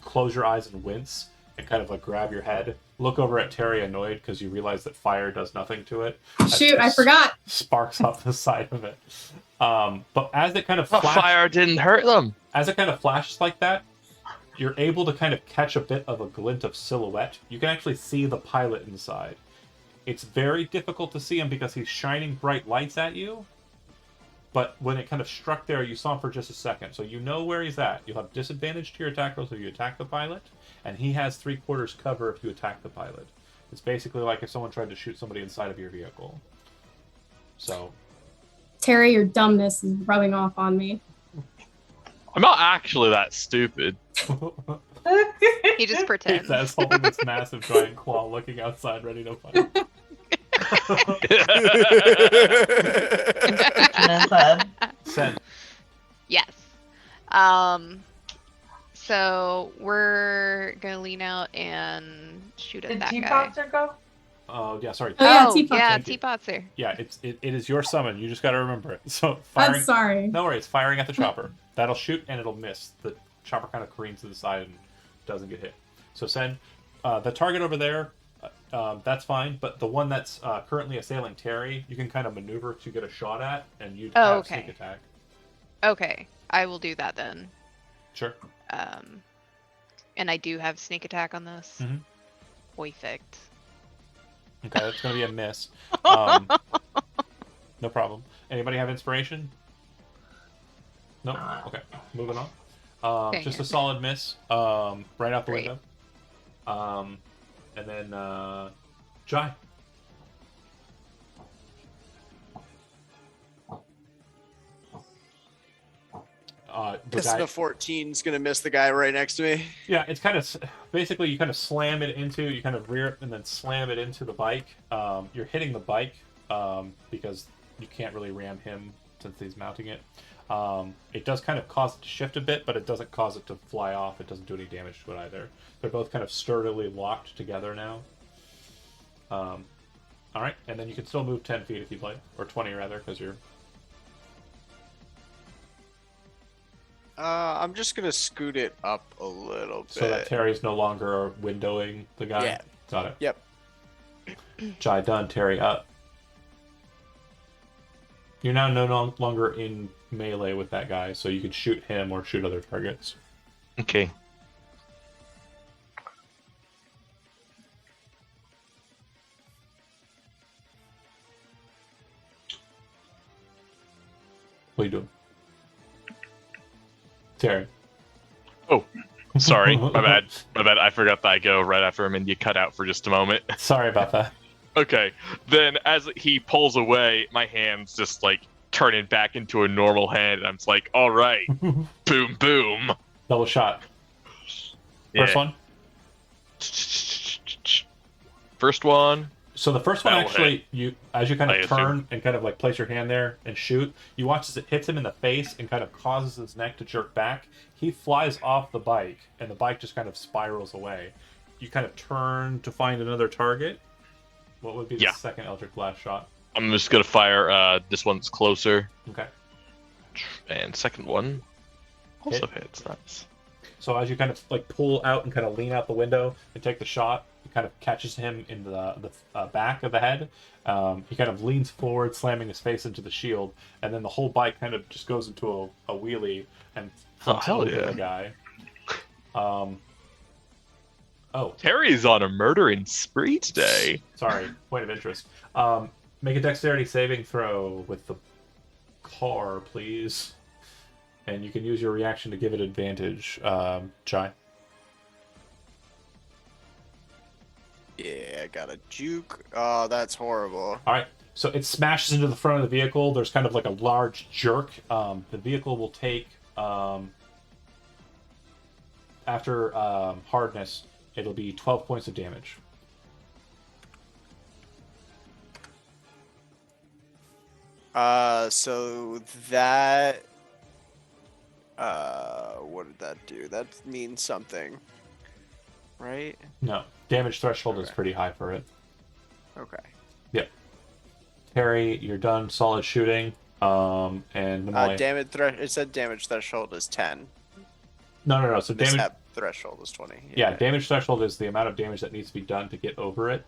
close your eyes and wince, and kind of like grab your head. Look over at Terry annoyed because you realize that fire does nothing to it.
Shoot, I forgot.
Sparks off the side of it. But as it kind of
But fire didn't hurt them.
as it kind of flashes like that, you're able to kind of catch a bit of a glint of silhouette. You can actually see the pilot inside. It's very difficult to see him because he's shining bright lights at you. But when it kind of struck there, you saw him for just a second. So you know where he's at. You'll have disadvantage to your attack rolls if you attack the pilot. And he has 3/4 cover if you attack the pilot. It's basically like if someone tried to shoot somebody inside of your vehicle. So...
Terry, your dumbness is rubbing off on me.
I'm not actually that stupid.
He just pretends.
That's holding this massive giant claw looking outside ready to fight. Send.
Yes. So we're gonna lean out and shoot at
Did
that guy.
T-Potser go?
Oh, yeah, sorry.
Oh, yeah,
Oh,
T-Potser.
yeah,
Thank you.
T-Potser.
Yeah, it is your summon. You just got to remember it. So
I'm
firing.
sorry.
No worries. Firing at the chopper. That'll shoot and it'll miss. The chopper kind of careens to the side and doesn't get hit. So send the target over there. That's fine. But the one that's currently assailing Terry, you can kind of maneuver to get a shot at, and you have
okay.
sneak attack.
Okay, I will do that then.
Sure.
And I do have sneak attack on this.
Mhm.
Perfect.
Okay, that's going to be a miss. No problem. Anybody have inspiration? No? Okay, moving on.
Okay,
Just
yeah.
a solid miss, right out the
Great.
window. And then, Jai. The
Guess
guy,
the 14 is gonna miss the guy right next to me.
yeah, it's kind of basically you kind of slam it into, you kind of rear it and then slam it into the bike. You're hitting the bike because you can't really ram him since he's mounting it. It does kind of cause it to shift a bit, but it doesn't cause it to fly off. It doesn't do any damage to it either. They're both kind of sturdily locked together now. All right, and then you can still move 10 feet if you'd like, or 20 rather, because you're...
I'm just gonna scoot it up a little bit.
So that Terry's no longer windowing the guy?
Yeah.
Got it.
Yep.
Jai done, Terry up. You're now no longer in melee with that guy, so you can shoot him or shoot other targets.
Okay.
What are you doing? Terry.
Oh, sorry. My bad. My bad. I forgot that I go right after him and you cut out for just a moment.
Sorry about that.
Okay. Then as he pulls away, my hand's just like turning back into a normal hand. And I'm just like, all right. Boom, boom.
Double shot.
Yeah.
First one?
First one.
So the first one
That'll
actually, you as you kind
I
of
assume.
turn and kind of like place your hand there and shoot, you watch as it hits him in the face and kind of causes his neck to jerk back. He flies off the bike, and the bike just kind of spirals away. You kind of turn to find another target. What would be the
Yeah.
second Eldritch Blast shot?
I'm just going to fire. This one's closer.
Okay.
And second one also hits. Nice.
So as you kind of like pull out and kind of lean out the window and take the shot, it kind of catches him in the back of the head. He kind of leans forward, slamming his face into the shield, and then the whole bike kind of just goes into a wheelie and flips
hell
over
yeah.
the guy.
Terry's on a murdering spree today.
Sorry, point of interest. Make a dexterity saving throw with the car, please. And you can use your reaction to give it advantage, Chai.
Yeah, I got a juke. Oh, that's horrible.
All right, so it smashes into the front of the vehicle. There's kind of like a large jerk. The vehicle will take, after hardness, it'll be 12 points of damage.
So that... what did that do? That means something, right?
No, damage threshold is
Okay.
pretty high for it.
Okay.
Yep. Terry, you're done. Solid shooting. And Namali.
It said damage threshold is 10.
No. So damage.
Mishap threshold is 20.
Yeah, damage threshold is the amount of damage that needs to be done to get over it,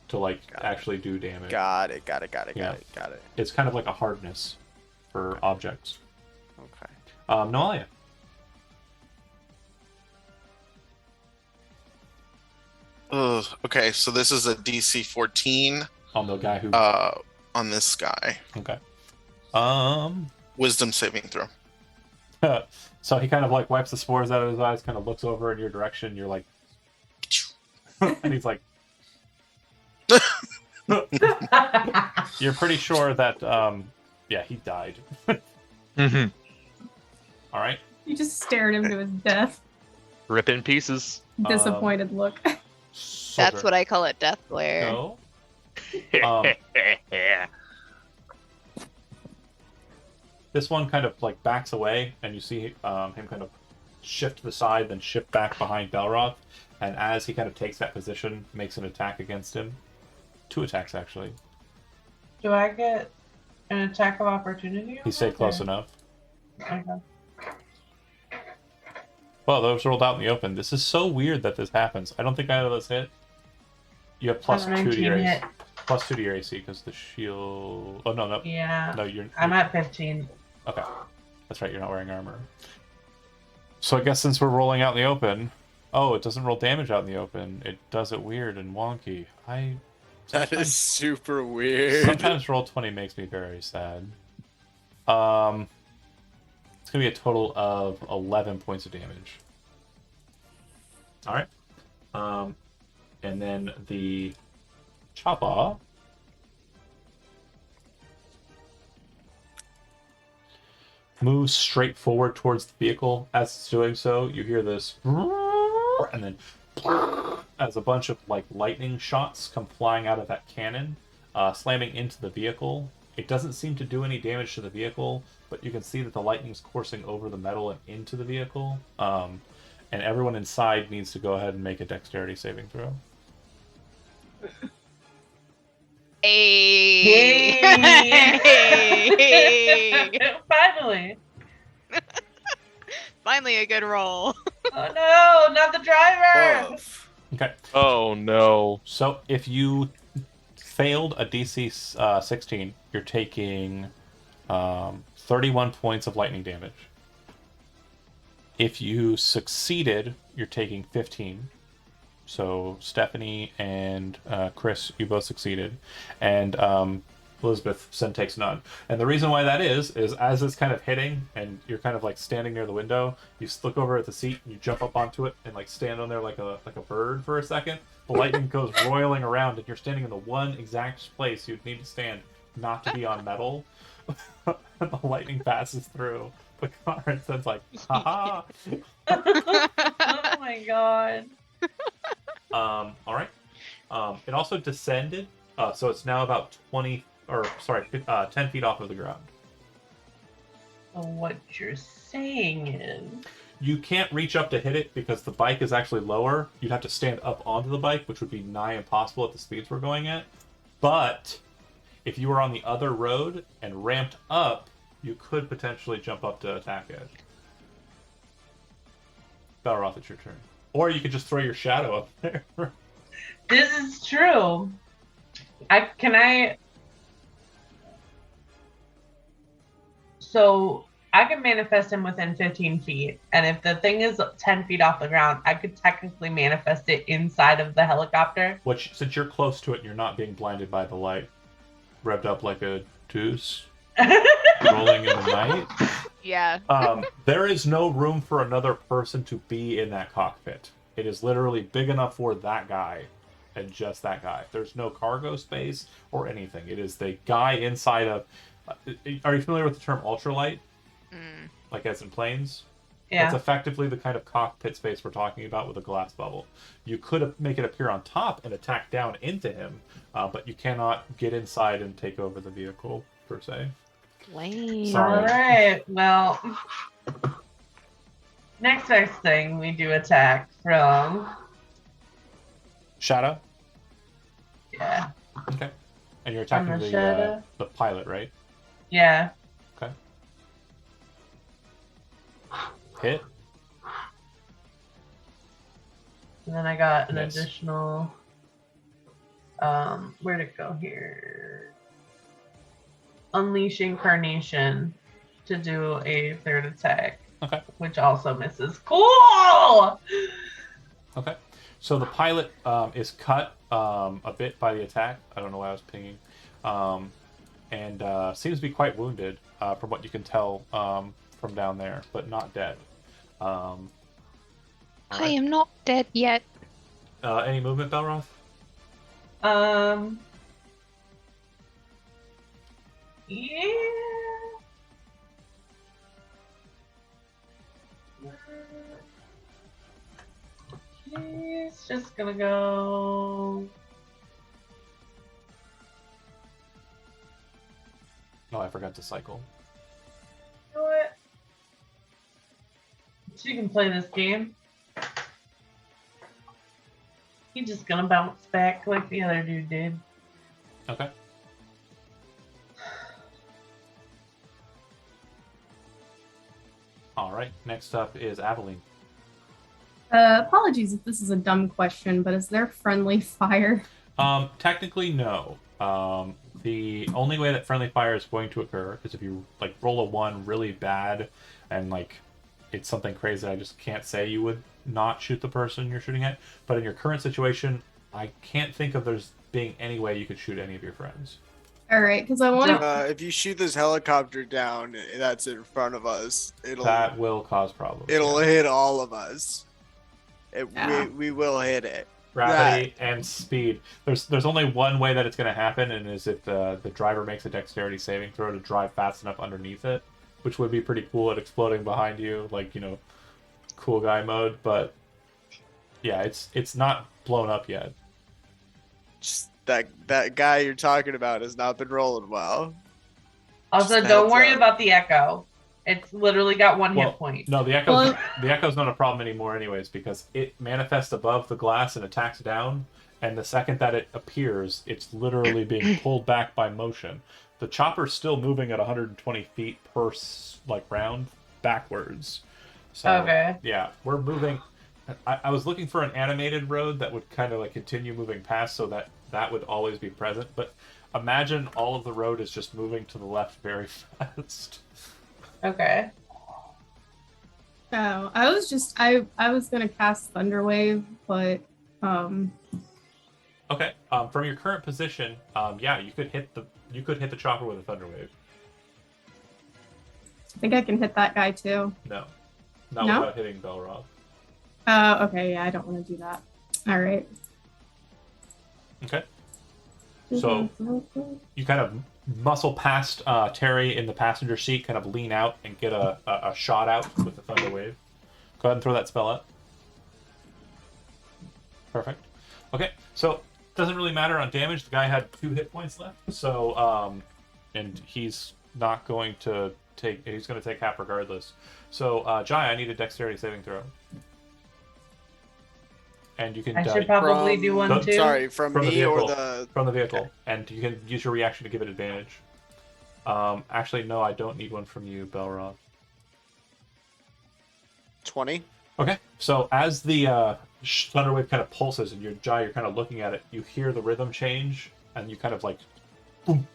to like
Got it.
actually do damage.
Got it.
Yeah.
Got it.
It's kind of like a hardness for objects.
Okay.
Noalia.
Ugh, okay, so this is a DC 14
On the guy who.
on this guy.
Okay.
Wisdom saving throw.
So he kind of like wipes the spores out of his eyes, kind of looks over in your direction. You're like, and he's like, you're pretty sure that, yeah, he died.
Mm-hmm.
All right.
You just stared him to his death.
Rip in pieces.
Disappointed look.
That's what I call it, death glare.
No. Um, This one kind of like backs away, and you see him kind of shift to the side, then shift back behind Belroth. And as he kind of takes that position, makes an attack against him. 2 attacks actually.
Do I get an attack of opportunity?
He stayed close enough.
Okay.
Well, those rolled out in the open. This is so weird that this happens. I don't think either of those hit. You have plus 2 to your AC.
hit.
Plus 2 to your AC because the shield. Oh no.
Yeah.
No, you're.
I'm at 15.
Okay, that's right. You're not wearing armor. So I guess since we're rolling out in the open, oh, it doesn't roll damage out in the open. It does it weird and wonky.
That is super weird.
Sometimes roll 20 makes me very sad. It's gonna be a total of 11 points of damage. All right. And then the Choppa moves straight forward towards the vehicle. As it's doing so, you hear this, and then as a bunch of like lightning shots come flying out of that cannon, slamming into the vehicle. It doesn't seem to do any damage to the vehicle, but you can see that the lightning's coursing over the metal and into the vehicle. And everyone inside needs to go ahead and make a dexterity saving throw.
Hey.
Finally.
Finally a good roll.
Oh no, not the driver.
Oof.
Okay.
Oh no.
So if you failed a DC 16, you're taking 31 points of lightning damage. If you succeeded, you're taking 15. So Stephanie and Chris, you both succeeded. And Elizabeth, Sin takes none. And the reason why that is as it's kind of hitting and you're kind of like standing near the window, you look over at the seat and you jump up onto it and like stand on there like a bird for a second. The lightning goes roiling around and you're standing in the one exact place you'd need to stand not to be on metal. The lightning passes through the car and Sin's like, haha.
Oh my god.
All right. It also descended, so it's now about 10 feet off of the ground.
So what you're saying is,
You can't reach up to hit it because the bike is actually lower. You'd have to stand up onto the bike, which would be nigh impossible at the speeds we're going at. But if you were on the other road and ramped up, you could potentially jump up to attack it. Balroth, it's your turn. Or you could just throw your shadow up there.
this is true. So I can manifest him within 15 feet, and if the thing is 10 feet off the ground, I could technically manifest it inside of the helicopter.
Which, since you're close to it and you're not being blinded by the light, revved up like a deuce, rolling in the night.
Yeah.
There is no room for another person to be in that cockpit. It is literally big enough for that guy and just that guy. There's no cargo space or anything. It is the guy inside of... are you familiar with the term ultralight? Like as in planes?
Yeah.
That's effectively the kind of cockpit space we're talking about with a glass bubble. You could make it appear on top and attack down into him, but you cannot get inside and take over the vehicle, per se.
Lame.
Sorry.
All right. Well, next best thing we do attack from.
Shadow?
Yeah.
Okay. And you're attacking
the shadow.
the pilot, right?
Yeah.
Okay. Hit.
And then I got an
Miss.
additional. Where'd it go here? Unleash Incarnation to do a third attack.
Okay.
Which also misses. Cool!
Okay. So the pilot is cut a bit by the attack. I don't know why I was pinging. And seems to be quite wounded from what you can tell from down there, but not dead.
I am not dead yet.
Any movement, Belroth?
Yeah. He's just gonna go.
No, I forgot to cycle.
You know what? She can play this game. He's just gonna bounce back like the other dude did.
Okay. All right. Next up is Aveline.
Apologies if this is a dumb question, but is there friendly fire?
Technically, no. The only way that friendly fire is going to occur is if you like roll a 1 really bad and like it's something crazy I just can't say you would not shoot the person you're shooting at. But in your current situation, I can't think of there's being any way you could shoot any of your friends.
All right, because I want
If you shoot this helicopter down that's in front of us,
That will cause problems.
it'll hit all of us.
Yeah.
We will hit it.
Gravity and speed. There's only one way that it's going to happen, and is if the driver makes a dexterity saving throw to drive fast enough underneath it, which would be pretty cool at exploding behind you, like, you know, cool guy mode. But yeah, it's not blown up yet.
Just that guy you're talking about has not been rolling well.
Also,
Just
don't
heads
worry
up.
about the echo. It's literally got one
Well,
hit point.
No, the echo's not a problem anymore, anyways, because it manifests above the glass and attacks down. And the second that it appears, it's literally being pulled back by motion. The chopper's still moving at 120 feet per round backwards. So,
Okay.
yeah, we're moving. I was looking for an animated road that would kind of like continue moving past, so that would always be present. But imagine all of the road is just moving to the left very fast.
Okay.
Oh, I was gonna cast Thunderwave, but
Okay. From your current position, yeah, you could hit the chopper with a thunder wave.
I think I can hit that guy too.
No, not
No?
without hitting Belroth.
Okay, yeah, I don't want to do that. All right.
Okay. So you kind of muscle past Terry in the passenger seat, kind of lean out and get a shot out with the thunder wave. Go ahead and throw that spell up. Perfect. Okay, so doesn't really matter on damage. The guy had 2 hit points left, so and he's not going to take. He's going to take half regardless. So Jai, I need a dexterity saving throw. And you can
I should probably do one
Don't-
too.
Sorry, from
From the
me or
vehicle.
the.
from the vehicle,
Okay.
and you can use your reaction to give it advantage. Actually, no, I don't need one from you, Belroth.
20.
Okay, so as the thunderwave kind of pulses and you're kind of looking at it, you hear the rhythm change, and you kind of like, boom,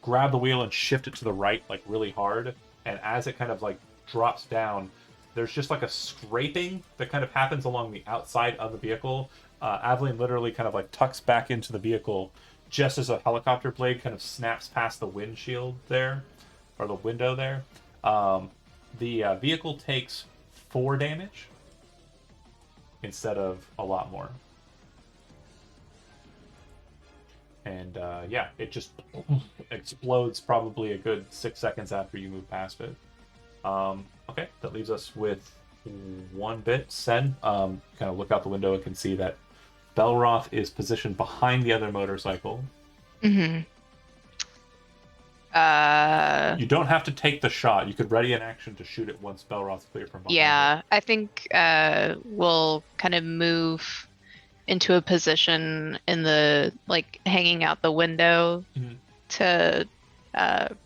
grab the wheel and shift it to the right like really hard, and as it kind of like drops down, there's just like a scraping that kind of happens along the outside of the vehicle. Aveline literally kind of like tucks back into the vehicle just as a helicopter blade kind of snaps past the windshield there, or the window there. The vehicle takes 4 damage instead of a lot more. And yeah, it just explodes probably a good 6 seconds after you move past it. Okay, that leaves us with 1 bit. Sen, kind of look out the window and can see that Belroth is positioned behind the other motorcycle.
Mm-hmm.
You don't have to take the shot. You could ready an action to shoot it once Belroth's clear from behind.
Yeah, I think we'll kind of move into a position in the hanging out the window
Mhm.
to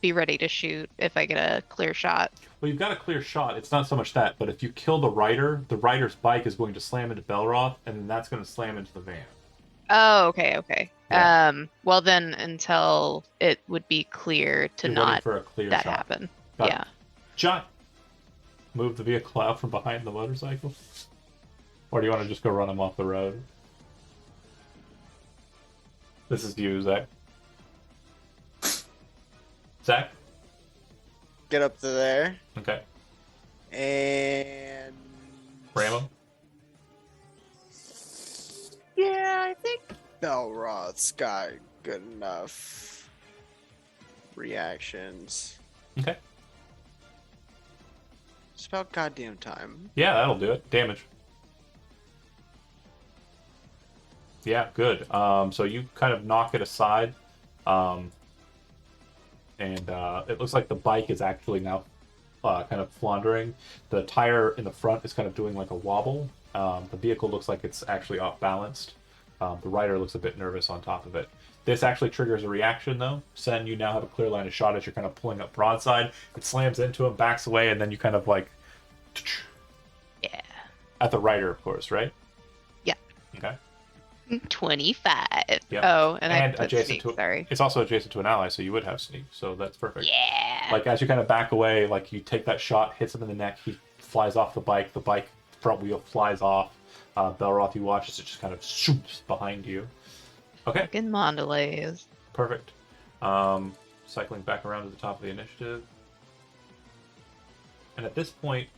be ready to shoot if I get a clear shot.
Well, you've got a clear shot. It's not so much that, but if you kill the rider's bike is going to slam into Belroth, and then that's going to slam into the van.
Oh, okay.
Yeah.
Well then, until it would be clear to
You're waiting
not
for a clear
that
shot.
happen.
Got it.
Yeah.
John, move the vehicle out from behind the motorcycle, or do you want to just go run him off the road? This is you, Zach. Zach.
Get up to there.
Okay.
And.
Ram him.
Yeah, I think Belroth's got good enough reactions.
Okay.
It's about goddamn time.
Yeah, that'll do it. Damage. Yeah, good. So you kind of knock it aside, and it looks like the bike is actually now kind of floundering. The tire in the front is kind of doing like a wobble. The vehicle looks like it's actually off balanced. The rider looks a bit nervous on top of it. This actually triggers a reaction, though. Sen, you now have a clear line of shot as you're kind of pulling up broadside. It slams into him, backs away, and then you kind of like...
Yeah.
At the rider, of course, right?
Yeah.
Okay.
25.
Yeah.
Oh, and I
And
put
adjacent
sneak,
to it.
sorry.
It's also adjacent to an ally, so you would have sneak, so that's perfect.
Yeah.
Like, as you kind of back away, like, you take that shot, hits him in the neck, he flies off the bike front wheel flies off. Belroth, you watch as it just kind of shoots behind you. Okay,
Fucking Mondelays.
perfect. Cycling back around to the top of the initiative. And at this point,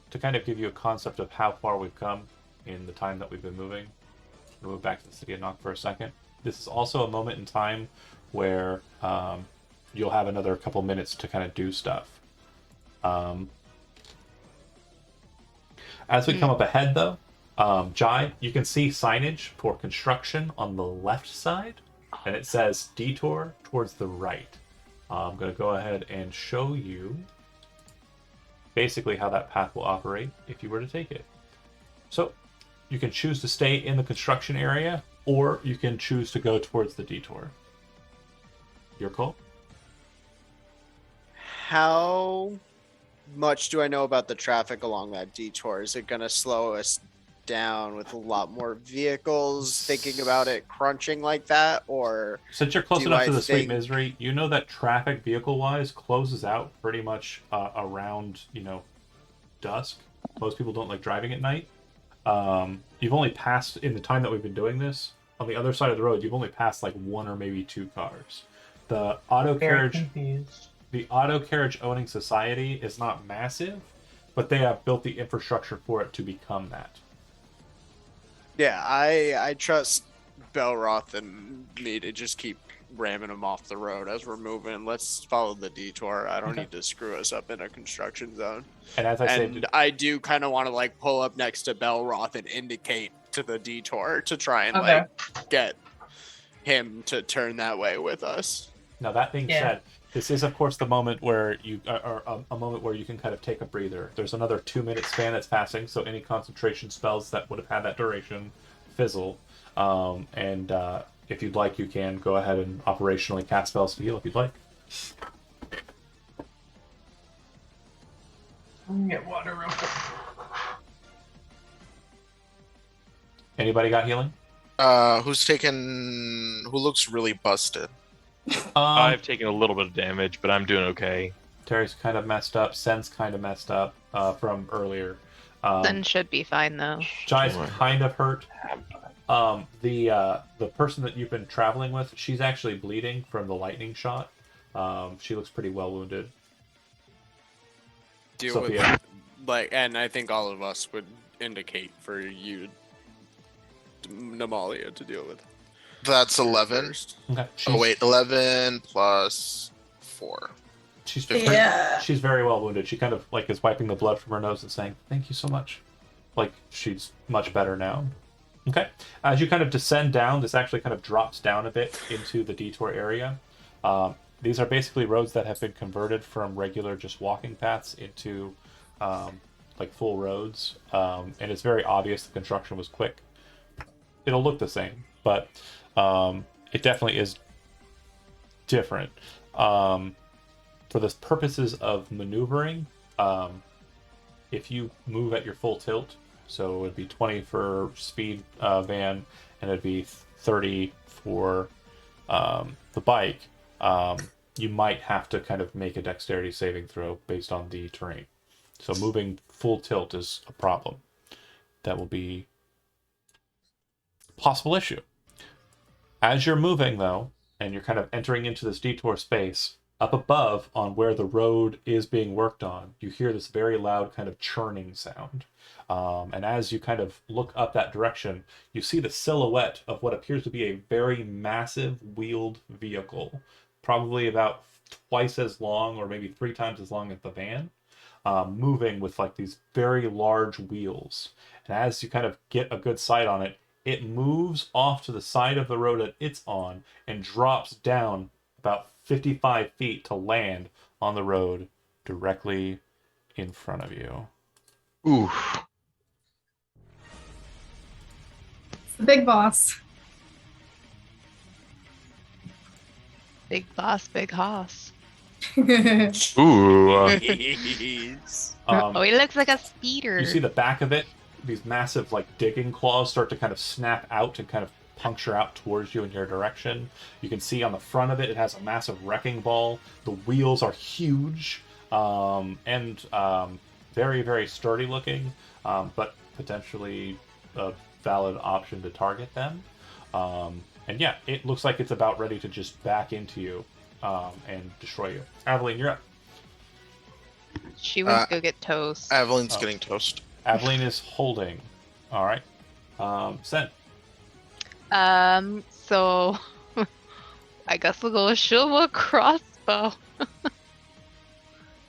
to kind of give you a concept of how far we've come in the time that we've been moving, we'll move back to the city of Nock for a second. This is also a moment in time where you'll have another couple minutes to kind of do stuff. As we come up ahead, though, Jai, you can see signage for construction on the left side, and it says detour towards the right. I'm going to go ahead and show you basically how that path will operate if you were to take it. So you can choose to stay in the construction area, or you can choose to go towards the detour. Your call.
How much do I know about the traffic along that detour? Is it going to slow us down with a lot more vehicles thinking about it crunching like that? Or
since you're close
do
enough
I
to the Sweet
think-
Misery, you know that traffic vehicle-wise closes out pretty much around, dusk. Most people don't like driving at night. You've only passed, in the time that we've been doing this, on the other side of the road, you've only passed like 1 or maybe 2 cars. The auto
Very
carriage,
confused.
the auto carriage owning society is not massive, but they have built the infrastructure for it to become that.
Yeah, I trust Belroth and me to just keep ramming them off the road as we're moving. Let's follow the detour. I don't
Okay.
need to screw us up in a construction zone.
And as I
And
said,
I do kind of want to like pull up next to Belroth and indicate to the detour to try and
Okay.
like get him to turn that way with us.
now that being
Yeah.
said, this is of course the moment where you a moment where you can kind of take a breather. There's another 2-minute span that's passing, so any concentration spells that would have had that duration fizzle. And if you'd like, you can go ahead and operationally cast spells to heal if you'd like.
I'm gonna get water real quick.
Anybody got healing?
Who looks really busted?
I've taken a little bit of damage, but I'm doing okay.
Terry's kind of messed up. Sen's kind of messed up from earlier.
Then should be fine though.
Jai's
Sure.
kind of hurt. The person that you've been traveling with, she's actually bleeding from the lightning shot. She looks pretty well wounded.
Deal
Sophia.
with like, and I think all of us would indicate for you, Namalia, to deal with.
That's 11.
First.
Okay.
Oh wait, 11 plus 4.
She's
Yeah.
she's very well wounded. She kind of like is wiping the blood from her nose and saying, "Thank you so much." Like she's much better now. Okay. As you kind of descend down, this actually kind of drops down a bit into the detour area. These are basically roads that have been converted from regular just walking paths into like full roads, and it's very obvious the construction was quick. It'll look the same, but it definitely is different. For the purposes of maneuvering, if you move at your full tilt, so it would be 20 for speed van, and it'd be 30 for the bike, you might have to kind of make a dexterity saving throw based on the terrain. So moving full tilt is a problem. That will be a possible issue. As you're moving, though, and you're kind of entering into this detour space, up above on where the road is being worked on, you hear this very loud kind of churning sound. And as you kind of look up that direction, you see the silhouette of what appears to be a very massive wheeled vehicle, probably about twice as long or maybe 3 times as long as the van, moving with like these very large wheels. And as you kind of get a good sight on it, it moves off to the side of the road that it's on and drops down about 55 feet to land on the road directly in front of you.
Oof.
It's the big boss.
Big boss, big hoss.
Ooh.
Jeez.
Oh, he looks like a speeder.
You see the back of it, these massive like digging claws start to kind of snap out and kind of puncture out towards you in your direction. You can see on the front of it, it has a massive wrecking ball. The wheels are huge and very, very sturdy looking, but potentially a valid option to target them. And yeah, it looks like it's about ready to just back into you and destroy you. Aveline, you're up.
She wants to go get toast.
Aveline's
Oh.
getting toast.
Aveline is holding. All right. Sen.
So I guess we'll go with Shilwa crossbow.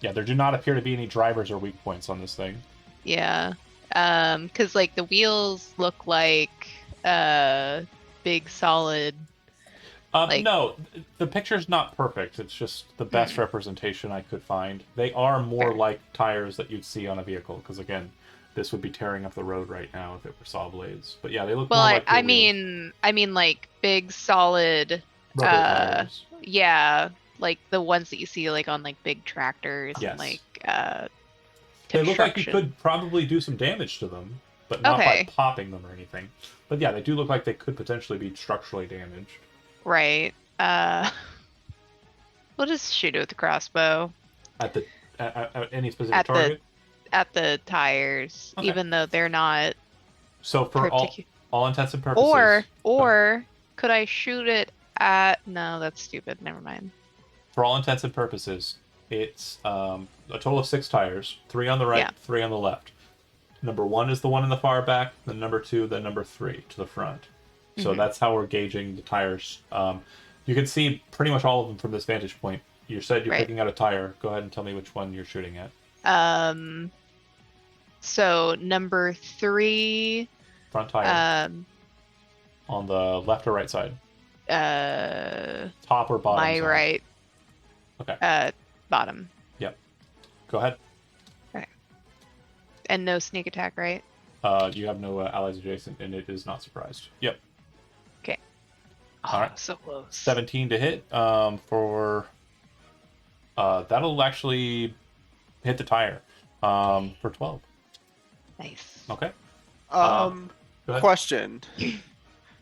Yeah, there do not appear to be any drivers or weak points on this thing.
Yeah. Cause like the wheels look like big solid Like-
No, the picture's not perfect. It's just the best representation I could find. They are more
Fair.
like tires that you'd see on a vehicle, because again, this would be tearing up the road right now if it were saw blades. But yeah, they look
Well,
more like
I
your wheels.
mean like big solid.
Rubber tires.
Yeah, like the ones that you see like on like big tractors
Yes.
and like
They look like you
construction.
could probably do some damage to them, but not
Okay.
by popping them or anything. But yeah, they do look like they could potentially be structurally damaged.
Right. We'll just shoot it with the crossbow
At any specific
At the-
target.
at the tires,
Okay.
even though they're not
So for
particular.
all intents and purposes,
Or could I shoot it at? No, that's stupid. Never mind.
for all intents and purposes, it's a total of 6 tires, 3 on the right,
Yeah.
3 on the left. Number 1 is the one in the far back, then number 2, then number 3 to the front. So
Mhm.
that's how we're gauging the tires. You can see pretty much all of them from this vantage point. You said you're
Right.
picking out a tire. Go ahead and tell me which one you're shooting at.
So number 3,
Front tire
um,
on the left or right side, top or bottom.
my
side?
right,
Okay.
bottom,
Go ahead.
and no sneak attack, right?
You have no allies adjacent, and it is not surprised. Yep.
Oh,
Alright.
so close.
17 to hit. For that'll actually hit the tire. For 12.
Nice.
Okay. Go ahead.
Question.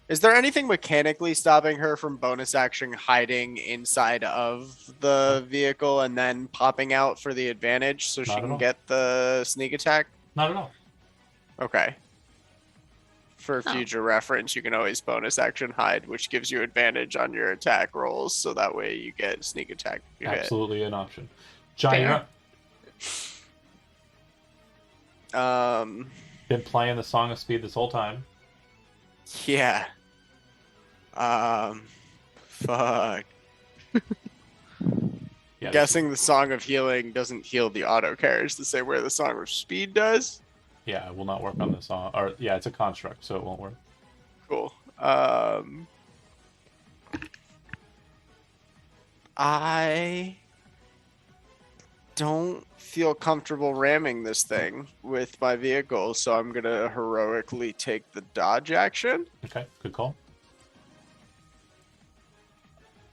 Is there anything mechanically stopping her from bonus action hiding inside of the vehicle and then popping out for the advantage so she
Not at
can
all.
get the sneak attack?
Not at all.
Okay. For
Oh.
future reference, you can always bonus action hide, which gives you advantage on your attack rolls, so that way you get sneak attack if you hit.
Absolutely an option. Jai, you're
Fair.
up. Been playing the Song of Speed this whole time.
Yeah. Fuck.
Yeah,
Guessing the Song of Healing doesn't heal the auto carriage the same way the Song of Speed does.
Yeah, it will not work on the song. Or yeah, it's a construct, so it won't work.
Cool. I don't feel comfortable ramming this thing with my vehicle, so I'm gonna heroically take the dodge action.
Okay, good call.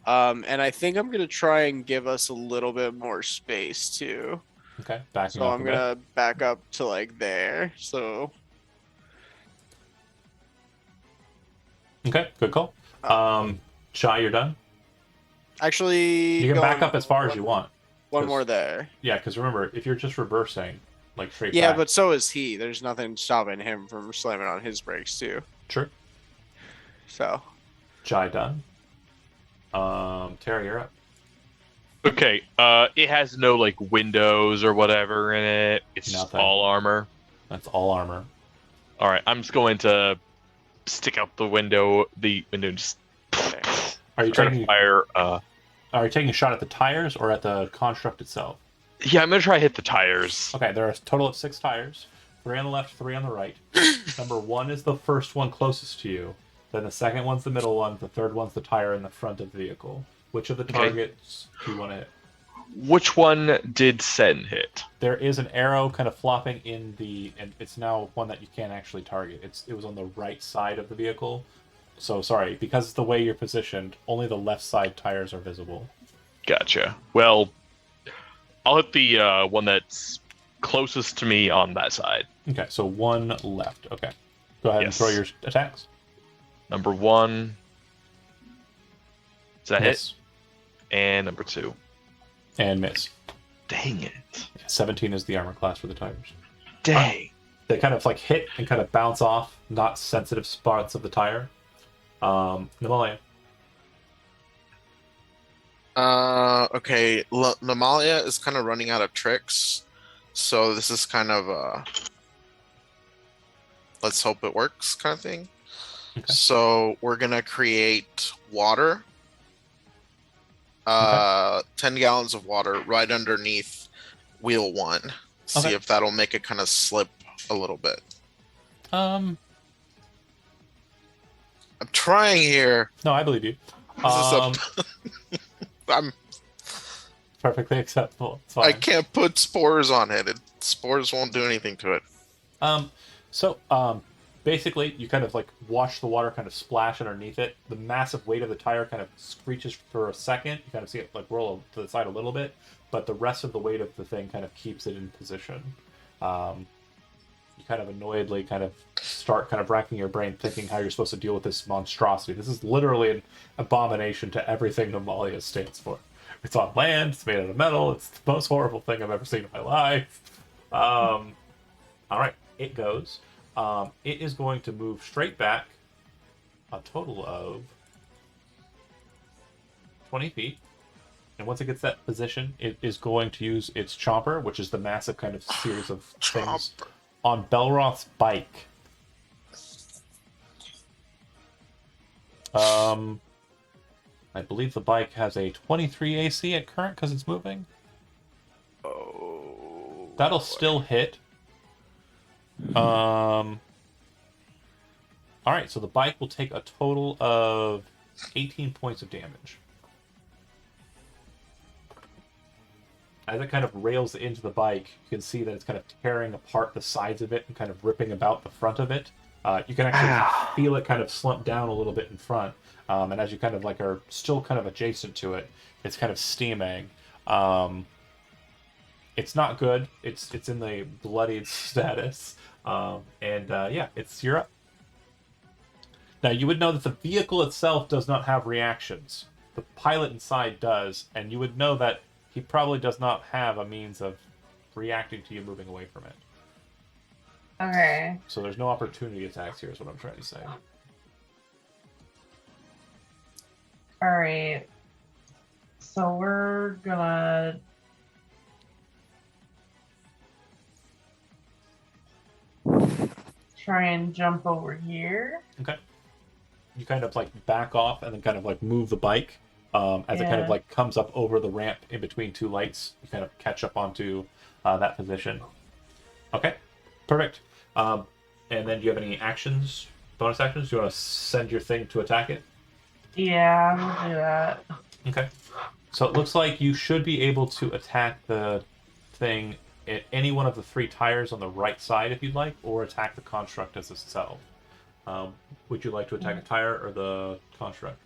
And I think I'm gonna try and give us a little bit more space too.
Okay, backing
So
off
I'm
a bit.
gonna back up to like there. So
Okay, good call. Jai, you're done.
actually,
You can back
going
up as far as you want.
One
'cause-
more there.
Yeah, because remember, if you're just reversing, like straight
Yeah,
back.
but so is he. There's nothing stopping him from slamming on his brakes too.
True.
So
Jai done. Terry, you're up.
Okay, it has no like windows or whatever in it. It's just
Nothing.
all armor.
That's all armor.
All right, I'm just going to stick out the window, and just
Are you
try to
taking
fire.
Are you taking a shot at the tires or at the construct itself?
Yeah, I'm gonna try to hit the tires.
Okay, there are a total of 6 tires. 3 on the left, 3 on the right. Number 1 is the first one closest to you. Then the second one's the middle one. The third one's the tire in the front of the vehicle. Which of the
Okay.
targets do you want to hit?
Which one did Sen hit?
There is an arrow kind of flopping in the, and it's now one that you can't actually target. It was on the right side of the vehicle. So sorry, because the way you're positioned, only the left side tires are visible.
Gotcha. Well, I'll hit the one that's closest to me on that side.
Okay, so 1 left. Okay, go ahead and
Yes.
throw your attacks.
Number 1. Is that
Miss.
hit? And number 2.
And miss.
Dang it.
17 is the armor class for the tires.
Dang.
They kind of like hit and kind of bounce off, not sensitive spots of the tire. Namalia.
Okay. Namalia is kind of running out of tricks, so this is kind of let's hope it works kind of thing.
Okay.
So we're gonna create water. 10 gallons of water right underneath wheel 1. See
Okay.
if that'll make it kind of slip a little bit.
No,
I'm trying here.
I believe you.
This is
Um,
I'm.
perfectly acceptable. It's
I
fine.
can't put spores on it. Spores won't do anything to it.
Basically, you kind of like watch the water kind of splash underneath it. The massive weight of the tire kind of screeches for a second. You kind of see it like roll to the side a little bit, but the rest of the weight of the thing kind of keeps it in position. You kind of annoyedly kind of start kind of racking your brain thinking how you're supposed to deal with this monstrosity. This is literally an abomination to everything Namalia stands for. It's on land, it's made out of metal, it's the most horrible thing I've ever seen in my life. Alright, it goes. It is going to move straight back a total of 20 feet. And once it gets that position, it is going to use its chomper, which is the massive kind of series of things
Chomper.
on Belroth's bike. I believe the bike has a 23 AC at current because it's moving.
Oh.
That'll still hit. Alright, so the bike will take a total of 18 points of damage. As it kind of rails into the bike, you can see that it's kind of tearing apart the sides of it and kind of ripping about the front of it. You can actually feel it kind of slump down a little bit in front. And as you kind of like are still kind of adjacent to it, it's kind of steaming. It's not good. It's in the bloodied status. You're up. Now, you would know that the vehicle itself does not have reactions. The pilot inside does, and you would know that he probably does not have a means of reacting to you moving away from it.
Okay.
So there's no opportunity attacks here, is what I'm trying to say.
Alright. So we're gonna try and jump over here.
Okay. You kind of like back off and then kind of like move the bike as it kind of
Yeah.
like comes up over the ramp in between two lights. You kind of catch up onto that position. Okay, perfect. And then do you have any actions, bonus actions? Do you want to send your thing to attack it?
Yeah, we'll do that.
Okay. So it looks like you should be able to attack the thing at any one of the three tires on the right side if you'd like, or attack the construct as itself. Would you like to attack a tire or the construct?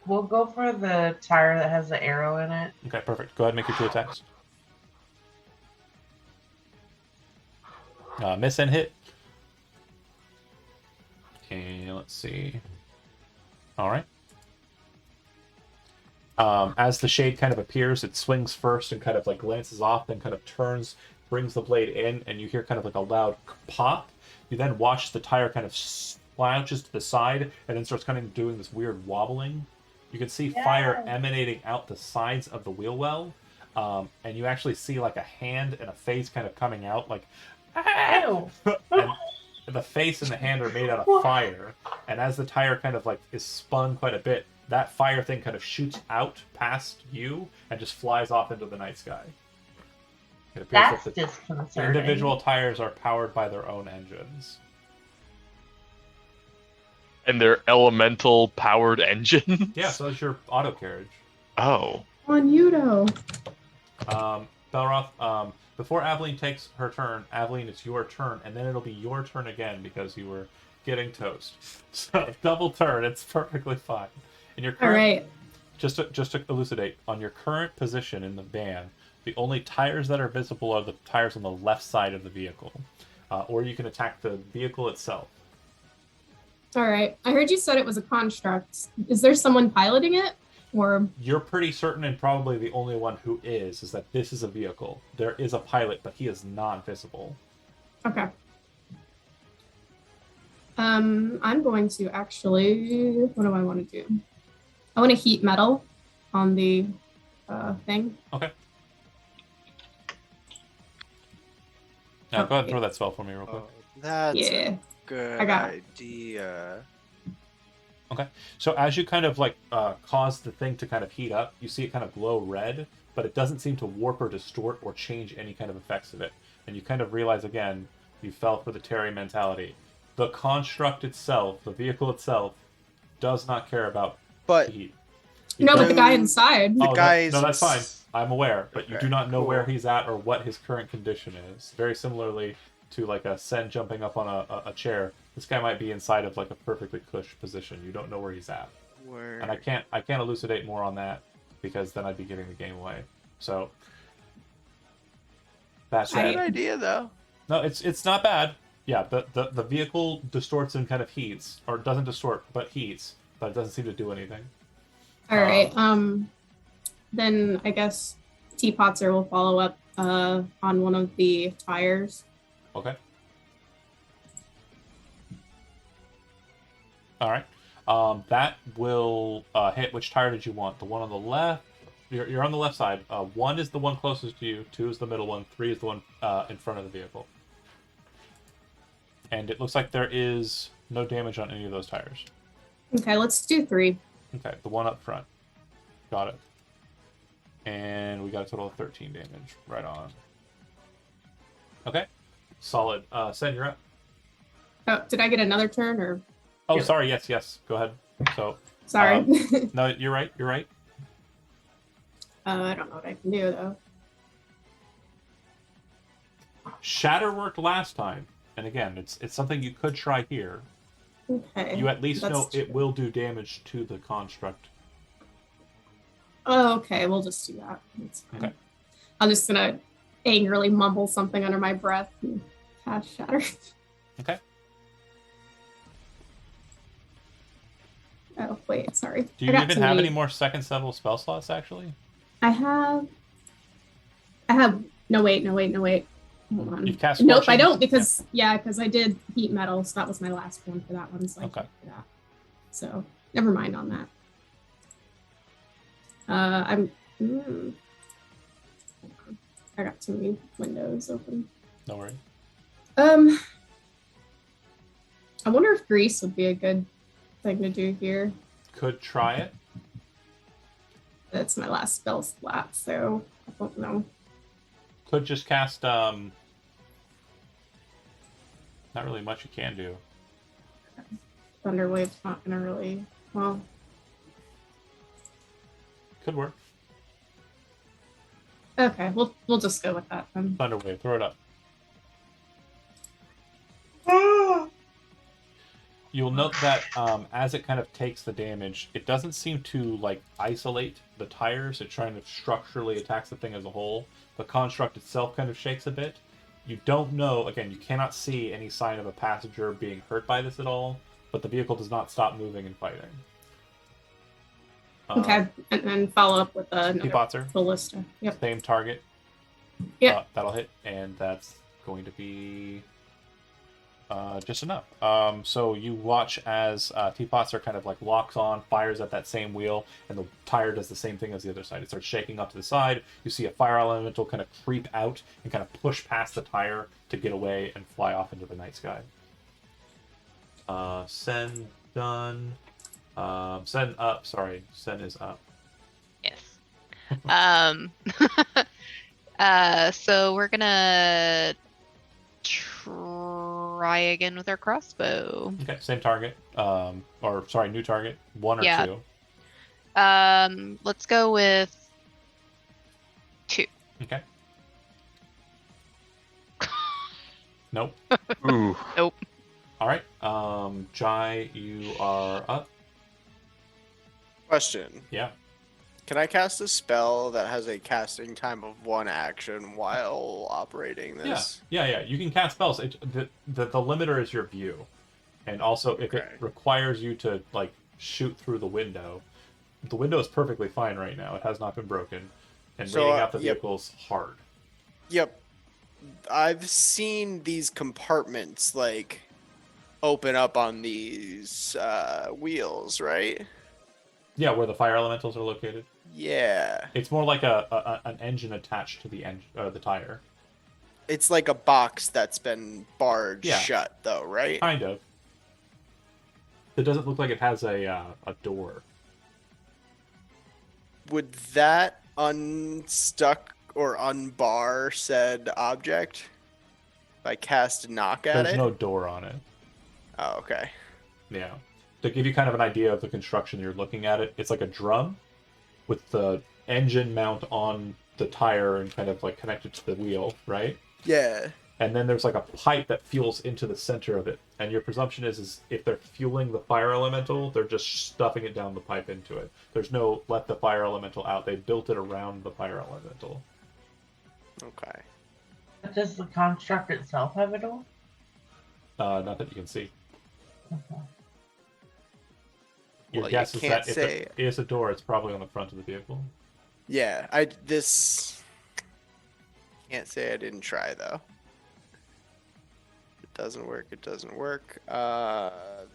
We'll go for the tire that has the arrow in it.
Okay, perfect. Go ahead and make your two attacks. Miss and hit. Okay, let's see. All right. As the shade kind of appears, it swings first and kind of like glances off, then kind of turns, brings the blade in, and you hear kind of like a loud pop. You then watch the tire kind of slouches to the side and then starts kind of doing this weird wobbling. You can see fire emanating out the sides of the wheel well, and you actually see like a hand and a face kind of coming out, like,
Ew.
and the face and the hand are made out of fire. And as the tire kind of like is spun quite a bit, that fire thing kind of shoots out past you and just flies off into the night sky. It appears
That's
that the
disconcerting.
individual tires are powered by their own engines.
And their elemental powered engine.
Yeah, so it's your auto carriage.
Oh.
On Udo.
Belroth, before Aveline takes her turn, Aveline, it's your turn, and then it'll be your turn again because you were getting toast. So double turn, it's perfectly fine. And your
All
current,
right.
just to elucidate, on your current position in the van, the only tires that are visible are the tires on the left side of the vehicle, or you can attack the vehicle itself.
All right. I heard you said it was a construct. Is there someone piloting it? Or
You're pretty certain, and probably the only one who is that this is a vehicle. There is a pilot, but he is not visible.
okay. I'm going to actually. What do I want to do? I want to heat metal on the thing.
Okay. Now go ahead and
Okay.
throw that spell for me real quick.
That's
Yeah.
a good
I got it.
idea.
Okay. So as you kind of like cause the thing to kind of heat up, you see it kind of glow red, but it doesn't seem to warp or distort or change any kind of effects of it. And you kind of realize again, you fell for the Terry mentality. The construct itself, the vehicle itself, does not care about
But
the heat. You
No, but
don't-
the guy inside.
Oh,
guys-
no, that's fine. I'm aware, but you
Okay,
do not know
cool.
where he's at or what his current condition is. Very similarly to like a Sen jumping up on a chair. This guy might be inside of like a perfectly cush position. You don't know where he's at, and I can't elucidate more on that because then I'd be giving the game away. So that's
Good
it.
idea though.
No, it's not bad. Yeah, the vehicle distorts and kind of heats, or doesn't distort, but heats, but it doesn't seem to do anything.
All right. Then I guess Teapotser will follow up on one of the tires.
Okay. All right. That will hit. Which tire did you want? The one on the left? You're on the left side. 1 is the one closest to you. 2 is the middle one. 3 is the one in front of the vehicle. And it looks like there is no damage on any of those tires.
Okay, let's do 3.
Okay, the one up front. Got it. And we got a total of 13 damage. Right on. Okay. Solid. Sen, you're up.
Oh, did I get another turn or?
Oh,
Yeah.
sorry. Yes. Go ahead. So,
Sorry.
no, you're right.
I don't know what I can do though.
Shatter worked last time. And again, it's something you could try here.
Okay.
You at least
that's
know it
true.
will do damage to the construct.
Oh, okay, we'll just do that. That's fine.
Okay.
I'm just gonna angrily mumble something under my breath and cast Shatter.
Okay.
Oh wait, sorry.
Do you
I got
even
too
have
many-
any more second level spell slots, actually?
I have. No wait. Hold on.
You've cast
Nope, I
Scorching?
don't because because I did heat metal, so that was my last one for that one. So I
Okay.
can't do that. So never mind on that. I'm. Hold on. I got too many windows open.
No worries.
I wonder if grease would be a good thing to do here.
Could try it.
That's my last spell slot, so I don't know.
Could just cast, not really much you can do.
Thunderwave's not gonna really. Well,
Could work.
okay, we'll just go with that then.
Thunderwave, throw it up. You'll note that as it kind of takes the damage, it doesn't seem to like isolate the tires. It trying to structurally attacks the thing as a whole. The construct itself kind of shakes a bit. You don't know, again, you cannot see any sign of a passenger being hurt by this at all, but the vehicle does not stop moving and fighting.
Okay, and then follow up with another
Botzer,
ballista. Yep.
same target.
Yep.
That'll hit, and that's going to be just enough. So you watch as T-Potzer kind of like locks on, fires at that same wheel, and the tire does the same thing as the other side. It starts shaking up to the side. You see a fire elemental kind of creep out and kind of push past the tire to get away and fly off into the night sky. Sen done. Sen up. Sorry, Sen is up.
Yes. So we're gonna try again with our crossbow.
Okay, same target. Or sorry, new target. 1 or
Yeah.
2.
Let's go with 2.
Okay. Nope.
Ooh.
Nope.
All right. Jai, you are up.
Question.
Yeah.
Can I cast a spell that has a casting time of 1 action while operating this?
Yeah. You can cast spells. The limiter is your view, and also if it
Okay.
requires you to like shoot through the window is perfectly fine right now. It has not been broken, and
So,
raiding out the
yep.
vehicle's hard.
Yep. I've seen these compartments like open up on these wheels, right?
Yeah, where the fire elementals are located.
Yeah.
It's more like an engine attached to the the tire.
It's like a box that's been barred
Yeah.
shut, though, right?
Kind of. It doesn't look like it has a door.
Would that unstuck or unbar said object if I cast a knock at
There's
it?
no door on it.
Oh, okay.
Yeah. To give you kind of an idea of the construction you're looking at it's like a drum, with the engine mount on the tire and kind of like connected to the wheel, right?
Yeah.
And then there's like a pipe that fuels into the center of it. And your presumption is if they're fueling the fire elemental, they're just stuffing it down the pipe into it. There's no let the fire elemental out. They built it around the fire elemental.
Okay.
But does the construct itself have a door?
Not that you can see.
Okay.
Your
Well,
guess
you
is
can't
that if
say-
there is a door, it's probably on the front of the vehicle.
Yeah, this can't say I didn't try though. If it doesn't work, it doesn't work.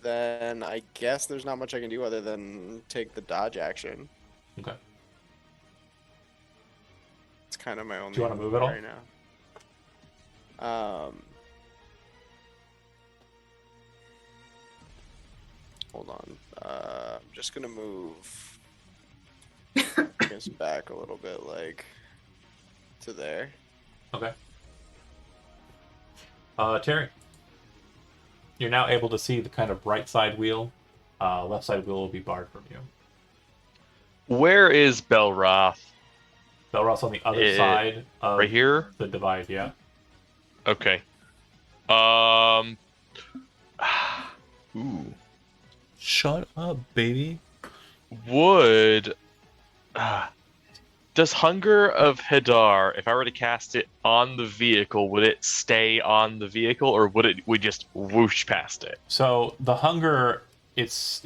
Then I guess there's not much I can do other than take the dodge action.
Okay.
It's kind of my only.
Do you wanna move at all?
right now? Hold on. I'm just gonna move. I guess back a little bit, like to there.
Okay. Terry, you're now able to see the kind of right side wheel. Left side wheel will be barred from you.
Where is Belroth?
Belroth's on the other side of
Right here?
the divide, yeah.
Okay. Ooh.
Shut up, baby.
Would does Hunger of Hadar, if I were to cast it on the vehicle, would it stay on the vehicle, or would we just whoosh past it?
So the hunger, this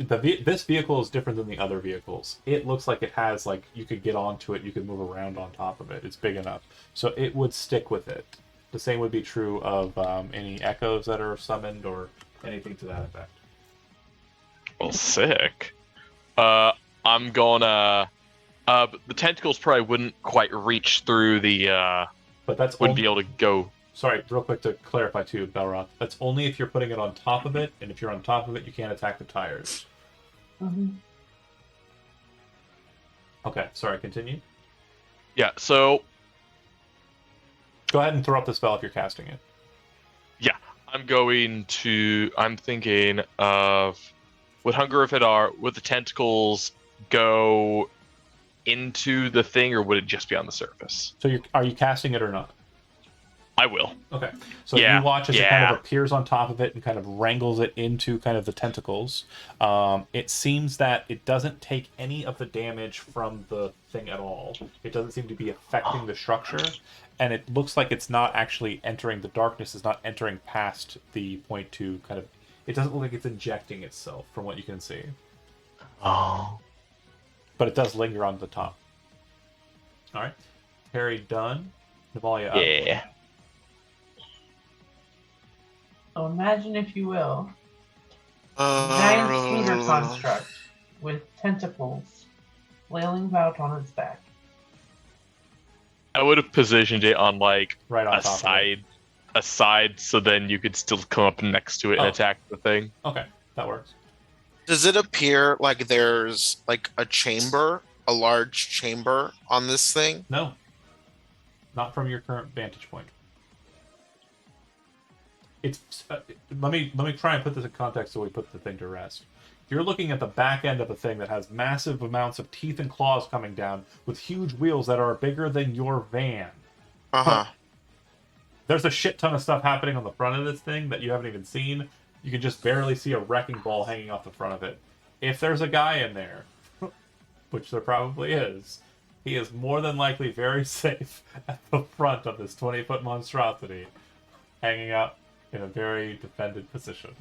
vehicle is different than the other vehicles. It looks like it has like you could get onto it, you could move around on top of it. It's big enough, so it would stick with it. The same would be true of any echoes that are summoned or anything to that effect.
Well, sick. I'm gonna. The tentacles probably wouldn't quite reach through the.
But that's
wouldn't be able to go.
Sorry, real quick to clarify too, Belroth. That's only if you're putting it on top of it, and if you're on top of it, you can't attack the tires.
Mm-hmm.
Okay, sorry, continue.
Yeah. So
Go ahead and throw up the spell if you're casting it.
I'm thinking of. Would Hunger of Hadar, would the tentacles go into the thing, or would it just be on the surface?
So are you casting it or not?
I will.
Okay. So
Yeah,
you watch as it kind
yeah.
of appears on top of it and kind of wrangles it into kind of the tentacles. It seems that it doesn't take any of the damage from the thing at all. It doesn't seem to be affecting the structure. And it looks like it's not actually entering, the darkness is not entering past the point to kind of, it doesn't look like it's injecting itself from what you can see.
Oh.
But it does linger on the top. Alright. Terry done. Navalia up.
Yeah.
So imagine, if you will, a giant scooter construct with tentacles flailing about on its back.
I would have positioned it on like
Right on
a
top
side, so then you could still come up next to it and
Oh.
attack the thing.
of it. Okay, that works.
Does it appear like there's like a chamber, a large chamber on this thing?
No. Not from your current vantage point. It's let me try and put this in context so we put the thing to rest. You're looking at the back end of a thing that has massive amounts of teeth and claws coming down with huge wheels that are bigger than your van.
Uh-huh.
There's a shit ton of stuff happening on the front of this thing that you haven't even seen. You can just barely see a wrecking ball hanging off the front of it. If there's a guy in there, which there probably is, he is more than likely very safe at the front of this 20-foot monstrosity, hanging out in a very defended position.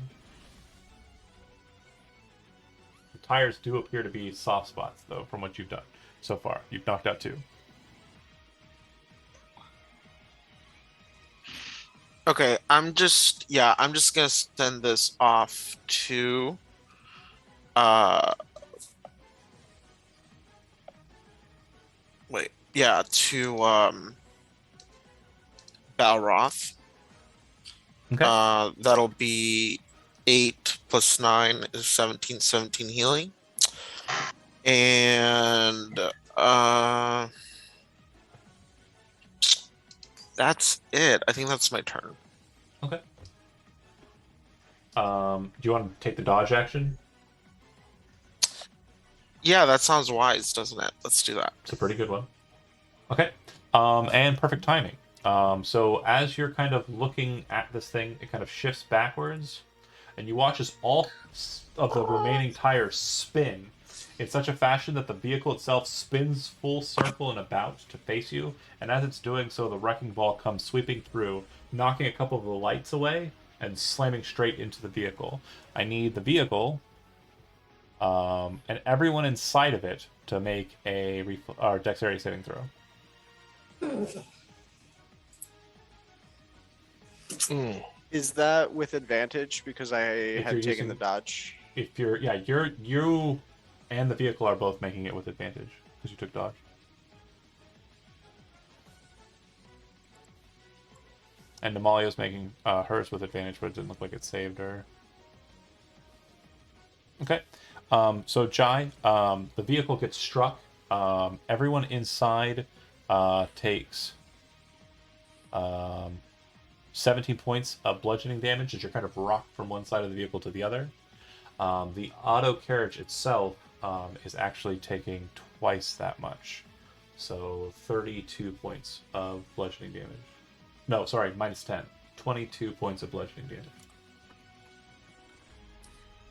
The tires do appear to be soft spots, though, from what you've done so far. You've knocked out 2.
Okay, I'm just gonna send this off to to Balroth.
Okay.
That'll be 8 plus 9 is 17 healing. And that's it. I think that's my turn.
Okay. Do you want to take the dodge action?
Yeah, that sounds wise, doesn't it? Let's do that.
It's a pretty good one. Okay. And perfect timing. So as you're kind of looking at this thing, it kind of shifts backwards, and you watch as all of the remaining tires spin in such a fashion that the vehicle itself spins full circle and about to face you. And as it's doing so, the wrecking ball comes sweeping through, knocking a couple of the lights away and slamming straight into the vehicle. I need the vehicle and everyone inside of it to make a dexterity saving throw.
Is that with advantage because I
If
had
you're
taken
using-
the dodge?
If you and the vehicle are both making it with advantage because you took dodge. And Amalia's making hers with advantage, but it didn't look like it saved her. Okay. So Jai, the vehicle gets struck. Everyone inside takes 17 points of bludgeoning damage as you're kind of rocked from one side of the vehicle to the other. The auto carriage itself is actually taking twice that much. So 32 points of bludgeoning damage. No, sorry, minus 10. 22 points of bludgeoning damage.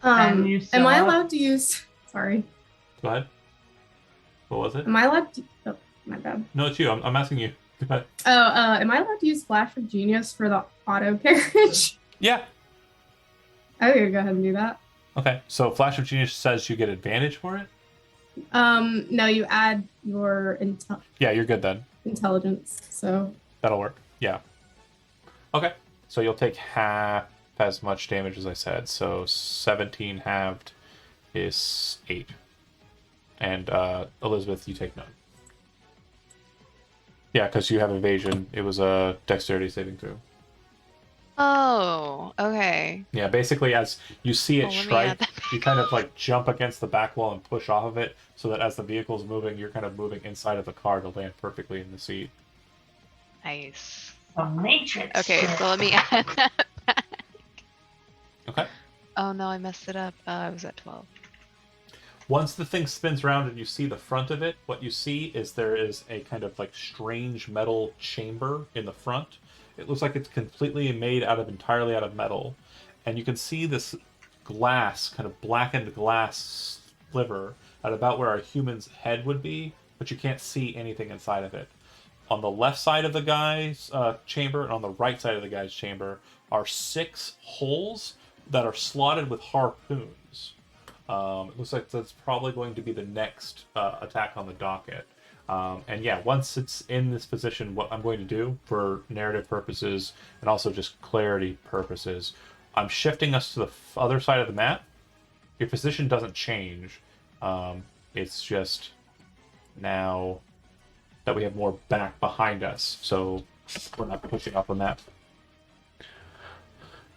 And you
Am I
still-
allowed to use? Sorry.
Go ahead. What was it?
Am I allowed to? Oh, my bad.
No, it's you. I'm asking you. Go ahead.
Am I allowed to use Flash of Genius for the auto carriage?
Yeah.
I'm gonna go ahead and do that.
Okay. So Flash of Genius says you get advantage for it?
No, you add your
Yeah, you're good then.
intelligence. So
That'll work. Yeah. Okay. So you'll take half as much damage as I said. So 17 halved is 8. And Elizabeth, you take none. Yeah, because you have evasion. It was a dexterity saving throw.
Oh, okay.
Yeah, basically as you see it
Well, let me
strike,
add that
you kind of like jump against the back wall and push off of it so that as the vehicle's moving, you're kind of moving inside of the car to land perfectly in the seat.
Nice.
The Matrix.
Okay,
shit.
so let me add that back.
Okay.
Oh no, I messed it up. I was at 12.
Once the thing spins around and you see the front of it, what you see is there is a kind of like strange metal chamber in the front. It looks like it's completely made entirely out of metal. And you can see this glass, kind of blackened glass sliver at about where a human's head would be, but you can't see anything inside of it. On the left side of the guy's chamber and on the right side of the guy's chamber are 6 holes that are slotted with harpoons. It looks like that's probably going to be the next attack on the docket. And yeah, once it's in this position, what I'm going to do for narrative purposes and also just clarity purposes, I'm shifting us to the other side of the map. Your position doesn't change. It's just now that we have more back behind us, so we're not pushing off the map.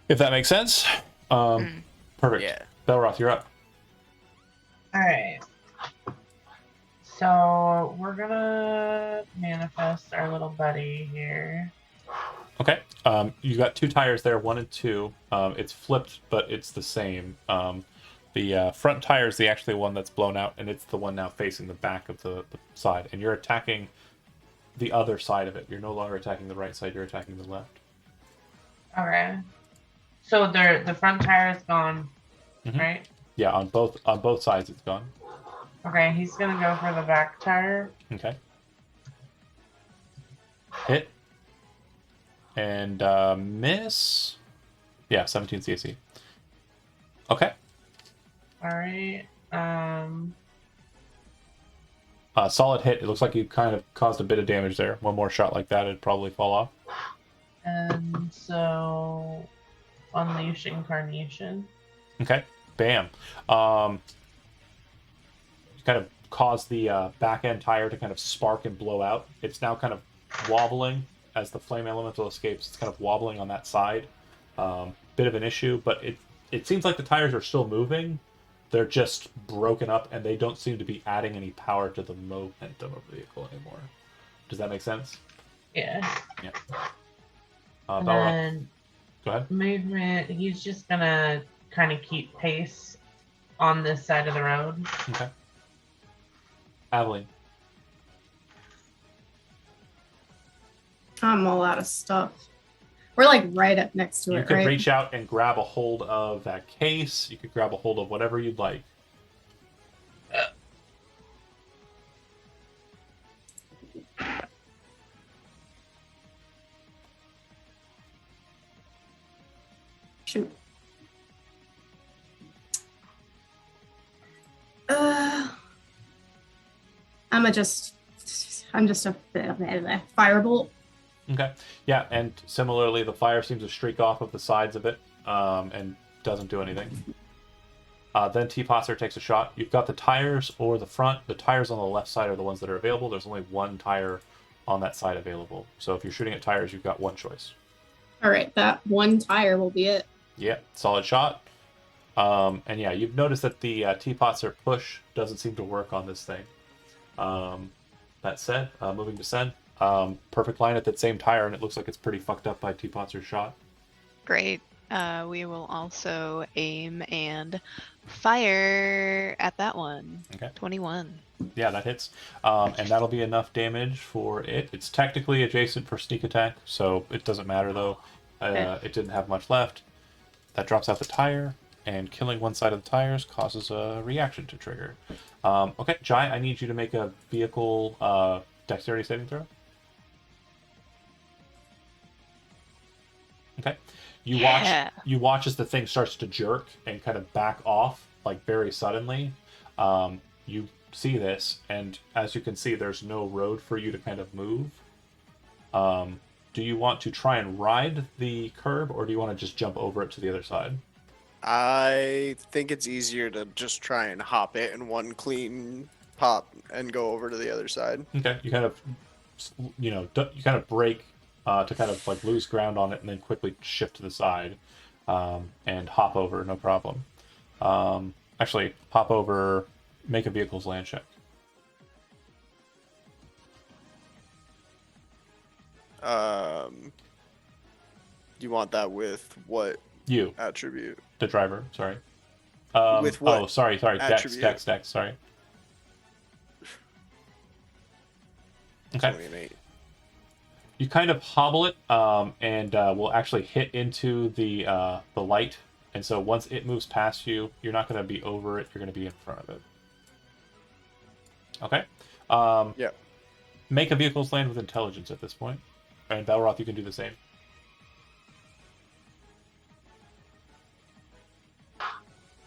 If that makes sense. Perfect.
Yeah.
Belroth, you're up.
All right. So we're gonna manifest our little buddy here.
Okay. You got 2 tires there, 1 and 2. It's flipped, but it's the same. The front tire is the actually one that's blown out, and it's the one now facing the back of the side. And you're attacking the other side of it. You're no longer attacking the right side. You're attacking the left.
Okay. So the front tire is gone,
Mhm.
right?
Yeah, on both sides it's gone.
Okay, he's gonna go for the back tire.
Okay. Hit. And miss. Yeah, 17 CAC. Okay.
All right.
Solid hit. It looks like you kind of caused a bit of damage there. One more shot like that, it'd probably fall off.
And so unleash incarnation.
Okay. Bam. You kind of caused the back end tire to kind of spark and blow out. It's now kind of wobbling as the flame elemental escapes. It's kind of wobbling on that side. Bit of an issue, but it seems like the tires are still moving. They're just broken up, and they don't seem to be adding any power to the momentum of the vehicle anymore. Does that make sense?
Yeah.
Yeah.
And
Belroth,
then
go ahead.
movement. He's just gonna kind of keep pace on this side of the road.
Okay. Aveline.
I'm all out of stuff. We're like right up next to
You
it,
could
right?
reach out and grab a hold of that case. You could grab a hold of whatever you'd like.
Shoot. I'm just a firebolt.
Okay. Yeah, and similarly, the fire seems to streak off of the sides of it and doesn't do anything. Then T-Potzer takes a shot. You've got the tires or the front. The tires on the left side are the ones that are available. There's only one tire on that side available. So if you're shooting at tires, you've got one choice.
All right, that one tire will be it.
Yeah, solid shot. And yeah, you've noticed that the T-Potzer push doesn't seem to work on this thing. That said, moving to Sen. Perfect line at that same tire, and it looks like it's pretty fucked up by T-Potzer's shot.
Great. We will also aim and fire at that one.
Okay.
21.
Yeah, that hits. And that'll be enough damage for it. It's technically adjacent for sneak attack, so it doesn't matter though. It didn't have much left. That drops out the tire, and killing one side of the tires causes a reaction to trigger. Okay, Jai, I need you to make a vehicle dexterity saving throw. Okay. You watch as the thing starts to jerk and kind of back off, like very suddenly. You see this, and as you can see, there's no road for you to kind of move. Do you want to try and ride the curb, or do you want to just jump over it to the other side?
I think it's easier to just try and hop it in one clean pop and go over to the other side.
Okay, you kind of, you kind of brake to kind of like lose ground on it, and then quickly shift to the side and hop over, no problem. Actually, hop over, make a vehicle's land check.
You want that with what
You,
attribute?
the driver, sorry.
With what
Oh, sorry.
attribute?
Dex, sorry. Okay.
28.
You kind of hobble it, and will actually hit into the light. And so once it moves past you, you're not going to be over it. You're going to be in front of it. Okay.
Yeah.
Make a vehicle's land with intelligence at this point. And Belroth, you can do the same.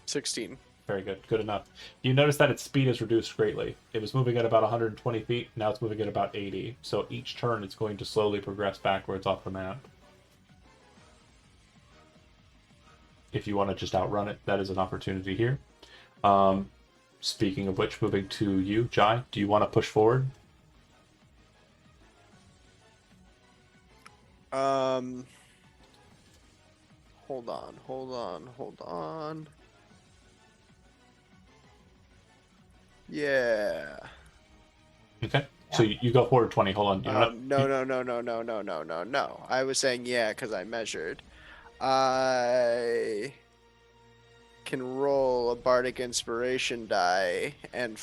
16.
Very good. Good enough. You notice that its speed is reduced greatly. It was moving at about 120 feet. Now it's moving at about 80. So each turn, it's going to slowly progress backwards off the map. If you want to just outrun it, that is an opportunity here. Speaking of which, moving to you, Jai, do you want to push forward?
Hold on. Yeah.
Okay. So you go forward 20. Hold on.
No. I was saying yeah because I measured. I can roll a bardic inspiration die, and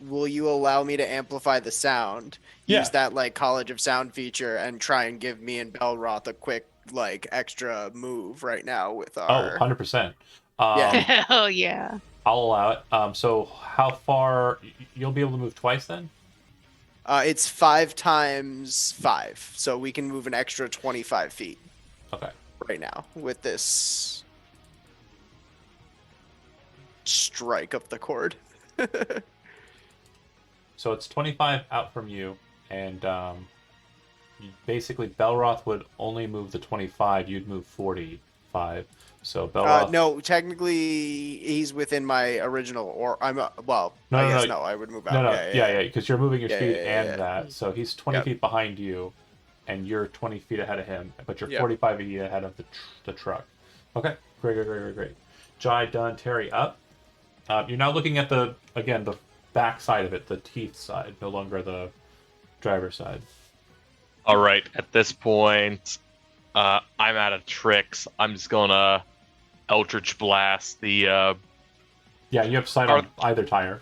will you allow me to amplify the sound?
Yeah.
Use that like College of Sound feature and try and give me and Belroth a quick like extra move right now with our.
100%.
Hell yeah.
I'll allow it. So how far you'll be able to move twice then?
It's 5 times 5, so we can move an extra 25 feet.
Okay.
Right now with this strike of the cord.
So it's 25 out from you, and basically Belroth would only move the 25. You'd move 45. So Belroth.
No, technically he's within my original. Or I'm I would move out.
No, because you're moving your speed and
yeah.
that. So he's 20 feet behind you, and you're 20 feet ahead of him, but you're 45 feet ahead of the truck. Okay, great. Jai, done. Terry, up. You're now looking at the back side of it, the teeth side, no longer the driver's side.
All right, at this point, I'm out of tricks. I'm just gonna Eldritch Blast the.
Yeah, you have sight on either tire.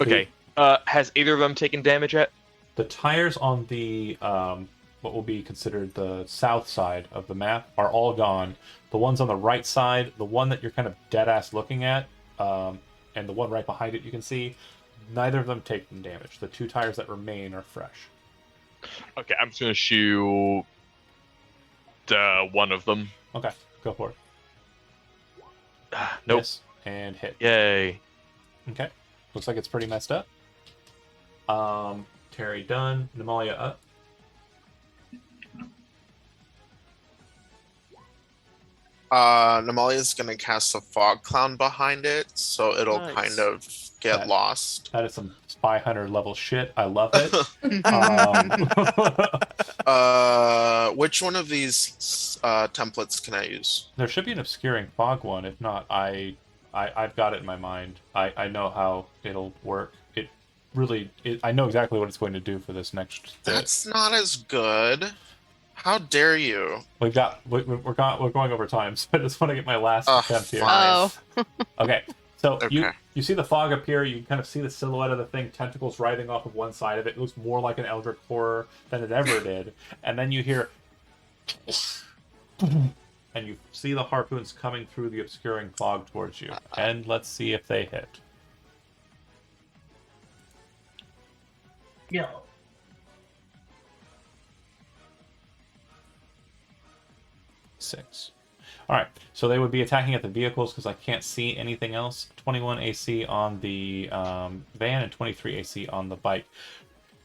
Okay. Has either of them taken damage yet?
The tires on the what will be considered the south side of the map are all gone. The ones on the right side, the one that you're kind of dead ass looking at, and the one right behind it, you can see, neither of them taken damage. The 2 tires that remain are fresh.
Okay, I'm just gonna shoot one of them.
Okay, go for it.
Nope.
Miss and hit.
Yay.
Okay, looks like it's pretty messed up. Terry done. Nemalia up.
Namalia's gonna cast a fog cloud behind it, so it'll
Nice.
kind of get
That-
lost.
That is some Spy Hunter level shit. I love it.
Which one of these templates can I use?
There should be an obscuring fog one. If not, I've got it in my mind. I know how it'll work. I know exactly what it's going to do for this next bit.
That's not as good. How dare you?
We're going over time, so I just want to get my last attempt here.
fine.
Oh.
Okay, so
Okay.
you see the fog appear. You kind of see the silhouette of the thing, tentacles writhing off of one side of it. It looks more like an Eldritch horror than it ever did. And then you hear, and you see the harpoons coming through the obscuring fog towards you. And let's see if they hit.
Yeah.
Six. All right, so they would be attacking at the vehicles because I can't see anything else. 21 AC on the van and 23 AC on the bike.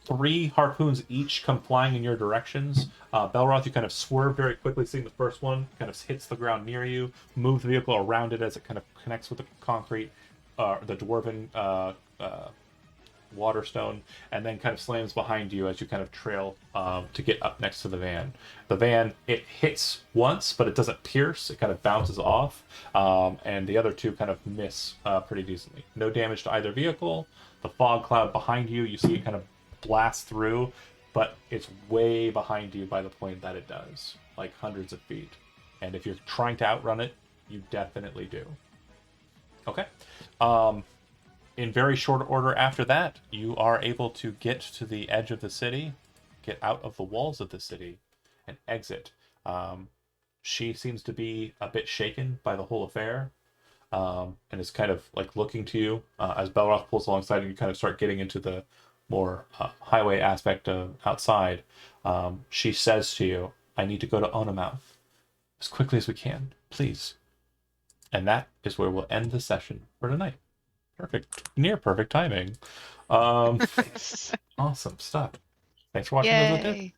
3 harpoons each come flying in your directions. Belroth, you kind of swerve very quickly, seeing the first one kind of hits the ground near you, move the vehicle around it as it kind of connects with the concrete, the dwarven waterstone, and then kind of slams behind you as you kind of trail to get up next to the van. The van, it hits once, but it doesn't pierce. It kind of bounces off, and the other 2 kind of miss pretty decently. No damage to either vehicle. The fog cloud behind you, you see it kind of blast through, but it's way behind you by the point that it does, like hundreds of feet. And if you're trying to outrun it, you definitely do. Okay. In very short order after that, you are able to get to the edge of the city, get out of the walls of the city, and exit. She seems to be a bit shaken by the whole affair, and is kind of like looking to you as Belroth pulls alongside, and you kind of start getting into the more highway aspect of outside. She says to you, "I need to go to Onamouth as quickly as we can, please." And that is where we'll end the session for tonight. Perfect, near perfect timing. Awesome stuff. Thanks for watching those that did.
Yay.